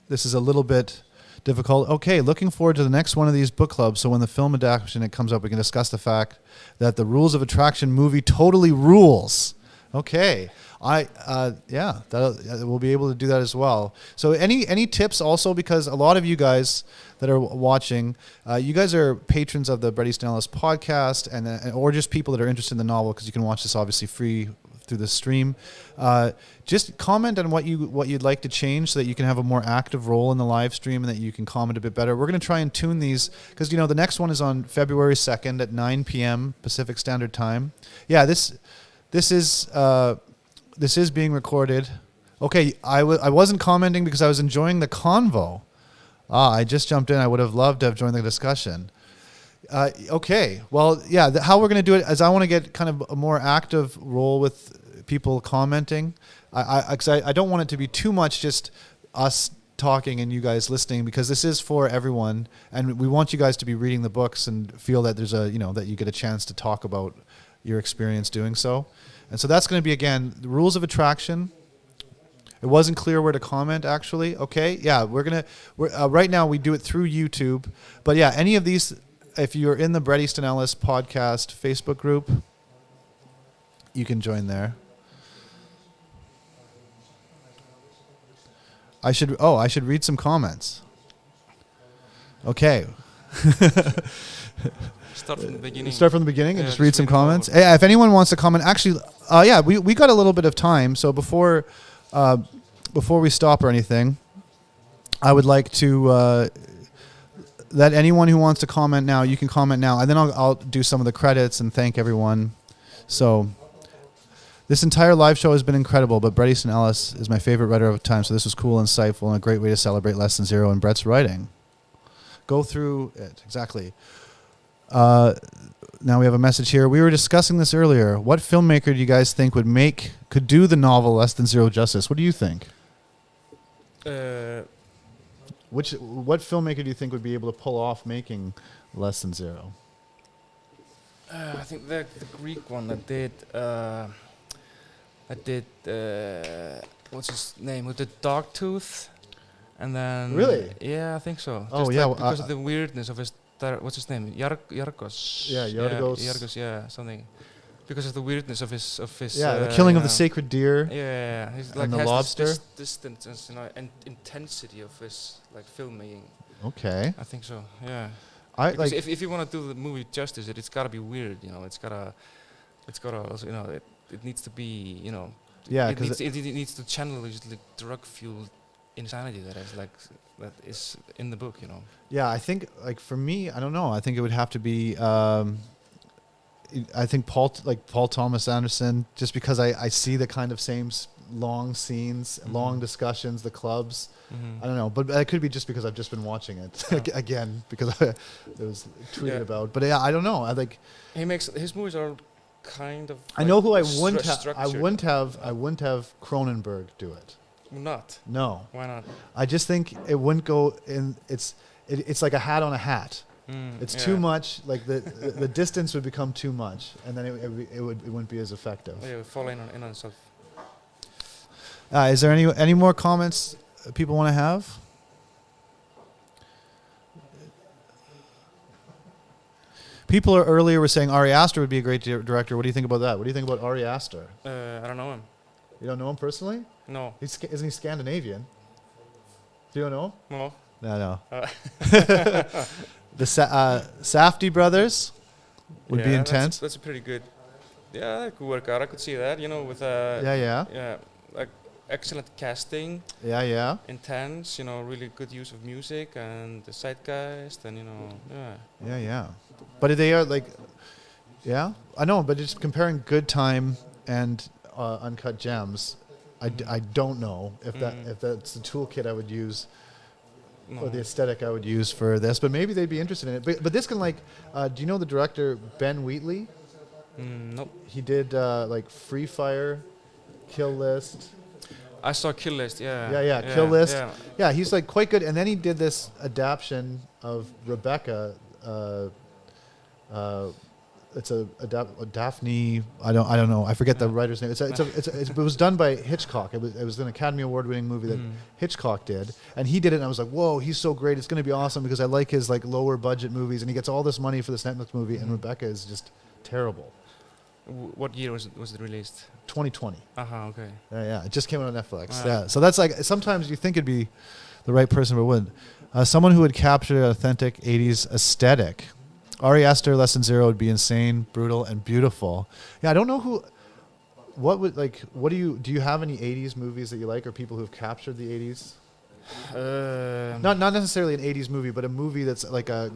this is a little bit difficult. Okay, looking forward to the next one of these book clubs. So when the film adaptation comes up, we can discuss the fact that the Rules of Attraction movie totally rules. Okay, we'll be able to do that as well. So any tips also, because a lot of you guys that are watching, you guys are patrons of the Bret Easton Ellis podcast, and or just people that are interested in the novel, because you can watch this obviously free through the stream. Just comment on what you'd like to change so that you can have a more active role in the live stream and that you can comment a bit better. We're going to try and tune these because the next one is on February 2nd at 9 p.m. Pacific Standard Time. Yeah, this is being recorded. Okay, I wasn't commenting because I was enjoying the convo. I just jumped in. I would have loved to have joined the discussion. Okay, well, yeah, how we're going to do it is I want to get kind of a more active role with people commenting. I don't want it to be too much just us talking and you guys listening, because this is for everyone, and we want you guys to be reading the books and feel that there's that you get a chance to talk about your experience doing so. And so that's going to be, again, the rules of attraction. It wasn't clear where to comment, actually. Okay, yeah, we're right now we do it through YouTube, but yeah, any of these, if you're in the Bret Easton Ellis podcast Facebook group, you can join there. I should read some comments. Okay. Start from the beginning. Start from the beginning and just read some comments. Yeah, if anyone wants to comment, actually, we got a little bit of time, so before we stop or anything, I would like to let anyone who wants to comment now, you can comment now, and then I'll do some of the credits and thank everyone. So, this entire live show has been incredible, but Bret Easton Ellis is my favorite writer of all time, so this was cool, insightful, and a great way to celebrate Less Than Zero and Bret's writing. Go through it, exactly. Now we have a message here. We were discussing this earlier. What filmmaker do you guys think could do the novel Less Than Zero justice? What do you think? What filmmaker do you think would be able to pull off making Less Than Zero? I think the Greek one that did what's his name? Who did Dogtooth, and then really? Yeah, I think so. Oh, just yeah, because of the weirdness of his. What's his name? Yargos. Yeah, Yargos. Yargos. Yeah, something. Because of the weirdness of his. Yeah, the killing of the sacred deer. Yeah, he's like and the has lobster. This distance and intensity of his filmmaking. Okay. I think so. Yeah. Because if you want to do the movie justice, it's gotta be weird. It's gotta also, it needs to be Yeah, because it needs to channel this drug fueled insanity that is in the book. Yeah, I think for me, I don't know. I think it would have to be. I think Paul Thomas Anderson, just because I see the kind of same long scenes, long discussions, the clubs. I don't know, but it could be just because I've just been watching it again because it was tweeted about. But yeah, I don't know. He makes his movies are kind of. I know who I wouldn't have. I wouldn't have Cronenberg do it. Not. No. Why not? I just think it wouldn't go in. It's like a hat on a hat. It's too much. Like the distance would become too much, and then it wouldn't be as effective. Yeah, it would fall in on itself. Is there any more comments people want to have? People earlier were saying Ari Aster would be a great director. What do you think about that? What do you think about Ari Aster? I don't know him. You don't know him personally? No. Isn't he Scandinavian? Do you know him? No. No. The Safdie brothers would be intense. That's a pretty good. Yeah, that could work out. I could see that. With Yeah, like excellent casting. Yeah. Intense. Really good use of music and the zeitgeist, and Yeah. But they are yeah, I know. But just comparing Good Time and Uncut Gems, I don't know if that's the toolkit I would use. No. Or the aesthetic I would use for this, but maybe they'd be interested in it. But this can do you know the director Ben Wheatley? Nope. He did Free Fire, Kill List. I saw Kill List. Yeah, Kill List. Yeah. Yeah, he's quite good. And then he did this adaptation of Rebecca. It's a Daphne. I don't know. I forget the writer's name. It was done by Hitchcock. It was an Academy Award-winning movie that Hitchcock did, and he did it. And I was like, whoa, he's so great. It's going to be awesome because I like his lower budget movies, and he gets all this money for this Netflix movie. And Rebecca is just terrible. What year was it released? 2020. Okay. Yeah. It just came out on Netflix. Yeah. So that's sometimes you think it'd be the right person, but wouldn't. Someone who would capture an authentic 80s aesthetic. Ari Aster, Less Than Zero would be insane, brutal, and beautiful. Yeah, I don't know what do you have any 80s movies that you like, or people who've captured the 80s? Not necessarily an 80s movie, but a movie that's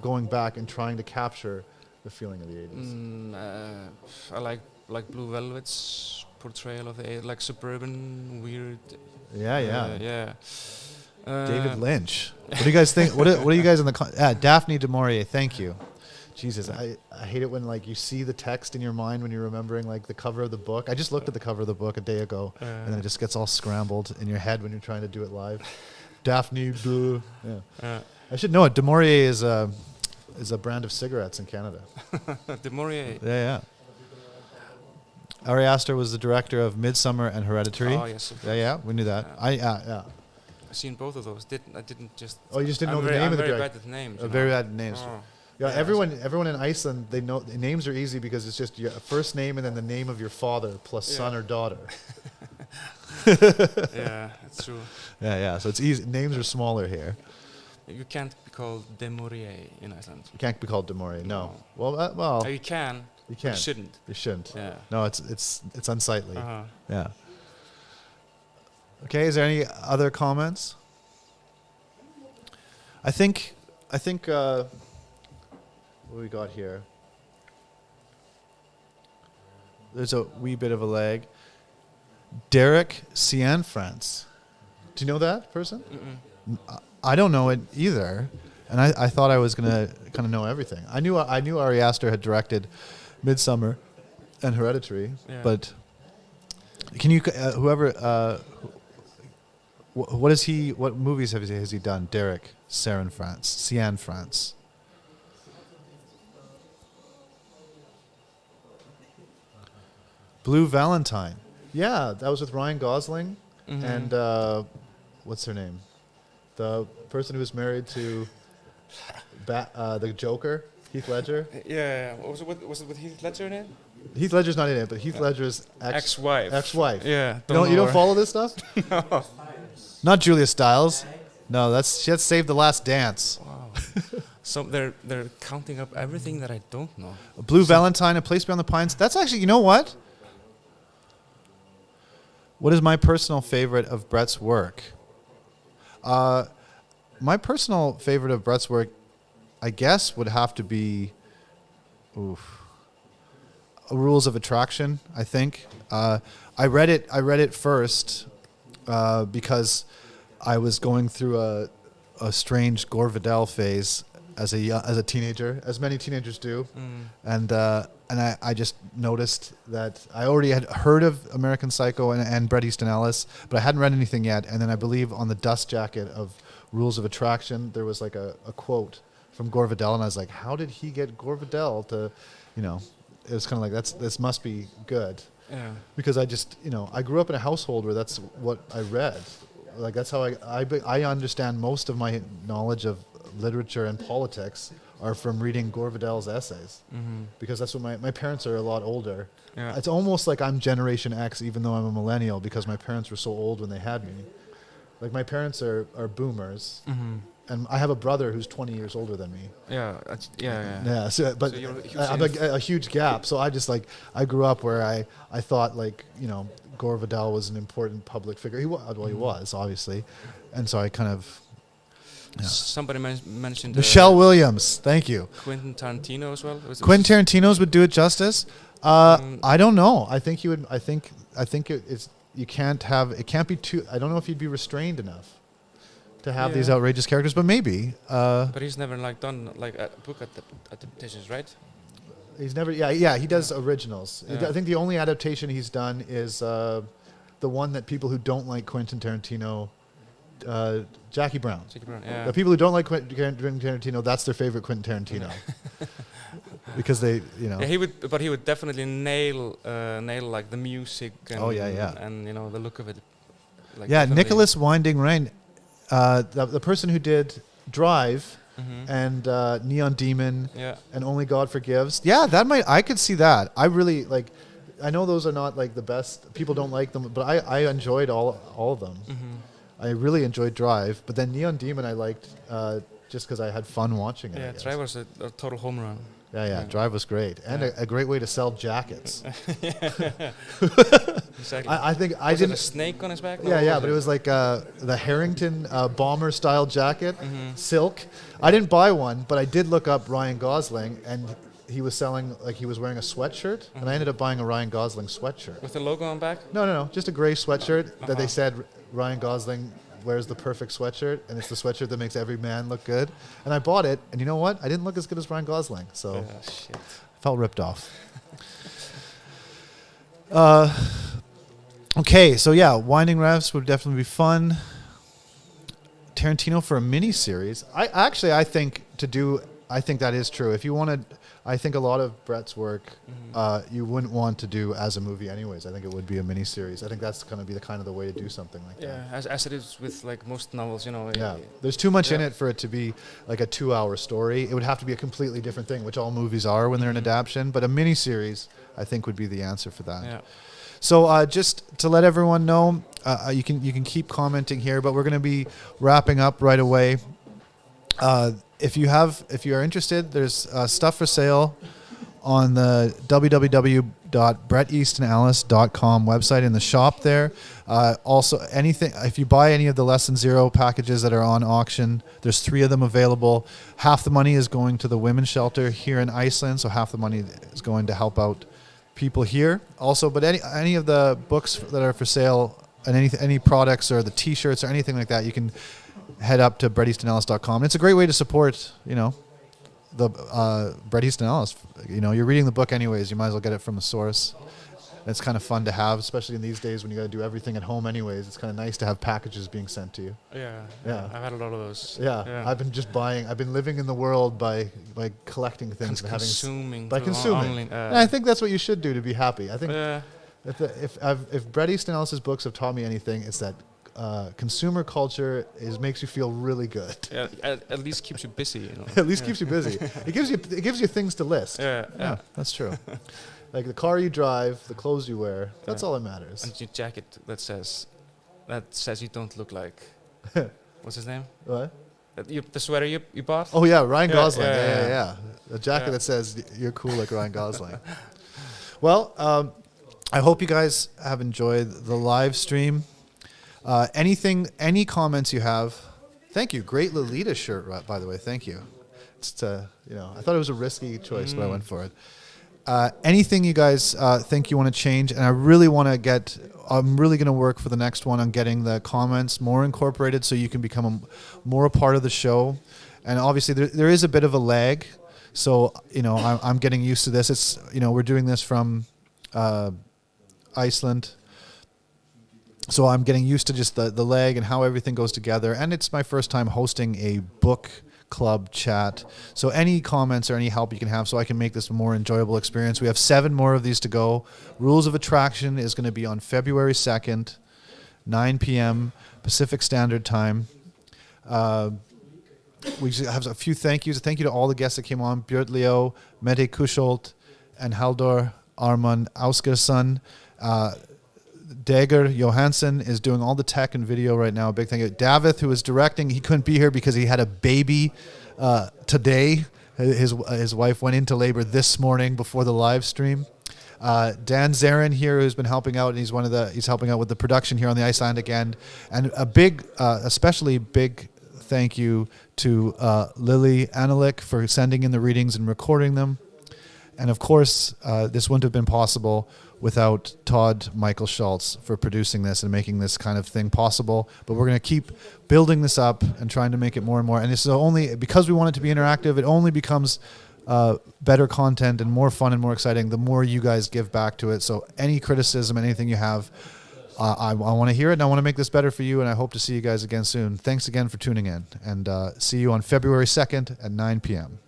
going back and trying to capture the feeling of the 80s. I like Blue Velvet's portrayal of the 80s, suburban, weird. Yeah. David Lynch. What do you guys think? What are you guys in the Daphne du Maurier? Thank you. Jesus, I hate it when you see the text in your mind when you're remembering the cover of the book. I just looked at the cover of the book a day ago, and then it just gets all scrambled in your head when you're trying to do it live. Daphne. Bleu. Yeah. I should know it. De Maurier is a brand of cigarettes in Canada. De Maurier. Yeah. Ari Aster was the director of Midsummer and Hereditary. Oh yes. Yeah, we knew that. Yeah. I've seen both of those. I didn't just. Oh, you just didn't know the name of the director. Very bad at names. Very bad names. Oh. Yeah, everyone in Iceland, they know the names are easy because it's just your first name and then the name of your father plus son or daughter. Yeah, that's true. Yeah. So it's easy. Names are smaller here. You can't be called De Maurier in Iceland. You can't be called De Maurier. No. Well. You can. You can. You shouldn't. You shouldn't. Yeah. No, it's unsightly. Yeah. Okay. Is there any other comments? I think. What do we got here? There's a wee bit of a lag. Derek Cianfrance. Do you know that person? I don't know it either, and I thought I was gonna kind of know everything. I knew Ari Aster had directed Midsummer and Hereditary, but can you what movies has he done? Derek Cianfrance. Blue Valentine. Yeah, that was with Ryan Gosling and what's her name? The person who was married to the Joker, Heath Ledger. Yeah. Was it with Heath Ledger in it? Heath Ledger's not in it, but Heath Ledger's ex-wife. Ex-wife. Yeah. You don't follow this stuff? No. Not Julia Stiles. No, she had Saved the Last Dance. Wow. So they're counting up everything that I don't know. Blue Valentine, A Place Beyond the Pines. That's actually, you know what? What is my personal favorite of Bret's work? My personal favorite of Bret's work, I guess, would have to be Rules of Attraction, I think. I read it first because I was going through a strange Gore Vidal phase as a teenager, as many teenagers do, and I just noticed that I already had heard of American Psycho and Bret Easton Ellis, but I hadn't read anything yet. And then I believe on the dust jacket of Rules of Attraction, there was like a quote from Gore Vidal, and I was like, how did he get Gore Vidal to, it was kind of like, this must be good. Yeah. Because I grew up in a household where that's what I read. Like that's how I understand most of my knowledge of literature and politics are from reading Gore Vidal's essays, because that's what my parents are a lot older. Yeah. It's almost like I'm Generation X, even though I'm a millennial, because my parents were so old when they had me. Like my parents are boomers, and I have a brother who's 20 years older than me. Yeah. Yeah. So, but So I'm a huge gap. So I grew up where I thought Gore Vidal was an important public figure. He was obviously, and so I kind of. Yeah. Somebody mentioned Michelle Williams. Thank you. Quentin Tarantino as well. Quentin Tarantino's would do it justice. I don't know. I think he would. I think it's. You can't have. It can't be too. I don't know if you'd be restrained enough to have these outrageous characters, but maybe. But he's never done book adaptations, right? He's never. Yeah. He does originals. Yeah. I think the only adaptation he's done is the one that people who don't like Quentin Tarantino. Jackie Brown. Yeah. The people who don't like Quentin Tarantino, that's their favorite Quentin Tarantino, because they, Yeah, he would definitely nail like the music. And, and the look of it. Like Nicholas Winding Refn, the person who did Drive and Neon Demon and Only God Forgives. Yeah, I could see that. I really like. I know those are not like the best. People don't like them, but I enjoyed all of them. I really enjoyed Drive, but then Neon Demon I liked just because I had fun watching it. Yeah, Drive was a total home run. Yeah. Drive was great, and a great way to sell jackets. Exactly. I think was it a snake on his back? Yeah, but it was like the Harrington bomber style jacket, silk. I didn't buy one, but I did look up Ryan Gosling, and he was selling, he was wearing a sweatshirt, and I ended up buying a Ryan Gosling sweatshirt. With the logo on back? No, just a gray sweatshirt that they said Ryan Gosling wears the perfect sweatshirt, and it's the sweatshirt that makes every man look good. And I bought it, and you know what? I didn't look as good as Ryan Gosling, so I felt ripped off. Okay, so Winding Refs would definitely be fun. Tarantino for a mini series. I think that is true. If you wanted, I think a lot of Bret's work, you wouldn't want to do as a movie anyways. I think it would be a mini series. I think that's going to be the way to do something like that. Yeah, as it is with like most novels, you know. Yeah, there's too much in it for it to be like a 2-hour story. It would have to be a completely different thing, which all movies are when they're an adaptation. But a mini series, I think, would be the answer for that. Yeah. So just to let everyone know, you can keep commenting here, but we're going to be wrapping up right away. If you are interested, there's stuff for sale on the www.breteastonellis.com website in the shop there. Also, anything if you buy any of the Less Than Zero packages that are on auction, there's 3 of them available. Half the money is going to the women's shelter here in Iceland, so half the money is going to help out people here. Also, but any of the books that are for sale and any products or the T-shirts or anything like that, you can head up to breteastonellis.com. It's a great way to support, the Bret Easton Ellis. You're reading the book anyways. You might as well get it from a source. It's kind of fun to have, especially in these days when you got to do everything at home anyways. It's kind of nice to have packages being sent to you. Yeah. I've had a lot of those. Yeah. I've been living in the world by collecting things and consuming. And I think that's what you should do to be happy. I think if Bret Easton Ellis's books have taught me anything, it's that consumer culture makes you feel really good. Yeah, at least keeps you busy. At least keeps you busy. It gives you things to list. Yeah, that's true. Like the car you drive, the clothes you wear. That's all that matters. And your jacket that says you don't look like. What's his name? What? The sweater you bought? Oh yeah, Ryan Gosling. Yeah. A jacket that says you're cool like Ryan Gosling. Well, I hope you guys have enjoyed the live stream. Any comments you have? Thank you. Great Lolita shirt, by the way. Thank you. It's I thought it was a risky choice, but I went for it. Anything you guys think you want to change, and I really want to I'm really going to work for the next one on getting the comments more incorporated so you can become more a part of the show. And obviously there is a bit of a lag, so I'm getting used to this. It's we're doing this from Iceland. So I'm getting used to just the lag and how everything goes together. And it's my first time hosting a book club chat. So any comments or any help you can have so I can make this a more enjoyable experience. We have 7 more of these to go. Rules of Attraction is going to be on February 2nd, 9 p.m. Pacific Standard Time. We have a few thank yous. Thank you to all the guests that came on. Björn Leo, Mette Kusholt, and Haldor Arman Auskersson. Dager Johansson is doing all the tech and video right now. Big thank you. David, who is directing, he couldn't be here because he had a baby today. His wife went into labor this morning before the live stream. Dan Zarin here, who's been helping out, and he's helping out with the production here on the Icelandic end. And a big, especially big thank you to Lily Analik for sending in the readings and recording them. And of course, this wouldn't have been possible without Todd Michael Schultz for producing this and making this kind of thing possible. But we're going to keep building this up and trying to make it more and more. And this is only, because we want it to be interactive, it only becomes better content and more fun and more exciting the more you guys give back to it. So any criticism, anything you have, I want to hear it, and I want to make this better for you, and I hope to see you guys again soon. Thanks again for tuning in, and see you on February 2nd at 9 p.m.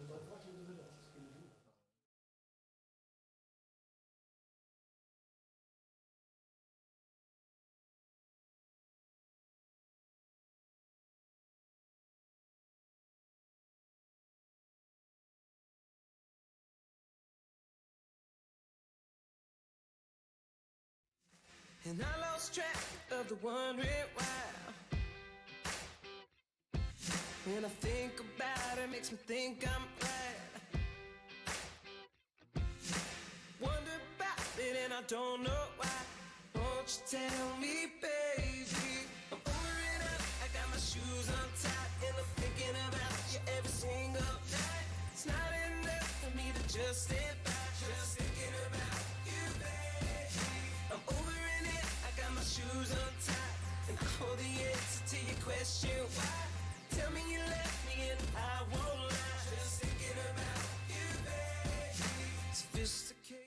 And I lost track of the wondering why. When I think about it, makes me think I'm right. Wonder about it and I don't know why. Won't you tell me, baby? I'm over and out, I got my shoes untied, and I'm thinking about you every single night. It's not enough for me to just stand by, just thinking about you, baby. I'm over and in, I got my shoes untied, and I hold the answer to your question why. Tell me you left me and I won't lie, just thinking about you, baby. Sophisticated.